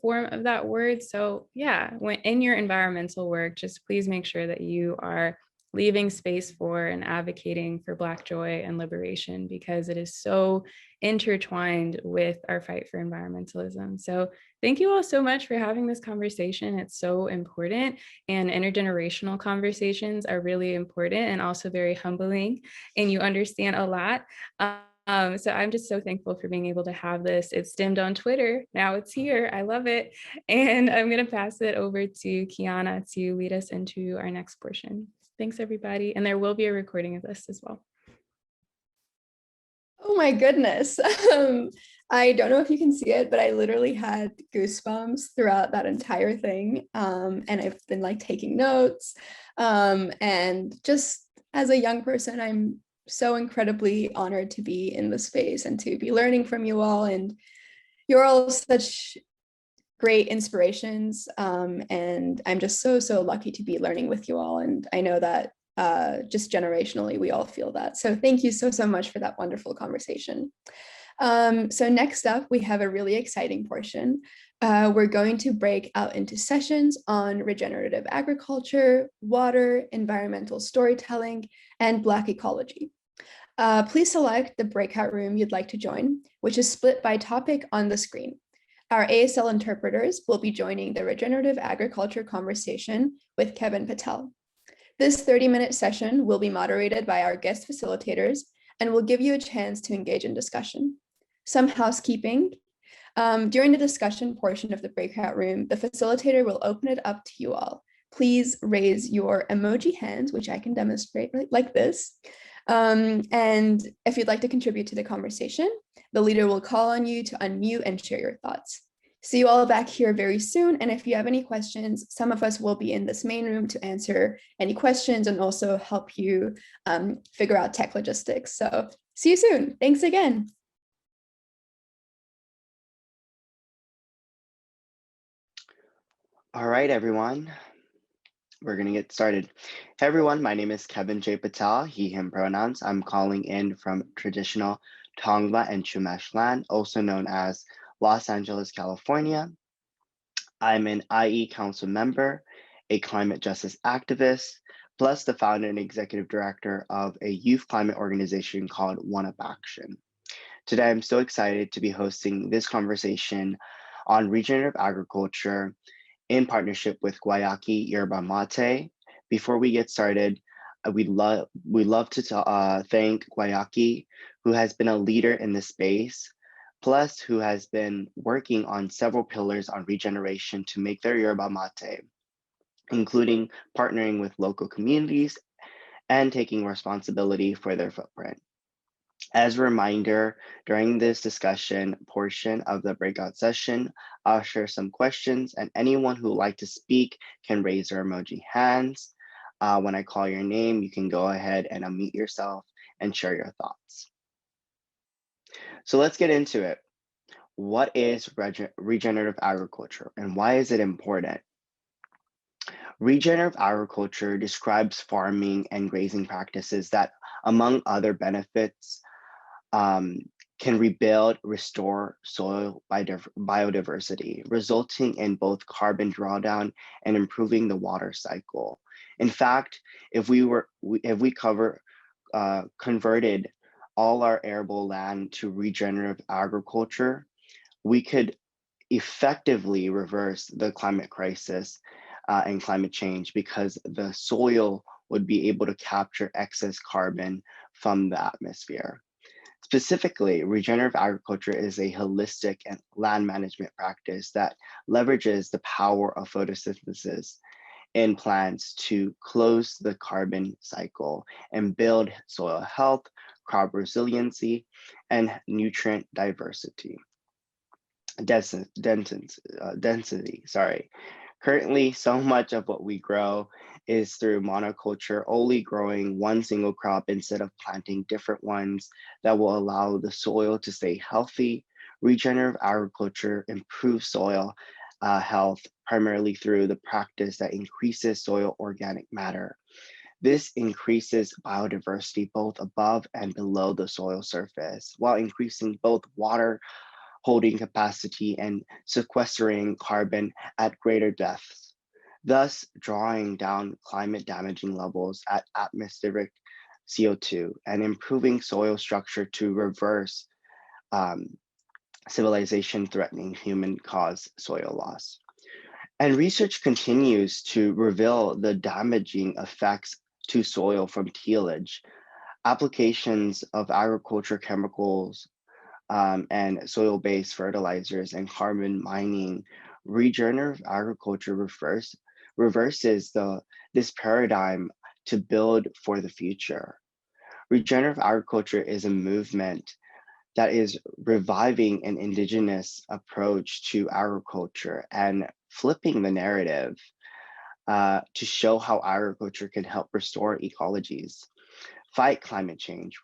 form of that word. So yeah, when in your environmental work, just please make sure that you are leaving space for and advocating for Black joy and liberation, because it is so intertwined with our fight for environmentalism. So thank you all so much for having this conversation. It's so important, and intergenerational conversations are really important and also very humbling, and you understand a lot. So I'm just so thankful for being able to have this. It stemmed on Twitter. Now it's here. I love it. And I'm going to pass it over to Kiana to lead us into our next portion. Thanks, everybody. And there will be a recording of this as well. Oh my goodness. I don't know if you can see it, but I literally had goosebumps throughout that entire thing. And I've been like taking notes. And just as a young person, I'm so incredibly honored to be in this space and to be learning from you all. And you're all such great inspirations. And I'm just so lucky to be learning with you all. And I know that just generationally, we all feel that. So thank you so much for that wonderful conversation. So next up, we have a really exciting portion. We're going to break out into sessions on regenerative agriculture, water, environmental storytelling, and Black ecology. Please select the breakout room you'd like to join, which is split by topic on the screen. Our ASL interpreters will be joining the regenerative agriculture conversation with Kevin Patel. This 30-minute session will be moderated by our guest facilitators, and will give you a chance to engage in discussion. Some housekeeping. During the discussion portion of the breakout room, the facilitator will open it up to you all. Please raise your emoji hands, which I can demonstrate like this. And if you'd like to contribute to the conversation, the leader will call on you to unmute and share your thoughts. See you all back here very soon. And if you have any questions, some of us will be in this main room to answer any questions and also help you figure out tech logistics. So see you soon. Thanks again. All right, everyone. We're going to get started. Hey, everyone. My name is Kevin J. Patel, he, him pronouns. I'm calling in from traditional Tongva and Chumash land, also known as Los Angeles, California. I'm an IE Council member, a climate justice activist, plus the founder and executive director of a youth climate organization called One Up Action. Today, I'm so excited to be hosting this conversation on regenerative agriculture in partnership with Guayaki Yerba Mate. Before we get started, we'd love to thank Guayaki, who has been a leader in this space, plus who has been working on several pillars on regeneration to make their yerba mate, including partnering with local communities and taking responsibility for their footprint. As a reminder, during this discussion portion of the breakout session, I'll share some questions, and anyone who would like to speak can raise their emoji hands. When I call your name, you can go ahead and unmute yourself and share your thoughts. So let's get into it. What is regenerative agriculture and why is it important? Regenerative agriculture describes farming and grazing practices that, among other benefits, can rebuild, restore soil biodiversity, resulting in both carbon drawdown and improving the water cycle. In fact, if we converted all our arable land to regenerative agriculture, we could effectively reverse the climate crisis and climate change, because the soil would be able to capture excess carbon from the atmosphere. Specifically, regenerative agriculture is a holistic and land management practice that leverages the power of photosynthesis in plants to close the carbon cycle and build soil health, crop resiliency, and nutrient density. Currently, so much of what we grow is through monoculture, only growing one single crop instead of planting different ones that will allow the soil to stay healthy. Regenerative agriculture improves soil health primarily through the practice that increases soil organic matter. This increases biodiversity both above and below the soil surface, while increasing both water holding capacity and sequestering carbon at greater depths, thus drawing down climate damaging levels at atmospheric CO2 and improving soil structure to reverse civilization threatening human caused soil loss. And research continues to reveal the damaging effects to soil from tillage, applications of agriculture chemicals, and soil-based fertilizers and carbon mining. Regenerative agriculture reverses this paradigm to build for the future. Regenerative agriculture is a movement that is reviving an indigenous approach to agriculture and flipping the narrative to show how agriculture can help restore ecologies, fight climate change,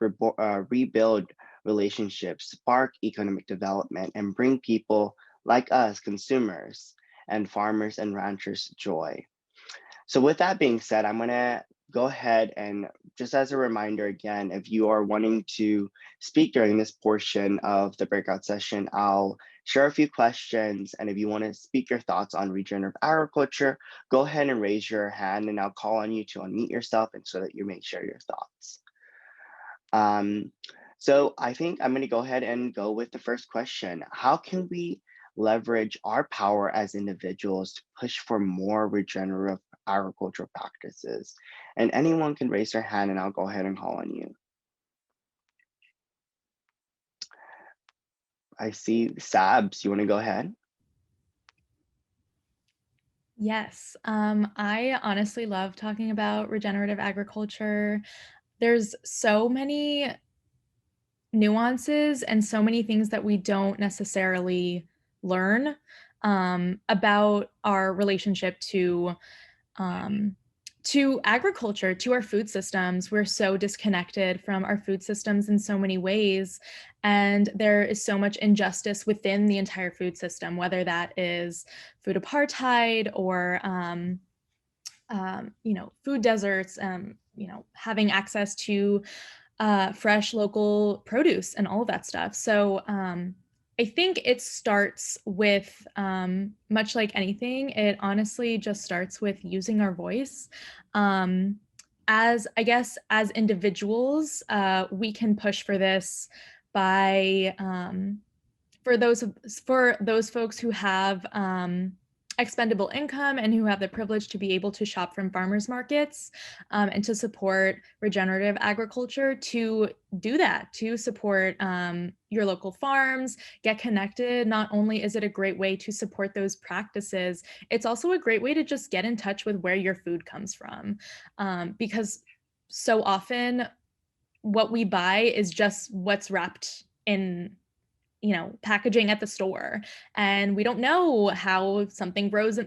rebuild relationships, spark economic development, and bring people like us, consumers and farmers and ranchers, joy. So with that being said, I'm gonna go ahead and just as a reminder again, if you are wanting to speak during this portion of the breakout session, I'll share a few questions. And if you want to speak your thoughts on regenerative agriculture, go ahead and raise your hand and I'll call on you to unmute yourself and so that you may share your thoughts. So I think I'm going to go ahead and go with the first question. How can we leverage our power as individuals to push for more regenerative agricultural practices? And anyone can raise their hand and I'll go ahead and call on you. I see Sabs, you want to go ahead? Yes, I honestly love talking about regenerative agriculture. There's so many nuances and so many things that we don't necessarily learn about our relationship um, to agriculture, to our food systems. We're so disconnected from our food systems in so many ways. And there is so much injustice within the entire food system, whether that is food apartheid or food deserts, having access to fresh local produce and all of that stuff. So I think it starts with, much like anything, it honestly just starts with using our voice. As I guess, as individuals, we can push for this by for those folks who have expendable income and who have the privilege to be able to shop from farmers markets and to support regenerative agriculture, to do that, to support your local farms, get connected. Not only is it a great way to support those practices, it's also a great way to just get in touch with where your food comes from. Because so often what we buy is just what's wrapped in packaging at the store, and we don't know how something grows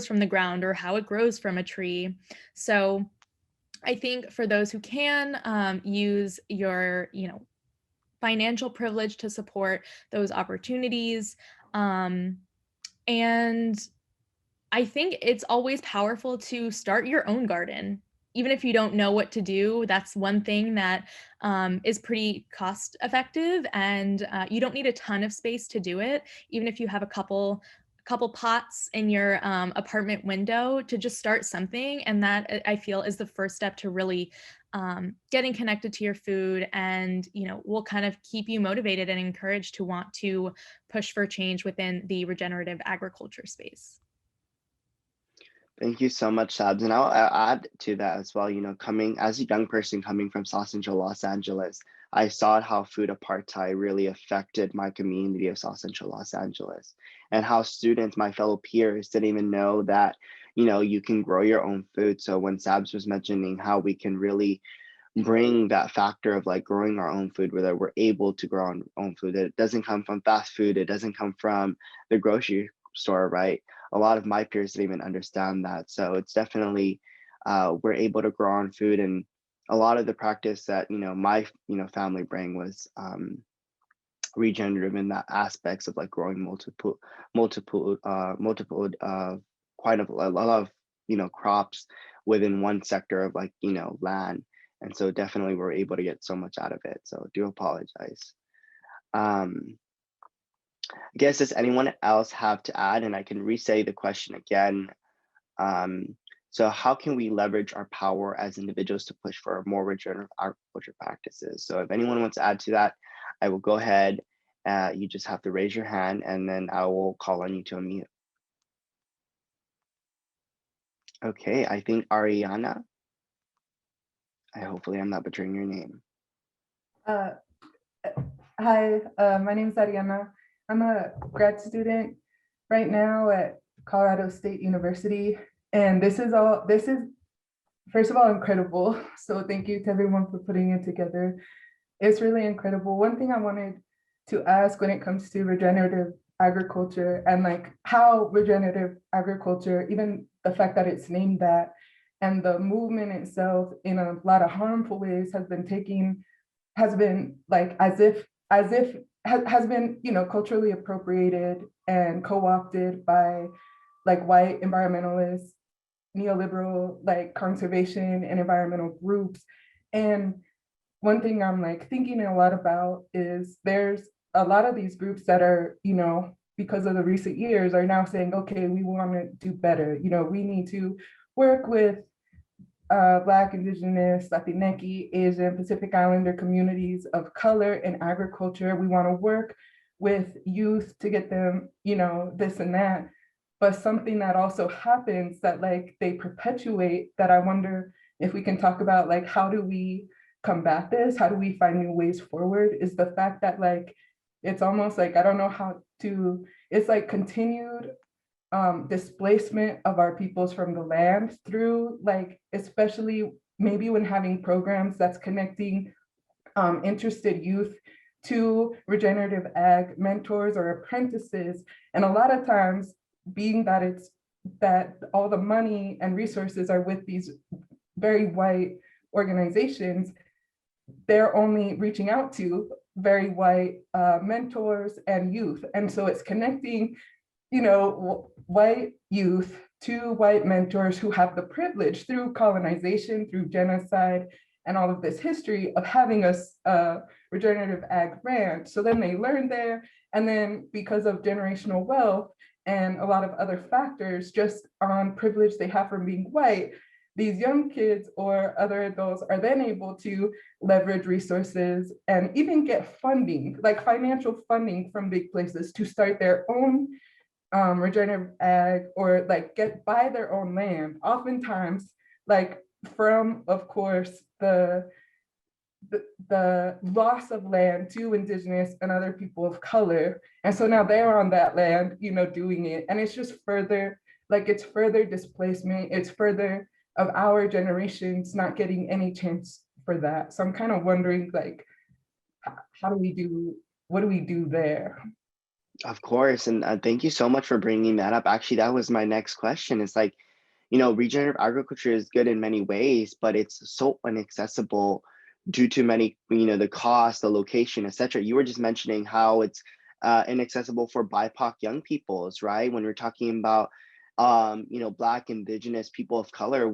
from the ground or how it grows from a tree. So I think for those who can use your financial privilege to support those opportunities, and I think it's always powerful to start your own garden. Even if you don't know what to do, that's one thing that is pretty cost effective, and you don't need a ton of space to do it. Even if you have a couple pots in your apartment window, to just start something. And that, I feel, is the first step to really getting connected to your food, and will kind of keep you motivated and encouraged to want to push for change within the regenerative agriculture space. Thank you so much, Sabs. And I'll add to that as well. Coming as a young person coming from South Central Los Angeles, I saw how food apartheid really affected my community of South Central Los Angeles, and how students, my fellow peers, didn't even know that, you can grow your own food. So when Sabs was mentioning how we can really bring that factor of like growing our own food, whether we're able to grow our own food, that it doesn't come from fast food, it doesn't come from the grocery store, right? A lot of my peers didn't even understand that. So it's definitely, we're able to grow our own food. And a lot of the practice that, my, family bring was regenerative in that aspects of like growing quite a lot of, crops within one sector of like, land. And so definitely we're able to get so much out of it. So do apologize. I guess, does anyone else have to add? And I can re-say the question again. So how can we leverage our power as individuals to push for more regenerative agriculture practices? So if anyone wants to add to that, I will go ahead. You just have to raise your hand, and then I will call on you to unmute. Okay, I think Ariana. Hopefully I'm not butchering your name. Hi, my name is Ariana. I'm a grad student right now at Colorado State University, and this is first of all incredible. So thank you to everyone for putting it together. It's really incredible. One thing I wanted to ask when it comes to regenerative agriculture, and like how regenerative agriculture, even the fact that it's named that, and the movement itself in a lot of harmful ways has been like as if has been, culturally appropriated and co-opted by like white environmentalists, neoliberal, like conservation and environmental groups. And one thing I'm like thinking a lot about is there's a lot of these groups that are, because of the recent years, are now saying, okay, we want to do better. We need to work with Black, Indigenous, Latinx, Asian, Pacific Islander communities of color in agriculture. We want to work with youth to get them, this and that. But something that also happens that like they perpetuate, that I wonder if we can talk about, like, how do we combat this? How do we find new ways forward? Is the fact that like it's almost like, I don't know how to, it's like continued displacement of our peoples from the land through, like, especially maybe when having programs that's connecting interested youth to regenerative ag mentors or apprentices. And a lot of times, being that it's that all the money and resources are with these very white organizations, they're only reaching out to very white mentors and youth. And so it's connecting, you know, white youth to white mentors who have the privilege through colonization, through genocide, and all of this history of having a regenerative ag ranch. So then they learn there, and then because of generational wealth and a lot of other factors just on privilege they have from being white, these young kids or other adults are then able to leverage resources and even get funding, like financial funding from big places to start their own regenerative ag, or like buy their own land, oftentimes like from, of course, the loss of land to Indigenous and other people of color. And so now they're on that land, you know, doing it. And it's just further, like it's further displacement, it's further of our generations not getting any chance for that. So I'm kind of wondering, like, how do we do, what do we do there? Of course, and thank you so much for bringing that up. Actually, that was my next question. It's like, you know, regenerative agriculture is good in many ways, but it's so inaccessible due to many, you know, the cost, the location, etc. You were just mentioning how it's inaccessible for BIPOC young peoples, right? When we're talking about, you know, Black, Indigenous, people of color,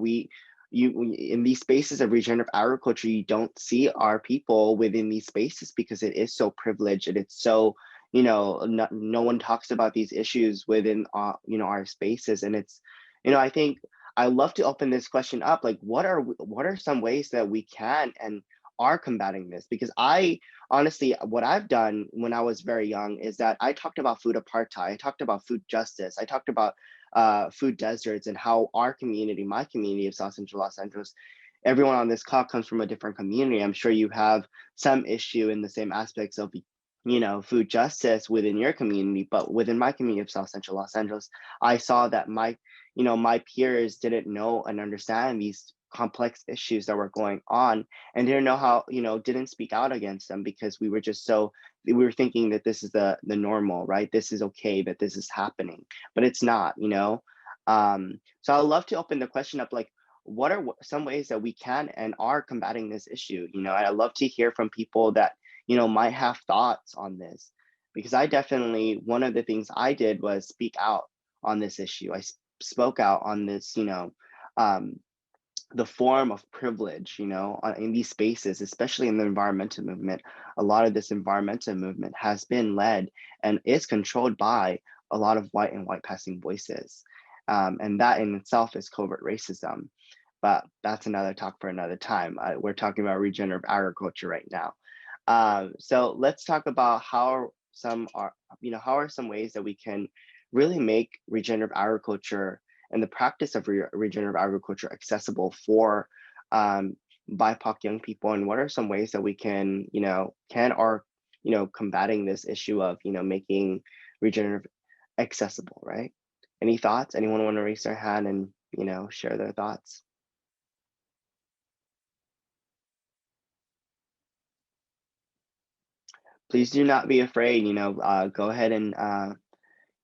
in these spaces of regenerative agriculture, you don't see our people within these spaces because it is so privileged and it's so, you know, no one talks about these issues within, you know, our spaces. And it's, you know, I think I love to open this question up. Like, what are some ways that we can and are combating this? Because I honestly, what I've done when I was very young is that I talked about food apartheid, I talked about food justice, I talked about food deserts, and how our community, my community of South Central Los Angeles, everyone on this call comes from a different community. I'm sure you have some issue in the same aspects of, you know, food justice within your community, but within my community of South Central Los Angeles, I saw that my peers didn't know and understand these complex issues that were going on, and didn't know how, you know, didn't speak out against them because we were thinking that this is the normal, right? This is okay, that this is happening, but it's not, you know? So I'd love to open the question up, like, what are some ways that we can and are combating this issue? You know, I'd love to hear from people that, you know, might have thoughts on this, because I definitely, one of the things I did was speak out on this issue. I spoke out on this, you know, the form of privilege, you know, in these spaces, especially in the environmental movement. A lot of this environmental movement has been led and is controlled by a lot of white and white passing voices. And that in itself is covert racism. But that's another talk for another time. We're talking about regenerative agriculture right now. So let's talk about how are some ways that we can really make regenerative agriculture and the practice of regenerative agriculture accessible for BIPOC young people, and what are some ways that we can, combating this issue of, you know, making regenerative accessible, right? Any thoughts? Anyone want to raise their hand and, you know, share their thoughts? Please do not be afraid, you know, go ahead and,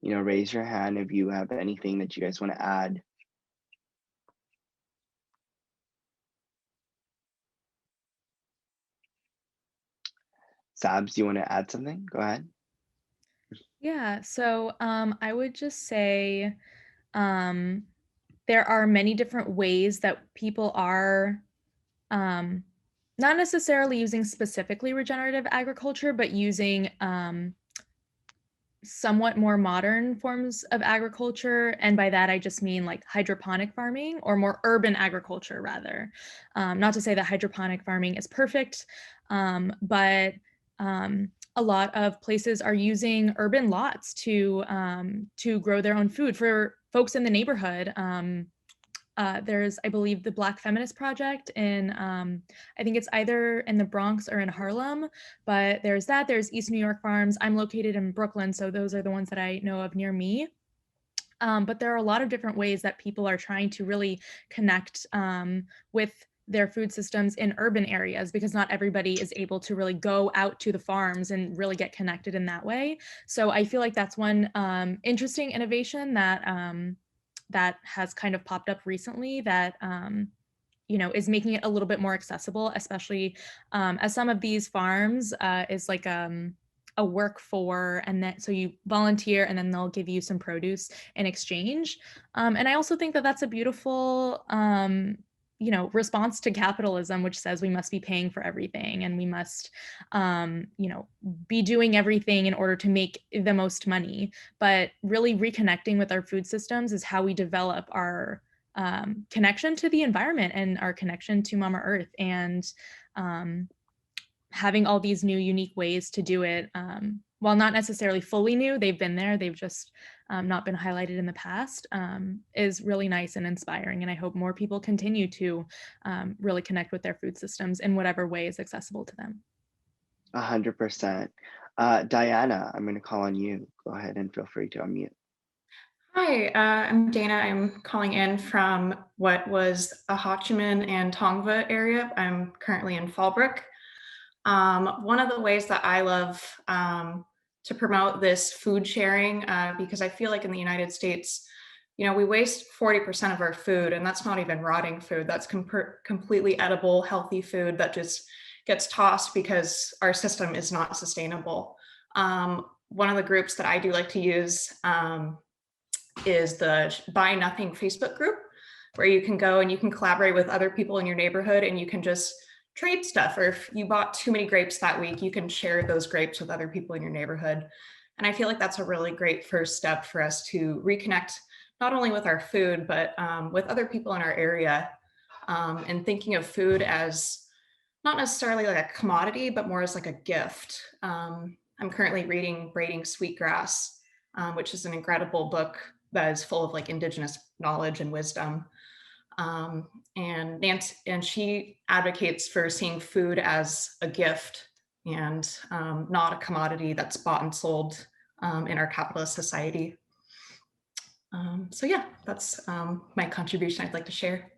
you know, raise your hand if you have anything that you guys want to add. Sabs, do you want to add something? Go ahead. Yeah, so I would just say there are many different ways that people are not necessarily using specifically regenerative agriculture, but using somewhat more modern forms of agriculture. And by that, I just mean like hydroponic farming, or more urban agriculture, rather. Not to say that hydroponic farming is perfect, but a lot of places are using urban lots to grow their own food for folks in the neighborhood. there's, I believe, the Black Feminist Project in, I think it's either in the Bronx or in Harlem, but there's that, there's East New York Farms. I'm located in Brooklyn, so those are the ones that I know of near me. But there are a lot of different ways that people are trying to really connect with their food systems in urban areas, because not everybody is able to really go out to the farms and really get connected in that way. So I feel like that's one interesting innovation that that has kind of popped up recently that you know, is making it a little bit more accessible, especially as some of these farms is like a work for, and then so you volunteer and then they'll give you some produce in exchange. And I also think that that's a beautiful you know, response to capitalism, which says we must be paying for everything and we must, you know, be doing everything in order to make the most money. But really reconnecting with our food systems is how we develop our connection to the environment and our connection to Mama Earth, and having all these new unique ways to do it, while not necessarily fully new, they've been there, they've just not been highlighted in the past, is really nice and inspiring. And I hope more people continue to really connect with their food systems in whatever way is accessible to them. 100%. Diana, I'm going to call on you. Go ahead and feel free to unmute. Hi, I'm Dana. I'm calling in from what was a Hachiman and Tongva area. I'm currently in Fallbrook. One of the ways that I love to promote this food sharing, because I feel like in the United States, you know, we waste 40% of our food, and that's not even rotting food. That's completely edible, healthy food that just gets tossed because our system is not sustainable. One of the groups that I do like to use is the Buy Nothing Facebook group, where you can go and you can collaborate with other people in your neighborhood and you can just trade stuff. Or if you bought too many grapes that week, you can share those grapes with other people in your neighborhood. And I feel like that's a really great first step for us to reconnect, not only with our food, but with other people in our area, and thinking of food as not necessarily like a commodity, but more as like a gift. I'm currently reading Braiding Sweetgrass, which is an incredible book that is full of like Indigenous knowledge and wisdom. And she advocates for seeing food as a gift and not a commodity that's bought and sold in our capitalist society. So yeah, that's my contribution I'd like to share.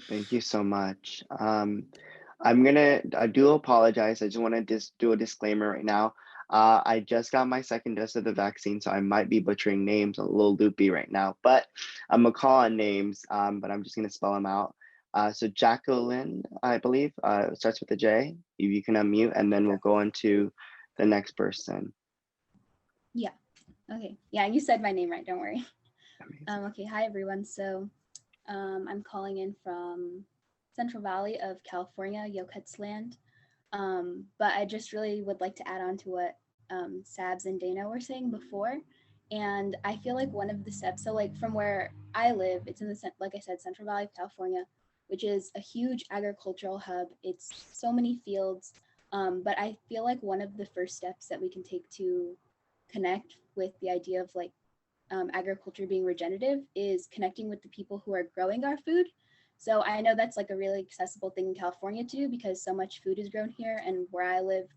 Thank you so much. I do apologize. I just want to just do a disclaimer right now. I just got my second dose of the vaccine, so I might be butchering names, a little loopy right now, but I'm gonna call on names, but I'm just gonna spell them out. So Jacqueline, I believe, starts with a J. If you can unmute, and then we'll go on to the next person. Yeah, okay. Yeah, you said my name right, don't worry. Okay, hi everyone. So I'm calling in from Central Valley of California, Yokuts land. But I just really would like to add on to what Sabs and Dana were saying before. And I feel like one of the steps, so like from where I live, it's in the, like I said, Central Valley of California, which is a huge agricultural hub. It's so many fields. But I feel like one of the first steps that we can take to connect with the idea of like agriculture being regenerative is connecting with the people who are growing our food. So I know that's like a really accessible thing in California to do because so much food is grown here, and where I live,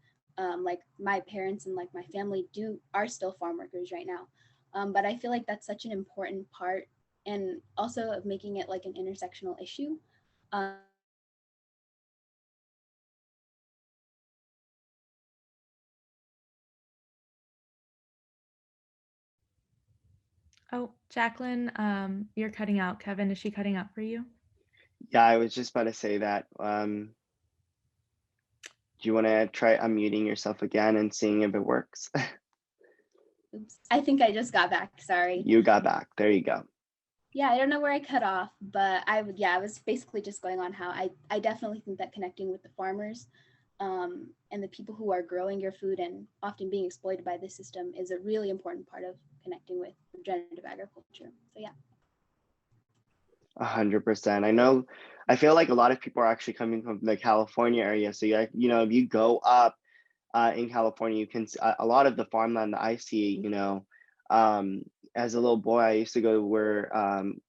like my parents and like my family are still farm workers right now. But I feel like that's such an important part, and also of making it like an intersectional issue. Oh, Jacqueline, you're cutting out. Kevin, is she cutting out for you? Yeah, I was just about to say that. Do you want to try unmuting yourself again and seeing if it works? Oops, I think I just got back, sorry. You got back, there you go. Yeah, I don't know where I cut off, but I was basically just going on how I definitely think that connecting with the farmers and the people who are growing your food and often being exploited by this system is a really important part of connecting with regenerative agriculture. So yeah. 100%. I feel like a lot of people are actually coming from the California area. So you know, if you go up in California, you can a lot of the farmland that I see, you know, as a little boy, I used to go where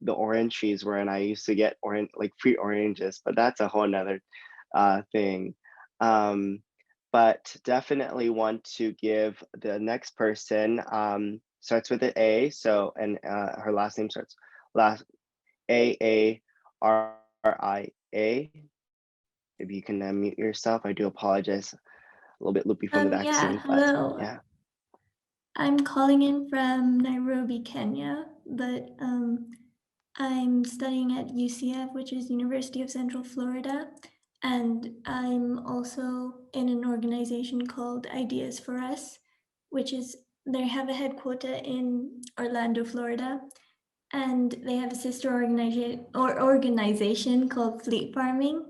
the orange trees were, and I used to get free oranges, but that's a whole nother thing. But definitely want to give the next person, starts with an A, so, and her last name starts last Aarria. If you can unmute yourself, I do apologize. A little bit loopy from the Yeah, vaccine, but hello. yeah. I'm calling in from Nairobi, Kenya, but I'm studying at UCF, which is University of Central Florida, and I'm also in an organization called Ideas for Us, which is, they have a headquarter in Orlando, Florida, and they have a sister organization called Fleet Farming.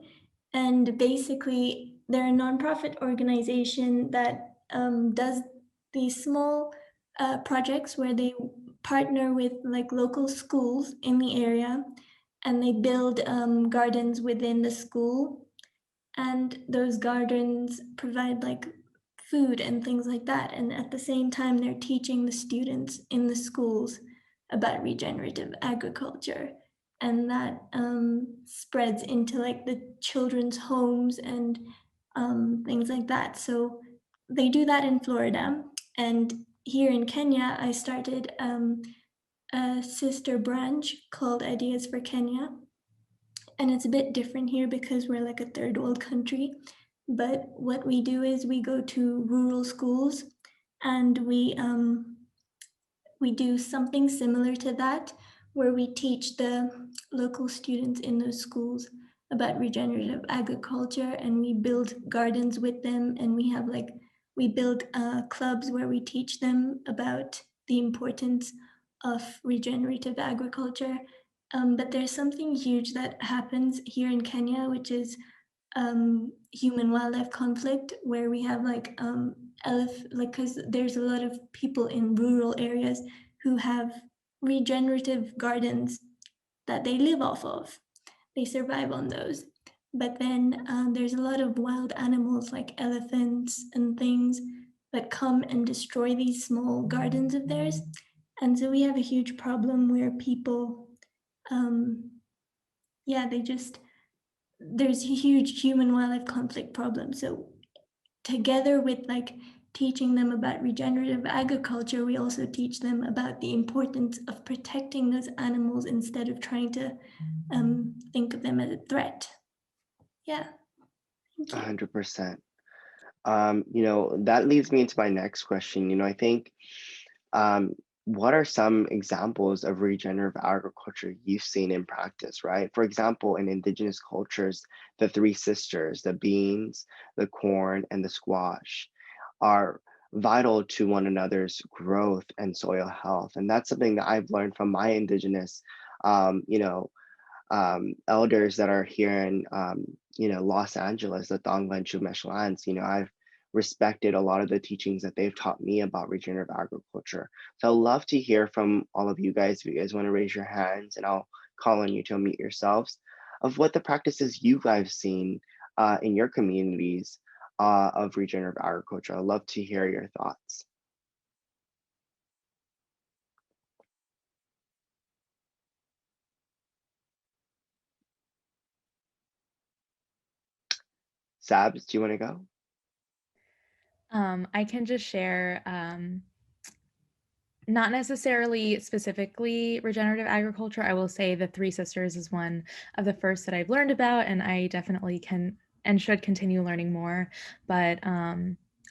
And basically, they're a nonprofit organization that does these small projects where they partner with like local schools in the area, and they build gardens within the school. And those gardens provide like food and things like that. And at the same time, they're teaching the students in the schools about regenerative agriculture. And that spreads into like the children's homes and things like that. So they do that in Florida. And here in Kenya, I started a sister branch called Ideas for Kenya. And it's a bit different here because we're like a third world country. But what we do is we go to rural schools, and we do something similar to that, where we teach the local students in those schools about regenerative agriculture, and we build gardens with them, and we build clubs where we teach them about the importance of regenerative agriculture. But there's something huge that happens here in Kenya, which is human-wildlife conflict, where we have because there's a lot of people in rural areas who have regenerative gardens that they live off of. They survive on those. But then there's a lot of wild animals like elephants and things that come and destroy these small gardens of theirs. And so we have a huge problem where people, there's a huge human wildlife conflict problem. So together with like teaching them about regenerative agriculture, we also teach them about the importance of protecting those animals instead of trying to think of them as a threat. Yeah. 100%. That leads me into my next question. I think, what are some examples of regenerative agriculture you've seen in practice, right? For example, in Indigenous cultures, the three sisters, the beans, the corn, and the squash, are vital to one another's growth and soil health. And that's something that I've learned from my Indigenous, elders that are here in Los Angeles, the Tongva and Chumash lands. I've respected a lot of the teachings that they've taught me about regenerative agriculture. So I'd love to hear from all of you guys. If you guys want to raise your hands, and I'll call on you to unmute yourselves, of what the practices you guys have seen in your communities of regenerative agriculture. I'd love to hear your thoughts. Sabs, do you want to go? I can just share, not necessarily specifically regenerative agriculture. I will say the Three Sisters is one of the first that I've learned about, and I definitely can and should continue learning more. But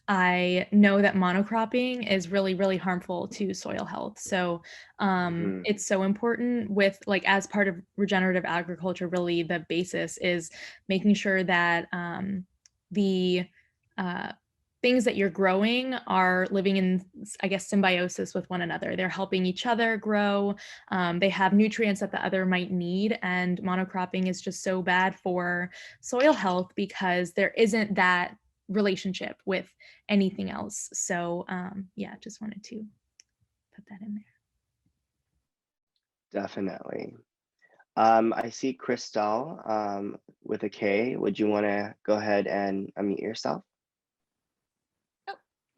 I know that monocropping is really, really harmful to soil health. So it's so important with as part of regenerative agriculture, really the basis is making sure that the things that you're growing are living in, I guess, symbiosis with one another. They're helping each other grow. They have nutrients that the other might need. And monocropping is just so bad for soil health because there isn't that relationship with anything else. So yeah, just wanted to put that in there. Definitely. I see Crystal with a K. Would you want to go ahead and unmute yourself?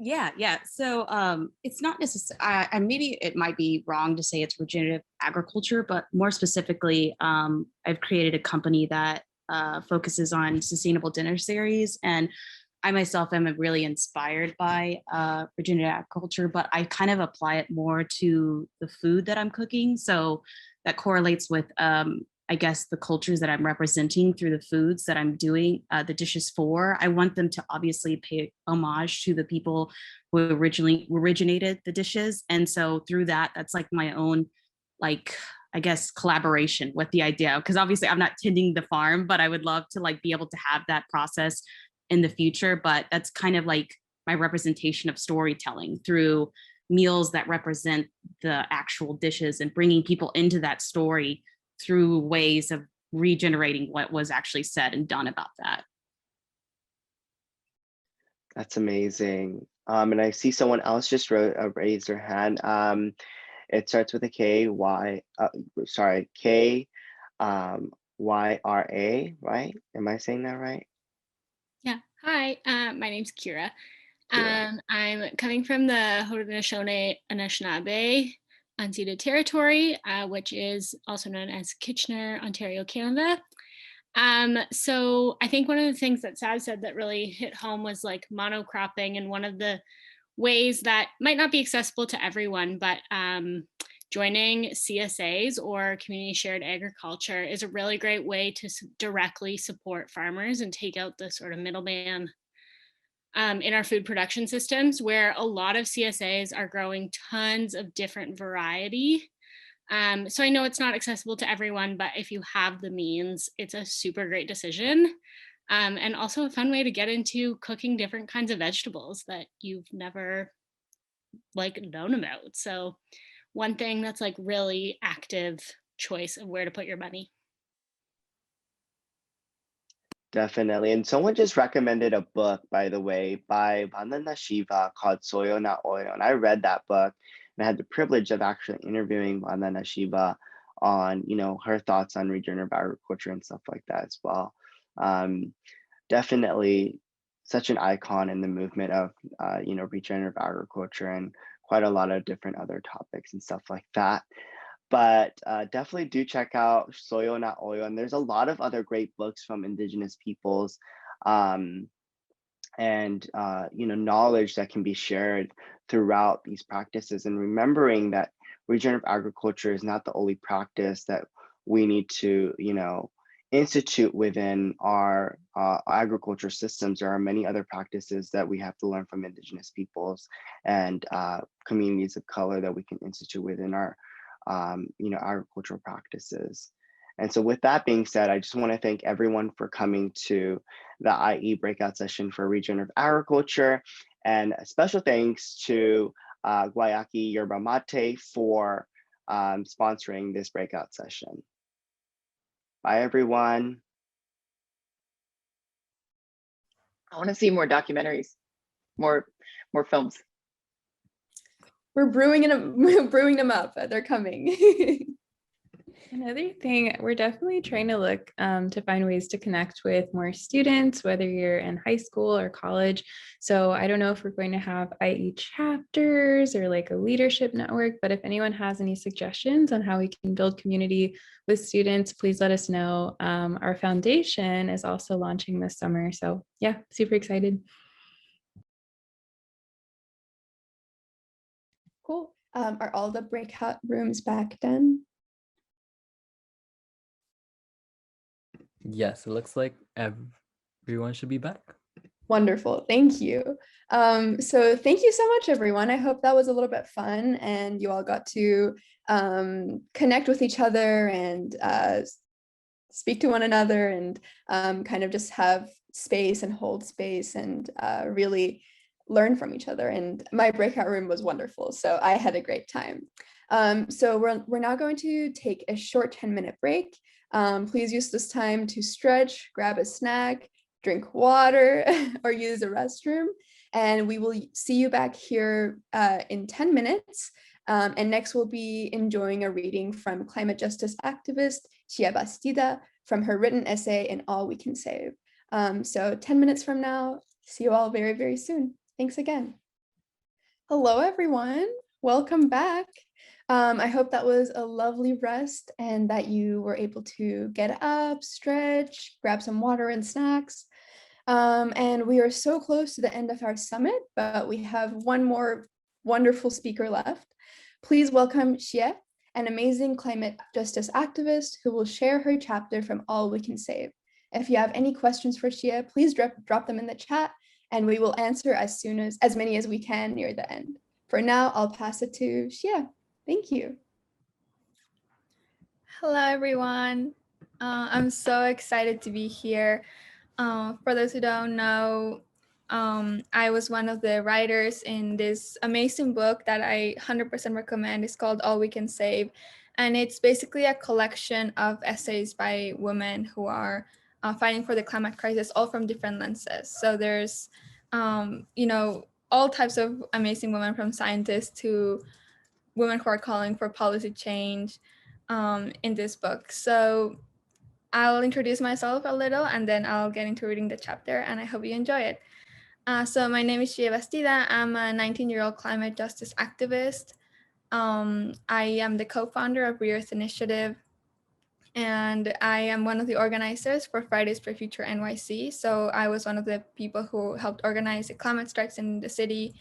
Yeah. So it's not necessarily, maybe it might be wrong to say it's regenerative agriculture, but more specifically, I've created a company that focuses on sustainable dinner series. And I myself am really inspired by regenerative agriculture, but I kind of apply it more to the food that I'm cooking. So that correlates with I guess the cultures that I'm representing through the foods that I'm doing the dishes for. I want them to obviously pay homage to the people who originally originated the dishes. And so through that, that's like my own, like, I guess, collaboration with the idea. Because obviously I'm not tending the farm, but I would love to like be able to have that process in the future. But that's kind of like my representation of storytelling through meals that represent the actual dishes and bringing people into that story through ways of regenerating what was actually said and done about that. That's amazing. And I see someone else just raised their hand. It starts with a K, Y, K, YRA, right? Am I saying that right? Yeah. Hi, my name's Kira. Kira. I'm coming from the Haudenosaunee Anishinaabe unceded territory, which is also known as Kitchener, Ontario, Canada. So I think one of the things that Sav said that really hit home was like monocropping, and one of the ways that might not be accessible to everyone, but joining CSAs or community shared agriculture is a really great way to directly support farmers and take out the sort of middleman in our food production systems, where a lot of CSAs are growing tons of different variety. So I know it's not accessible to everyone, but if you have the means, it's a super great decision. And also a fun way to get into cooking different kinds of vegetables that you've never like known about. So one thing that's like really active choice of where to put your money. Definitely. And someone just recommended a book, by the way, by Vandana Shiva called Soyo Na Oyo. And I read that book and I had the privilege of actually interviewing Vandana Shiva on, her thoughts on regenerative agriculture and stuff like that as well. Definitely such an icon in the movement of, regenerative agriculture and quite a lot of different other topics and stuff like that. But definitely do check out Soyo Na Oyo. And there's a lot of other great books from Indigenous peoples and, knowledge that can be shared throughout these practices. And remembering that regenerative agriculture is not the only practice that we need to, institute within our agriculture systems. There are many other practices that we have to learn from Indigenous peoples and communities of color that we can institute within our agricultural practices. And so with that being said, I just want to thank everyone for coming to the IE breakout session for regenerative agriculture. And a special thanks to Guayaki Yerba Mate for sponsoring this breakout session. Bye, everyone. I want to see more documentaries, more films. We're brewing them up. They're coming. Another thing, we're definitely trying to look to find ways to connect with more students, whether you're in high school or college. So I don't know if we're going to have IE chapters or like a leadership network, but if anyone has any suggestions on how we can build community with students, please let us know. Our foundation is also launching this summer. So yeah, super excited. Cool. Are all the breakout rooms back then? Yes, it looks like everyone should be back. Wonderful. Thank you. So thank you so much, everyone. I hope that was a little bit fun and you all got to connect with each other and speak to one another and kind of just have space and hold space and really learn from each other. And my breakout room was wonderful. So I had a great time. So we're now going to take a short 10-minute break. Please use this time to stretch, grab a snack, drink water, or use a restroom. And we will see you back here in 10 minutes. And next we'll be enjoying a reading from climate justice activist Xia Bastida from her written essay, "In All We Can Save." So 10 minutes from now, see you all very, very soon. Thanks again. Hello, everyone. Welcome back. I hope that was a lovely rest and that you were able to get up, stretch, grab some water and snacks. And we are so close to the end of our summit, but we have one more wonderful speaker left. Please welcome Xie, an amazing climate justice activist who will share her chapter from All We Can Save. If you have any questions for Xie, please drop them in the chat and we will answer as many as we can near the end. For now, I'll pass it to Xie. Thank you. Hello, everyone. I'm so excited to be here. For those who don't know, I was one of the writers in this amazing book that I 100% recommend. It's called All We Can Save. And it's basically a collection of essays by women who are fighting for the climate crisis, all from different lenses. So there's, all types of amazing women, from scientists to women who are calling for policy change in this book. So I'll introduce myself a little and then I'll get into reading the chapter, and I hope you enjoy it. So my name is Xie Bastida. I'm a 19-year-old climate justice activist. I am the co-founder of Re-Earth Initiative, and I am one of the organizers for Fridays for Future NYC. So I was one of the people who helped organize the climate strikes in the city,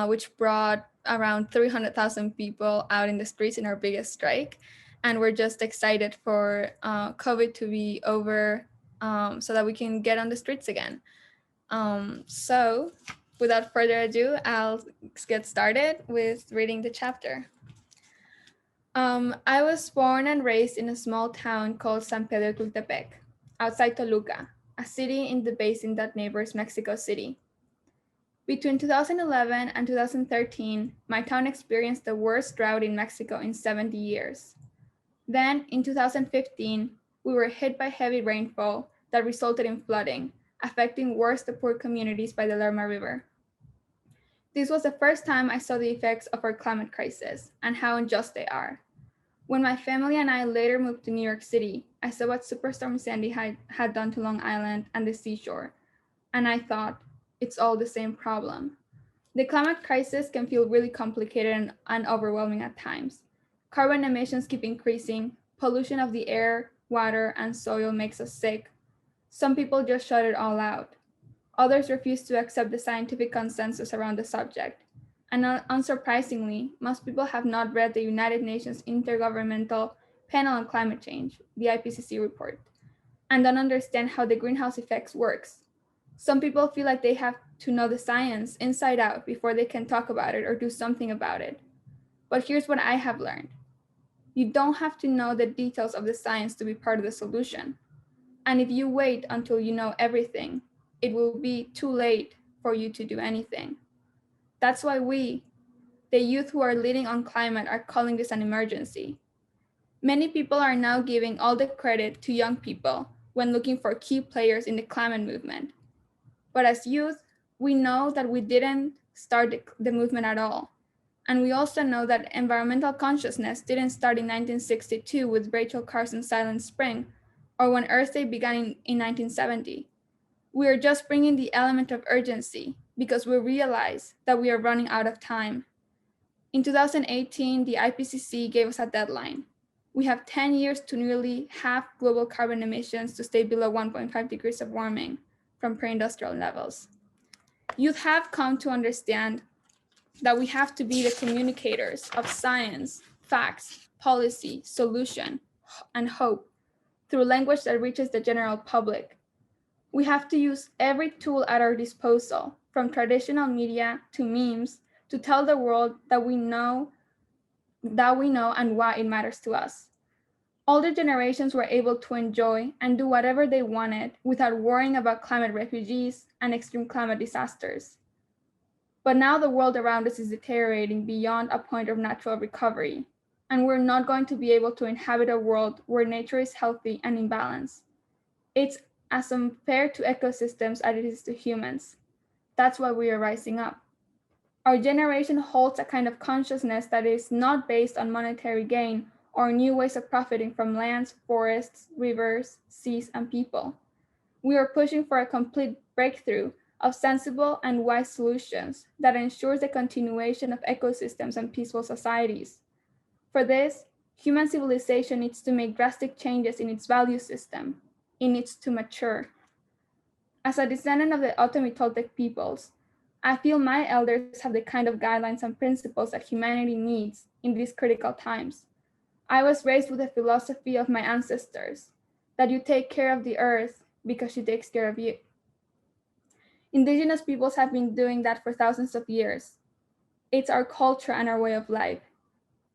which brought around 300,000 people out in the streets in our biggest strike. And we're just excited for COVID to be over so that we can get on the streets again. So without further ado, I'll get started with reading the chapter. I was born and raised in a small town called San Pedro Tultepec, outside Toluca, a city in the basin that neighbors Mexico City. Between 2011 and 2013, my town experienced the worst drought in Mexico in 70 years. Then, in 2015, we were hit by heavy rainfall that resulted in flooding, affecting worse the poor communities by the Lerma River. This was the first time I saw the effects of our climate crisis and how unjust they are. When my family and I later moved to New York City, I saw what Superstorm Sandy had done to Long Island and the seashore, and I thought, it's all the same problem. The climate crisis can feel really complicated and overwhelming at times. Carbon emissions keep increasing, pollution of the air, water, and soil makes us sick. Some people just shut it all out. Others refuse to accept the scientific consensus around the subject. And unsurprisingly, most people have not read the United Nations Intergovernmental Panel on Climate Change, the IPCC report, and don't understand how the greenhouse effects works. Some people feel like they have to know the science inside out before they can talk about it or do something about it. But here's what I have learned. You don't have to know the details of the science to be part of the solution. And if you wait until you know everything, it will be too late for you to do anything. That's why we, the youth who are leading on climate, are calling this an emergency. Many people are now giving all the credit to young people when looking for key players in the climate movement. But as youth, we know that we didn't start the movement at all. And we also know that environmental consciousness didn't start in 1962 with Rachel Carson's Silent Spring, or when Earth Day began in 1970. We are just bringing the element of urgency because we realize that we are running out of time. In 2018, the IPCC gave us a deadline. We have 10 years to nearly halve global carbon emissions to stay below 1.5 degrees of warming from pre-industrial levels. Youth have come to understand that we have to be the communicators of science, facts, policy, solution, and hope through language that reaches the general public. We have to use every tool at our disposal, from traditional media to memes, to tell the world that we know and why it matters to us. Older generations were able to enjoy and do whatever they wanted without worrying about climate refugees and extreme climate disasters. But now the world around us is deteriorating beyond a point of natural recovery, and we're not going to be able to inhabit a world where nature is healthy and in balance. It's as unfair to ecosystems as it is to humans. That's why we are rising up. Our generation holds a kind of consciousness that is not based on monetary gain or new ways of profiting from lands, forests, rivers, seas, and people. We are pushing for a complete breakthrough of sensible and wise solutions that ensures the continuation of ecosystems and peaceful societies. For this, human civilization needs to make drastic changes in its value system. It needs to mature. As a descendant of the Otomi Toltec peoples, I feel my elders have the kind of guidelines and principles that humanity needs in these critical times. I was raised with the philosophy of my ancestors, that you take care of the earth because she takes care of you. Indigenous peoples have been doing that for thousands of years. It's our culture and our way of life.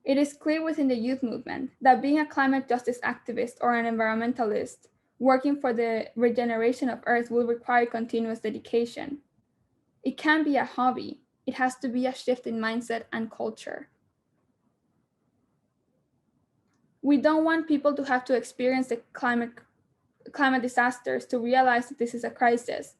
It is clear within the youth movement that being a climate justice activist or an environmentalist working for the regeneration of Earth will require continuous dedication. It can't be a hobby. It has to be a shift in mindset and culture. We don't want people to have to experience the climate disasters to realize that this is a crisis.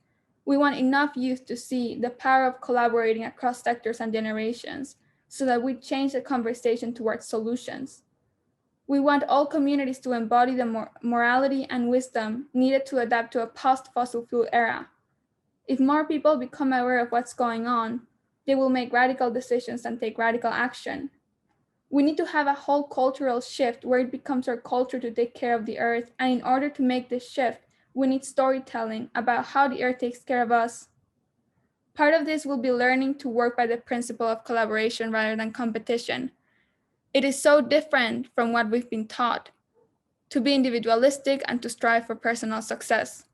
We want enough youth to see the power of collaborating across sectors and generations so that we change the conversation towards solutions. We want all communities to embody the morality and wisdom needed to adapt to a post-fossil fuel era. If more people become aware of what's going on, they will make radical decisions and take radical action. We need to have a whole cultural shift where it becomes our culture to take care of the earth, and in order to make this shift, we need storytelling about how the earth takes care of us. Part of this will be learning to work by the principle of collaboration rather than competition. It is so different from what we've been taught, to be individualistic and to strive for personal success.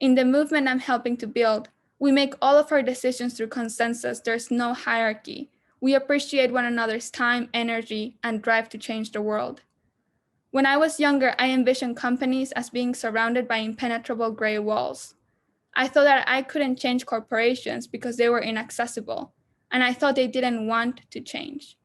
In the movement I'm helping to build, we make all of our decisions through consensus. There's no hierarchy. We appreciate one another's time, energy, and drive to change the world. When I was younger, I envisioned companies as being surrounded by impenetrable gray walls. I thought that I couldn't change corporations because they were inaccessible, and I thought they didn't want to change.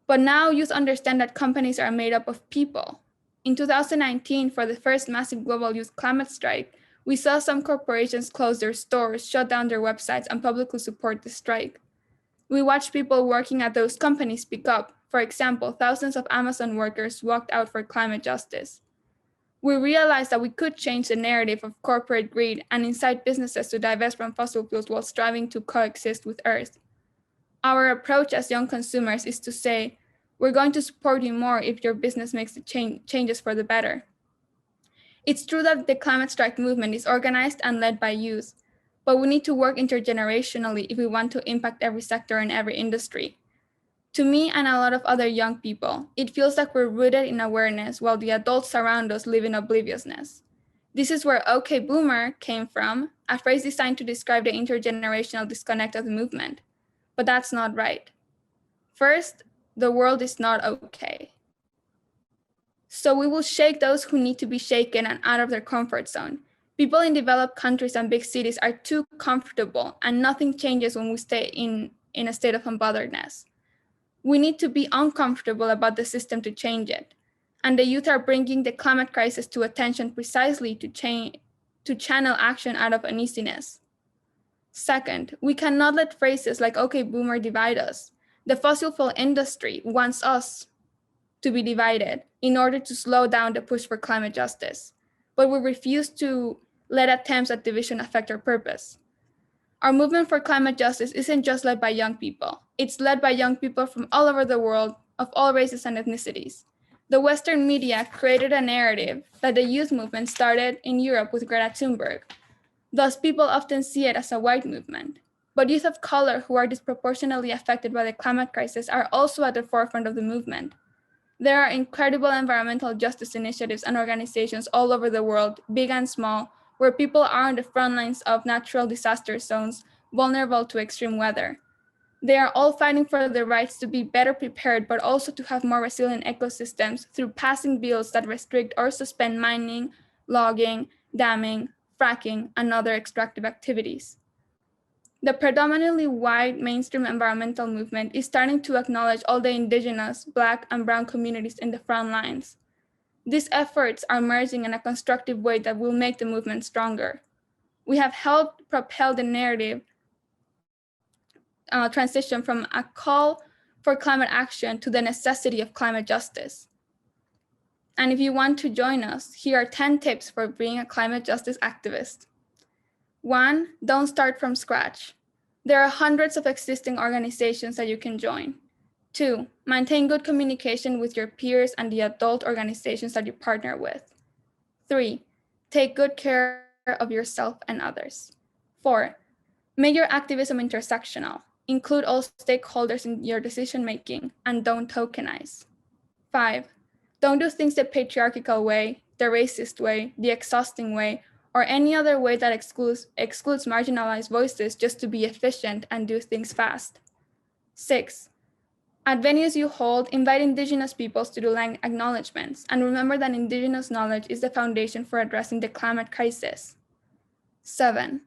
But now youth understand that companies are made up of people. In 2019, for the first massive global youth climate strike, we saw some corporations close their stores, shut down their websites, and publicly support the strike. We watched people working at those companies speak up. For example, thousands of Amazon workers walked out for climate justice. We realized that we could change the narrative of corporate greed and incite businesses to divest from fossil fuels while striving to coexist with Earth. Our approach as young consumers is to say, we're going to support you more if your business makes the changes for the better. It's true that the climate strike movement is organized and led by youth, but we need to work intergenerationally if we want to impact every sector and every industry. To me and a lot of other young people, it feels like we're rooted in awareness while the adults around us live in obliviousness. This is where "okay, boomer" came from, a phrase designed to describe the intergenerational disconnect of the movement. But that's not right. First, the world is not okay. So we will shake those who need to be shaken and out of their comfort zone. People in developed countries and big cities are too comfortable, and nothing changes when we stay in a state of unbotheredness. We need to be uncomfortable about the system to change it. And the youth are bringing the climate crisis to attention precisely to channel action out of uneasiness. Second, we cannot let phrases like "okay, boomer" divide us. The fossil fuel industry wants us to be divided in order to slow down the push for climate justice. But we refuse to let attempts at division affect our purpose. Our movement for climate justice isn't just led by young people. It's led by young people from all over the world, of all races and ethnicities. The Western media created a narrative that the youth movement started in Europe with Greta Thunberg. Thus, people often see it as a white movement. But youth of color who are disproportionately affected by the climate crisis are also at the forefront of the movement. There are incredible environmental justice initiatives and organizations all over the world, big and small, where people are on the front lines of natural disaster zones, vulnerable to extreme weather. They are all fighting for the rights to be better prepared, but also to have more resilient ecosystems through passing bills that restrict or suspend mining, logging, damming, fracking, and other extractive activities. The predominantly white mainstream environmental movement is starting to acknowledge all the Indigenous, Black, and Brown communities in the front lines. These efforts are merging in a constructive way that will make the movement stronger. We have helped propel the narrative transition from a call for climate action to the necessity of climate justice. And if you want to join us, here are 10 tips for being a climate justice activist. 1, don't start from scratch. There are hundreds of existing organizations that you can join. 2, maintain good communication with your peers and the adult organizations that you partner with. 3, take good care of yourself and others. 4, make your activism intersectional. Include all stakeholders in your decision making and don't tokenize. 5, don't do things the patriarchal way, the racist way, the exhausting way, or any other way that excludes marginalized voices just to be efficient and do things fast. 6, at venues you hold, invite Indigenous peoples to do land acknowledgements, and remember that Indigenous knowledge is the foundation for addressing the climate crisis. 7,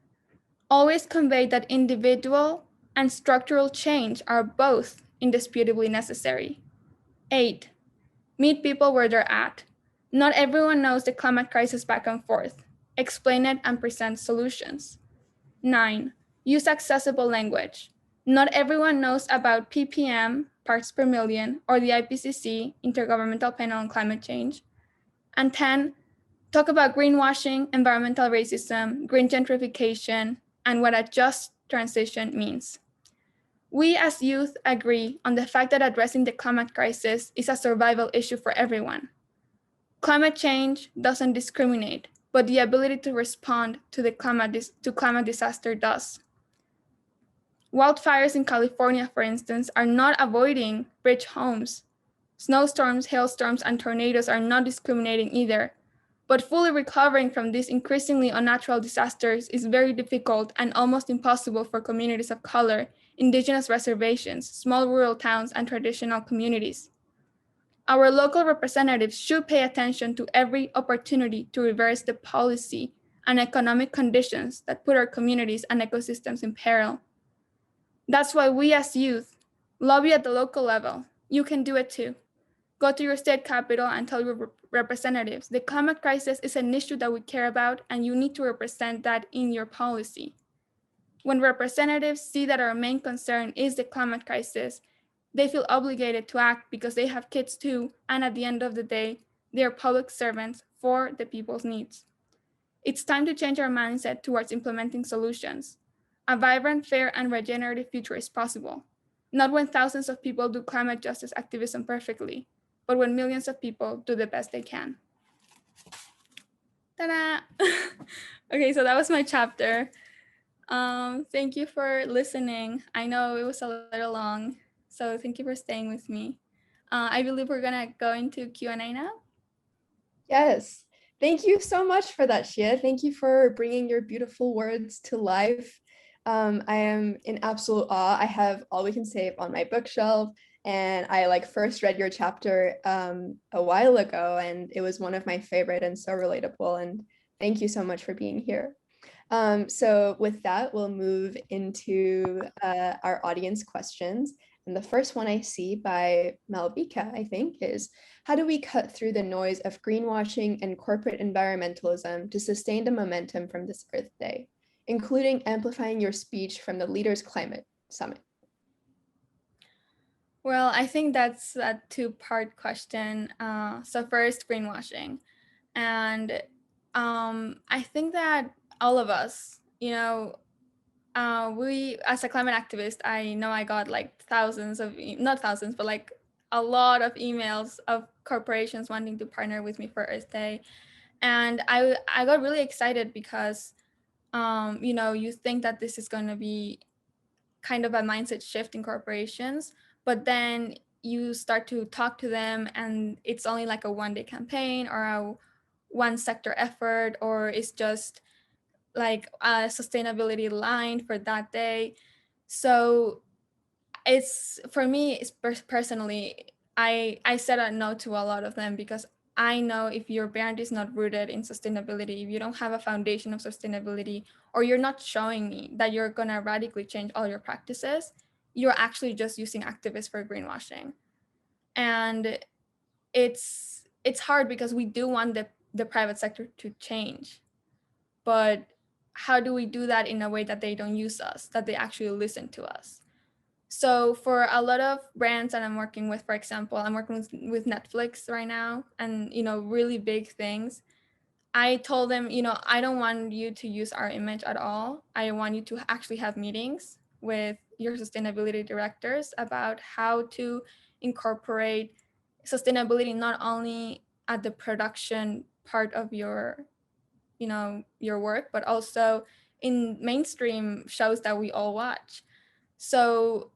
always convey that individual and structural change are both indisputably necessary. 8, meet people where they're at. Not everyone knows the climate crisis back and forth. Explain it and present solutions. 9, use accessible language. Not everyone knows about ppm, parts per million, or the IPCC, Intergovernmental Panel on Climate Change. And 10, talk about greenwashing, environmental racism, green gentrification, and what a just transition means. We as youth agree on the fact that addressing the climate crisis is a survival issue for everyone. Climate change doesn't discriminate, but the ability to respond to climate disaster does. Wildfires in California, for instance, are not avoiding rich homes. Snowstorms, hailstorms, and tornadoes are not discriminating either. But fully recovering from these increasingly unnatural disasters is very difficult and almost impossible for communities of color, Indigenous reservations, small rural towns, and traditional communities. Our local representatives should pay attention to every opportunity to reverse the policy and economic conditions that put our communities and ecosystems in peril. That's why we as youth lobby at the local level. You can do it too. Go to your state capital and tell your representatives the climate crisis is an issue that we care about and you need to represent that in your policy. When representatives see that our main concern is the climate crisis, they feel obligated to act because they have kids too, and at the end of the day, they are public servants for the people's needs. It's time to change our mindset towards implementing solutions. A vibrant, fair, and regenerative future is possible, not when thousands of people do climate justice activism perfectly, but when millions of people do the best they can. Ta-da! Okay, so that was my chapter. Thank you for listening. I know it was a little long, so thank you for staying with me. I believe we're gonna go into Q&A now. Yes. Thank you so much for that, Shia. Thank you for bringing your beautiful words to life. I am in absolute awe. I have All We Can Save on my bookshelf, and I first read your chapter a while ago, and it was one of my favorite and so relatable. And thank you so much for being here. So with that, we'll move into our audience questions. And the first one I see by Malvika, I think, is how do we cut through the noise of greenwashing and corporate environmentalism to sustain the momentum from this Earth Day, including amplifying your speech from the Leaders Climate Summit? Well, I think that's a two-part question. So first, greenwashing. And I think that all of us, we, as a climate activist, I know I got thousands of, not thousands, but a lot of emails of corporations wanting to partner with me for Earth Day. And I got really excited because, you think that this is going to be kind of a mindset shift in corporations, but then you start to talk to them and it's only a one-day campaign or a one sector effort, or it's just a sustainability line for that day. So it's, for me, it's personally, I said a no to a lot of them because I know if your brand is not rooted in sustainability, if you don't have a foundation of sustainability, or you're not showing me that you're gonna radically change all your practices, you're actually just using activists for greenwashing. And it's hard because we do want the private sector to change, but how do we do that in a way that they don't use us, that they actually listen to us? So for a lot of brands that I'm working with, for example, I'm working with Netflix right now, and really big things. I told them, I don't want you to use our image at all. I want you to actually have meetings with your sustainability directors about how to incorporate sustainability not only at the production part of your work, but also in mainstream shows that we all watch. So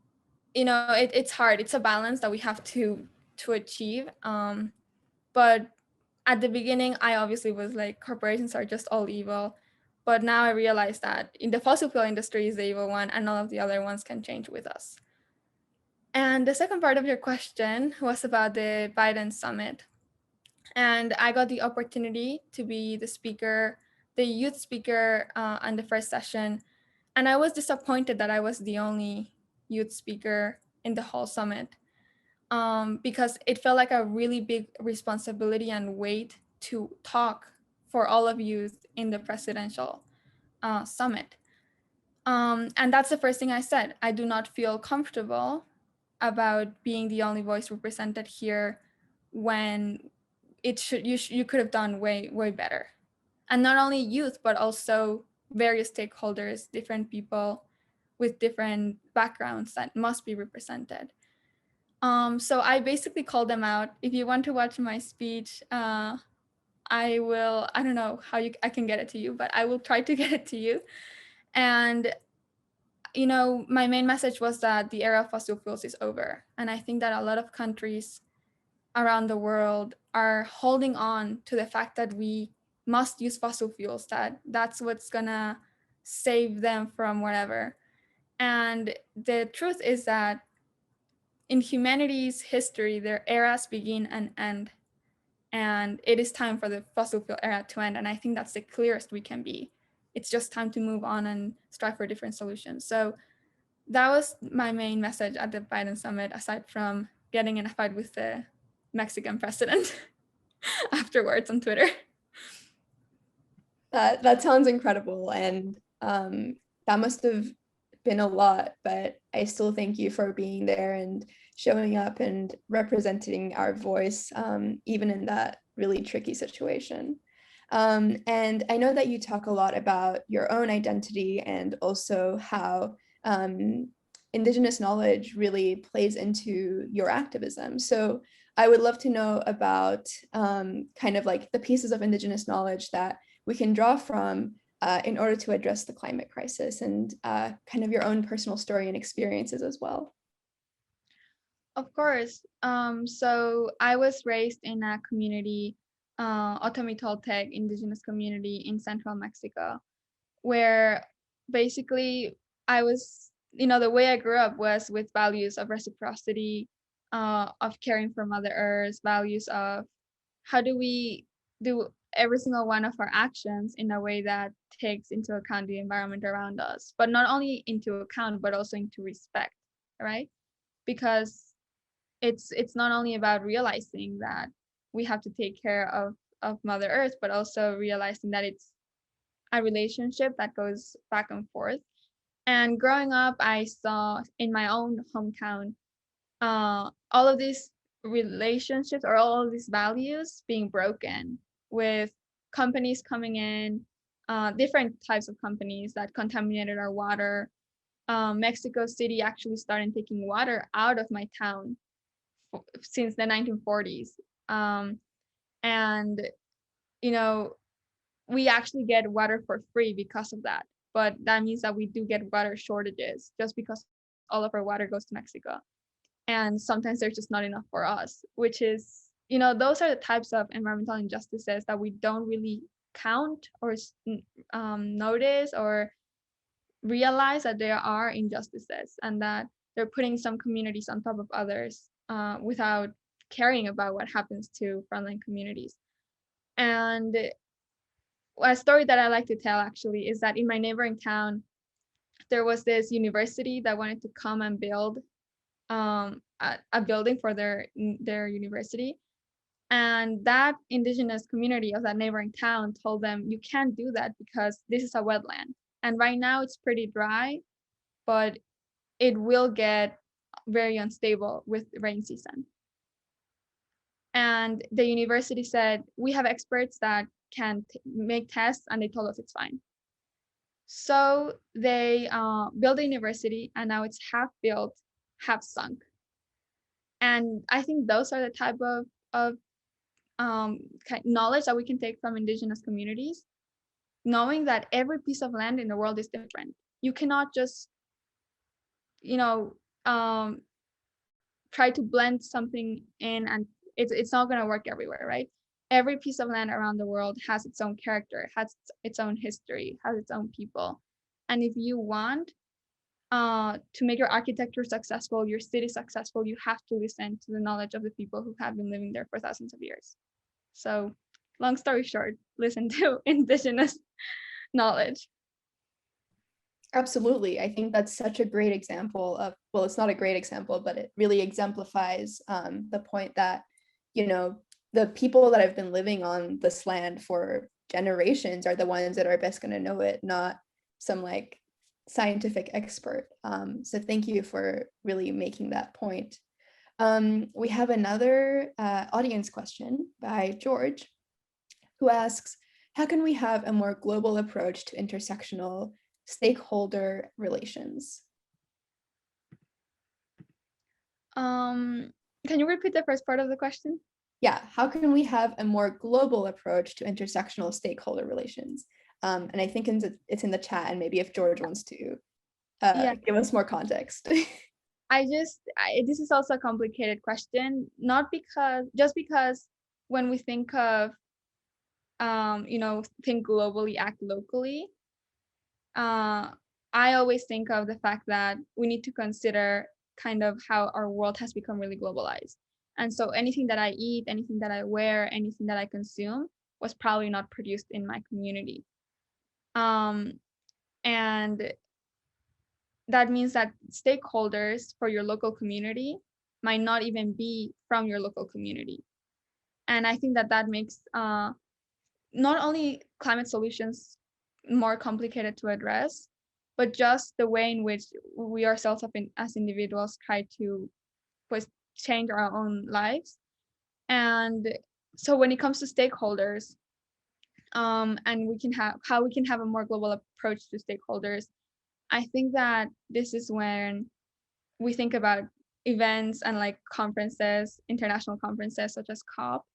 it's hard. It's a balance that we have to achieve. But at the beginning, I obviously was like, corporations are just all evil. But now I realize that in the fossil fuel industry is the evil one, and all of the other ones can change with us. And the second part of your question was about the Biden summit. And I got the opportunity to be the youth speaker on the first session. And I was disappointed that I was the only youth speaker in the whole summit, because it felt like a really big responsibility and weight to talk for all of you in the presidential summit. And that's the first thing I said. I do not feel comfortable about being the only voice represented here when you could have done way better. And not only youth, but also various stakeholders, different people with different backgrounds that must be represented. So I basically called them out. If you want to watch my speech, I don't know how I can get it to you, but I will try to get it to you. And my main message was that the era of fossil fuels is over. And I think that a lot of countries around the world are holding on to the fact that we must use fossil fuels, that's what's gonna save them from whatever. And the truth is that in humanity's history, their eras begin and end. And it is time for the fossil fuel era to end. And I think that's the clearest we can be. It's just time to move on and strive for different solutions. So that was my main message at the Biden summit, aside from getting in a fight with the Mexican president afterwards on Twitter. That sounds incredible, and that must have been a lot, but I still thank you for being there and showing up and representing our voice, even in that really tricky situation. And I know that you talk a lot about your own identity and also how Indigenous knowledge really plays into your activism. So I would love to know about kind of like the pieces of Indigenous knowledge that we can draw from in order to address the climate crisis, and kind of your own personal story and experiences as well. Of course. So I was raised in a community, Otomi Toltec Indigenous community in central Mexico, where basically I was, the way I grew up was with values of reciprocity, of caring for Mother Earth, values of how do we do every single one of our actions in a way that takes into account the environment around us, but not only into account, but also into respect, right? Because it's not only about realizing that we have to take care of Mother Earth, but also realizing that it's a relationship that goes back and forth. And growing up, I saw in my own hometown all of these relationships or all of these values being broken, with companies coming in, different types of companies that contaminated our water. Mexico City actually started taking water out of my town since the 1940s. And, we actually get water for free because of that. But that means that we do get water shortages just because all of our water goes to Mexico. And sometimes there's just not enough for us, which is, those are the types of environmental injustices that we don't really count or notice or realize that there are injustices, and that they're putting some communities on top of others without caring about what happens to frontline communities. And a story that I like to tell actually is that in my neighboring town, there was this university that wanted to come and build a building for their university. And that Indigenous community of that neighboring town told them, you can't do that because this is a wetland. And right now it's pretty dry, but it will get very unstable with rain season. And the university said, we have experts that can make tests, and they told us it's fine. So they built the university, and now it's half built, half sunk. And I think those are the type of knowledge that we can take from indigenous communities, knowing that every piece of land in the world is different. You cannot just, try to blend something in, and it's not going to work everywhere, right? Every piece of land around the world has its own character, has its own history, has its own people. And if you want to make your architecture successful, your city successful, you have to listen to the knowledge of the people who have been living there for thousands of years. So long story short, listen to indigenous knowledge. Absolutely. I think that's such a great example of, well, it's not a great example, but it really exemplifies the point that, the people that have been living on this land for generations are the ones that are best going to know it, not some like scientific expert. So thank you for really making that point. We have another audience question by George, who asks, how can we have a more global approach to intersectional stakeholder relations? Can you repeat the first part of the question? Yeah, how can we have a more global approach to intersectional stakeholder relations? And I think it's in the chat, and maybe if George wants to give us more context. This is also a complicated question, just because when we think of, think globally, act locally, I always think of the fact that we need to consider kind of how our world has become really globalized. And so anything that I eat, anything that I wear, anything that I consume was probably not produced in my community. And that means that stakeholders for your local community might not even be from your local community. And I think that makes not only climate solutions more complicated to address, but just the way in which we ourselves as individuals try to change our own lives. And so when it comes to stakeholders, and how we can have a more global approach to stakeholders, I think that this is when we think about events and like conferences, international conferences such as COP.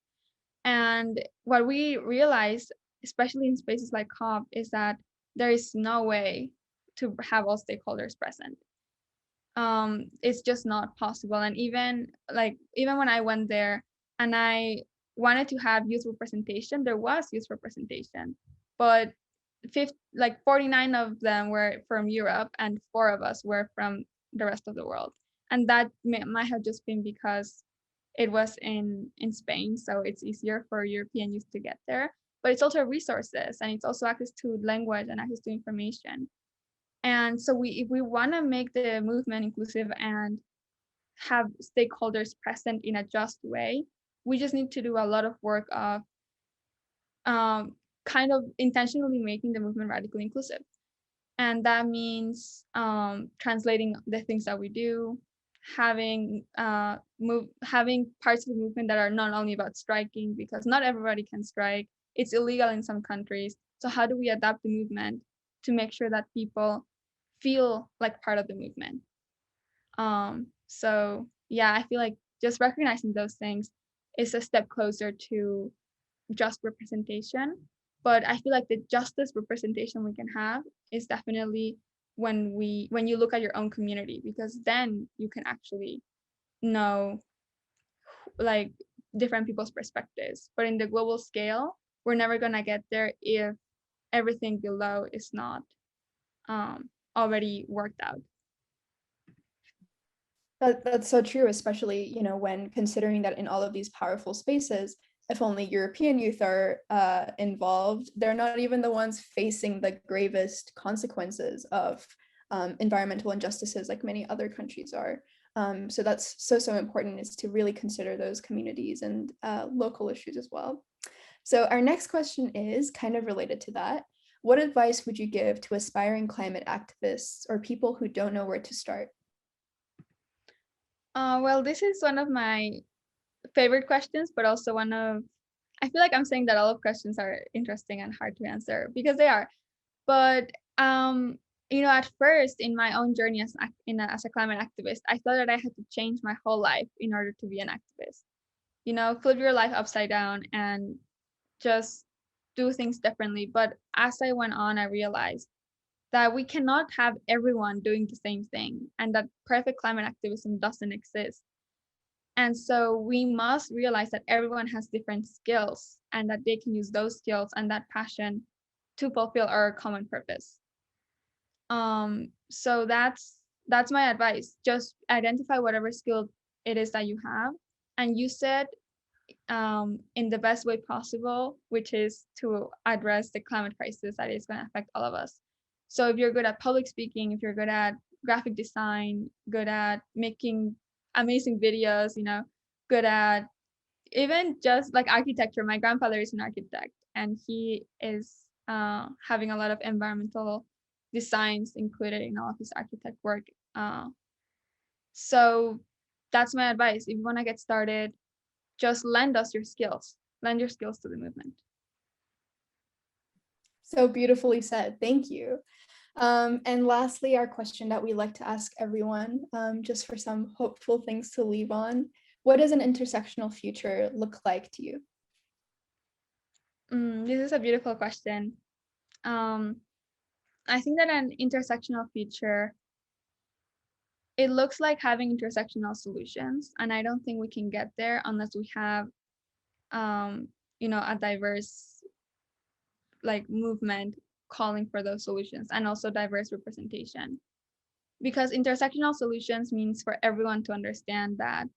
And what we realize, especially in spaces like COP, is that there is no way to have all stakeholders present. It's just not possible. And even when I went there and I wanted to have youth representation, there was youth representation, but 49 of them were from Europe and 4 of us were from the rest of the world. And that might have just been because it was in Spain, so it's easier for European youth to get there. But it's also resources, and it's also access to language and access to information. And so if we want to make the movement inclusive and have stakeholders present in a just way, we just need to do a lot of work of kind of intentionally making the movement radically inclusive. And that means translating the things that we do, having parts of the movement that are not only about striking, because not everybody can strike. It's illegal in some countries. So how do we adapt the movement to make sure that people feel like part of the movement? So yeah, I feel like just recognizing those things is a step closer to just representation. But I feel like the justest representation we can have is definitely when you look at your own community, because then you can actually know like different people's perspectives. But in the global scale, we're never gonna get there if everything below is not already worked out. That's so true, especially when considering that in all of these powerful spaces, if only European youth are involved, they're not even the ones facing the gravest consequences of environmental injustices like many other countries are. So that's so important, is to really consider those communities and local issues as well. So our next question is kind of related to that. What advice would you give to aspiring climate activists or people who don't know where to start? Well, this is one of my favorite questions, but also one of I feel like I'm saying that all of questions are interesting and hard to answer, because they are. But at first in my own journey as a climate activist, I thought that I had to change my whole life in order to be an activist. Flip your life upside down and just do things differently. But as I went on, I realized that we cannot have everyone doing the same thing, and that perfect climate activism doesn't exist. And so we must realize that everyone has different skills, and that they can use those skills and that passion to fulfill our common purpose. So that's my advice. Just identify whatever skill it is that you have and use it in the best way possible, which is to address the climate crisis that is going to affect all of us. So if you're good at public speaking, if you're good at graphic design, good at making amazing videos, good at even just like architecture. My grandfather is an architect, and he is having a lot of environmental designs included in all of his architect work. So that's my advice. If you want to get started, just lend your skills to the movement. So beautifully said. Thank you. And lastly, our question that we like to ask everyone, just for some hopeful things to leave on. What does an intersectional future look like to you? This is a beautiful question. I think that an intersectional future, it looks like having intersectional solutions, and I don't think we can get there unless we have, a diverse movement calling for those solutions, and also diverse representation. Because intersectional solutions means for everyone to understand that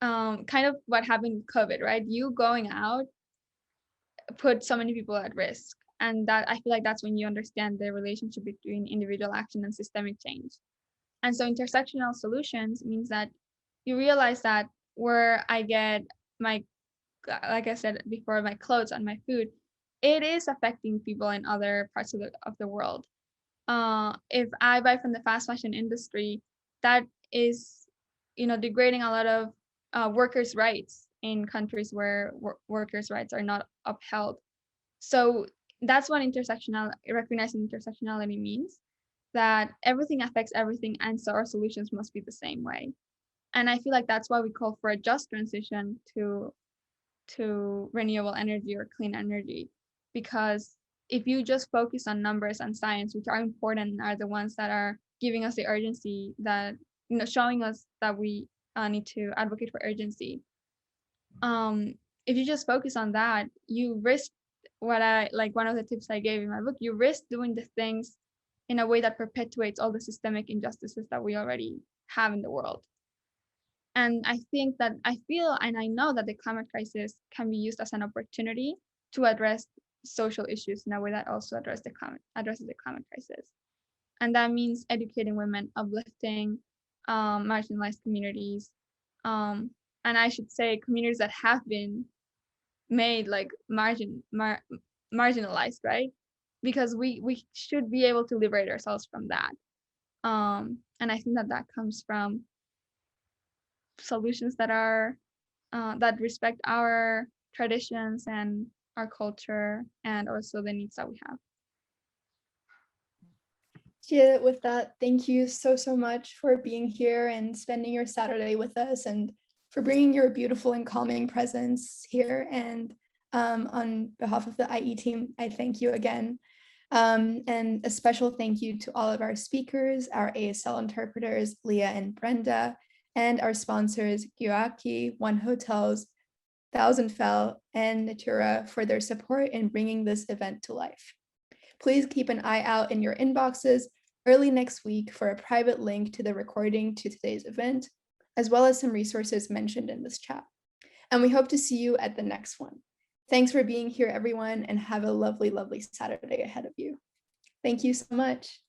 kind of what happened with COVID, right? You going out put so many people at risk. And that I feel like that's when you understand the relationship between individual action and systemic change. And so intersectional solutions means that you realize that where I get my, like I said before, my clothes and my food, it is affecting people in other parts of the world. If I buy from the fast fashion industry, that is, degrading a lot of workers' rights in countries where workers' rights are not upheld. So that's what recognizing intersectionality means, that everything affects everything, and so our solutions must be the same way. And I feel like that's why we call for a just transition to renewable energy or clean energy, because if you just focus on numbers and science, which are important and are the ones that are giving us the urgency, that showing us that we need to advocate for urgency, if you just focus on that, you risk one of the tips I gave in my book, you risk doing the things in a way that perpetuates all the systemic injustices that we already have in the world. And I feel and I know that the climate crisis can be used as an opportunity to address social issues in a way that also addresses the climate crisis. And that means educating women, uplifting marginalized communities, and I should say communities that have been made marginalized, right? Because we should be able to liberate ourselves from that. And I think that comes from solutions that are that respect our traditions and our culture, and also the needs that we have. Yeah, with that, thank you so much for being here and spending your Saturday with us, and for bringing your beautiful and calming presence here. And on behalf of the IE team, I thank you again. And a special thank you to all of our speakers, our ASL interpreters, Leah and Brenda, and our sponsors, Gyuaki, One Hotels, Thousand Fell, and Natura for their support in bringing this event to life. Please keep an eye out in your inboxes early next week for a private link to the recording to today's event, as well as some resources mentioned in this chat. And we hope to see you at the next one. Thanks for being here, everyone, and have a lovely, lovely Saturday ahead of you. Thank you so much.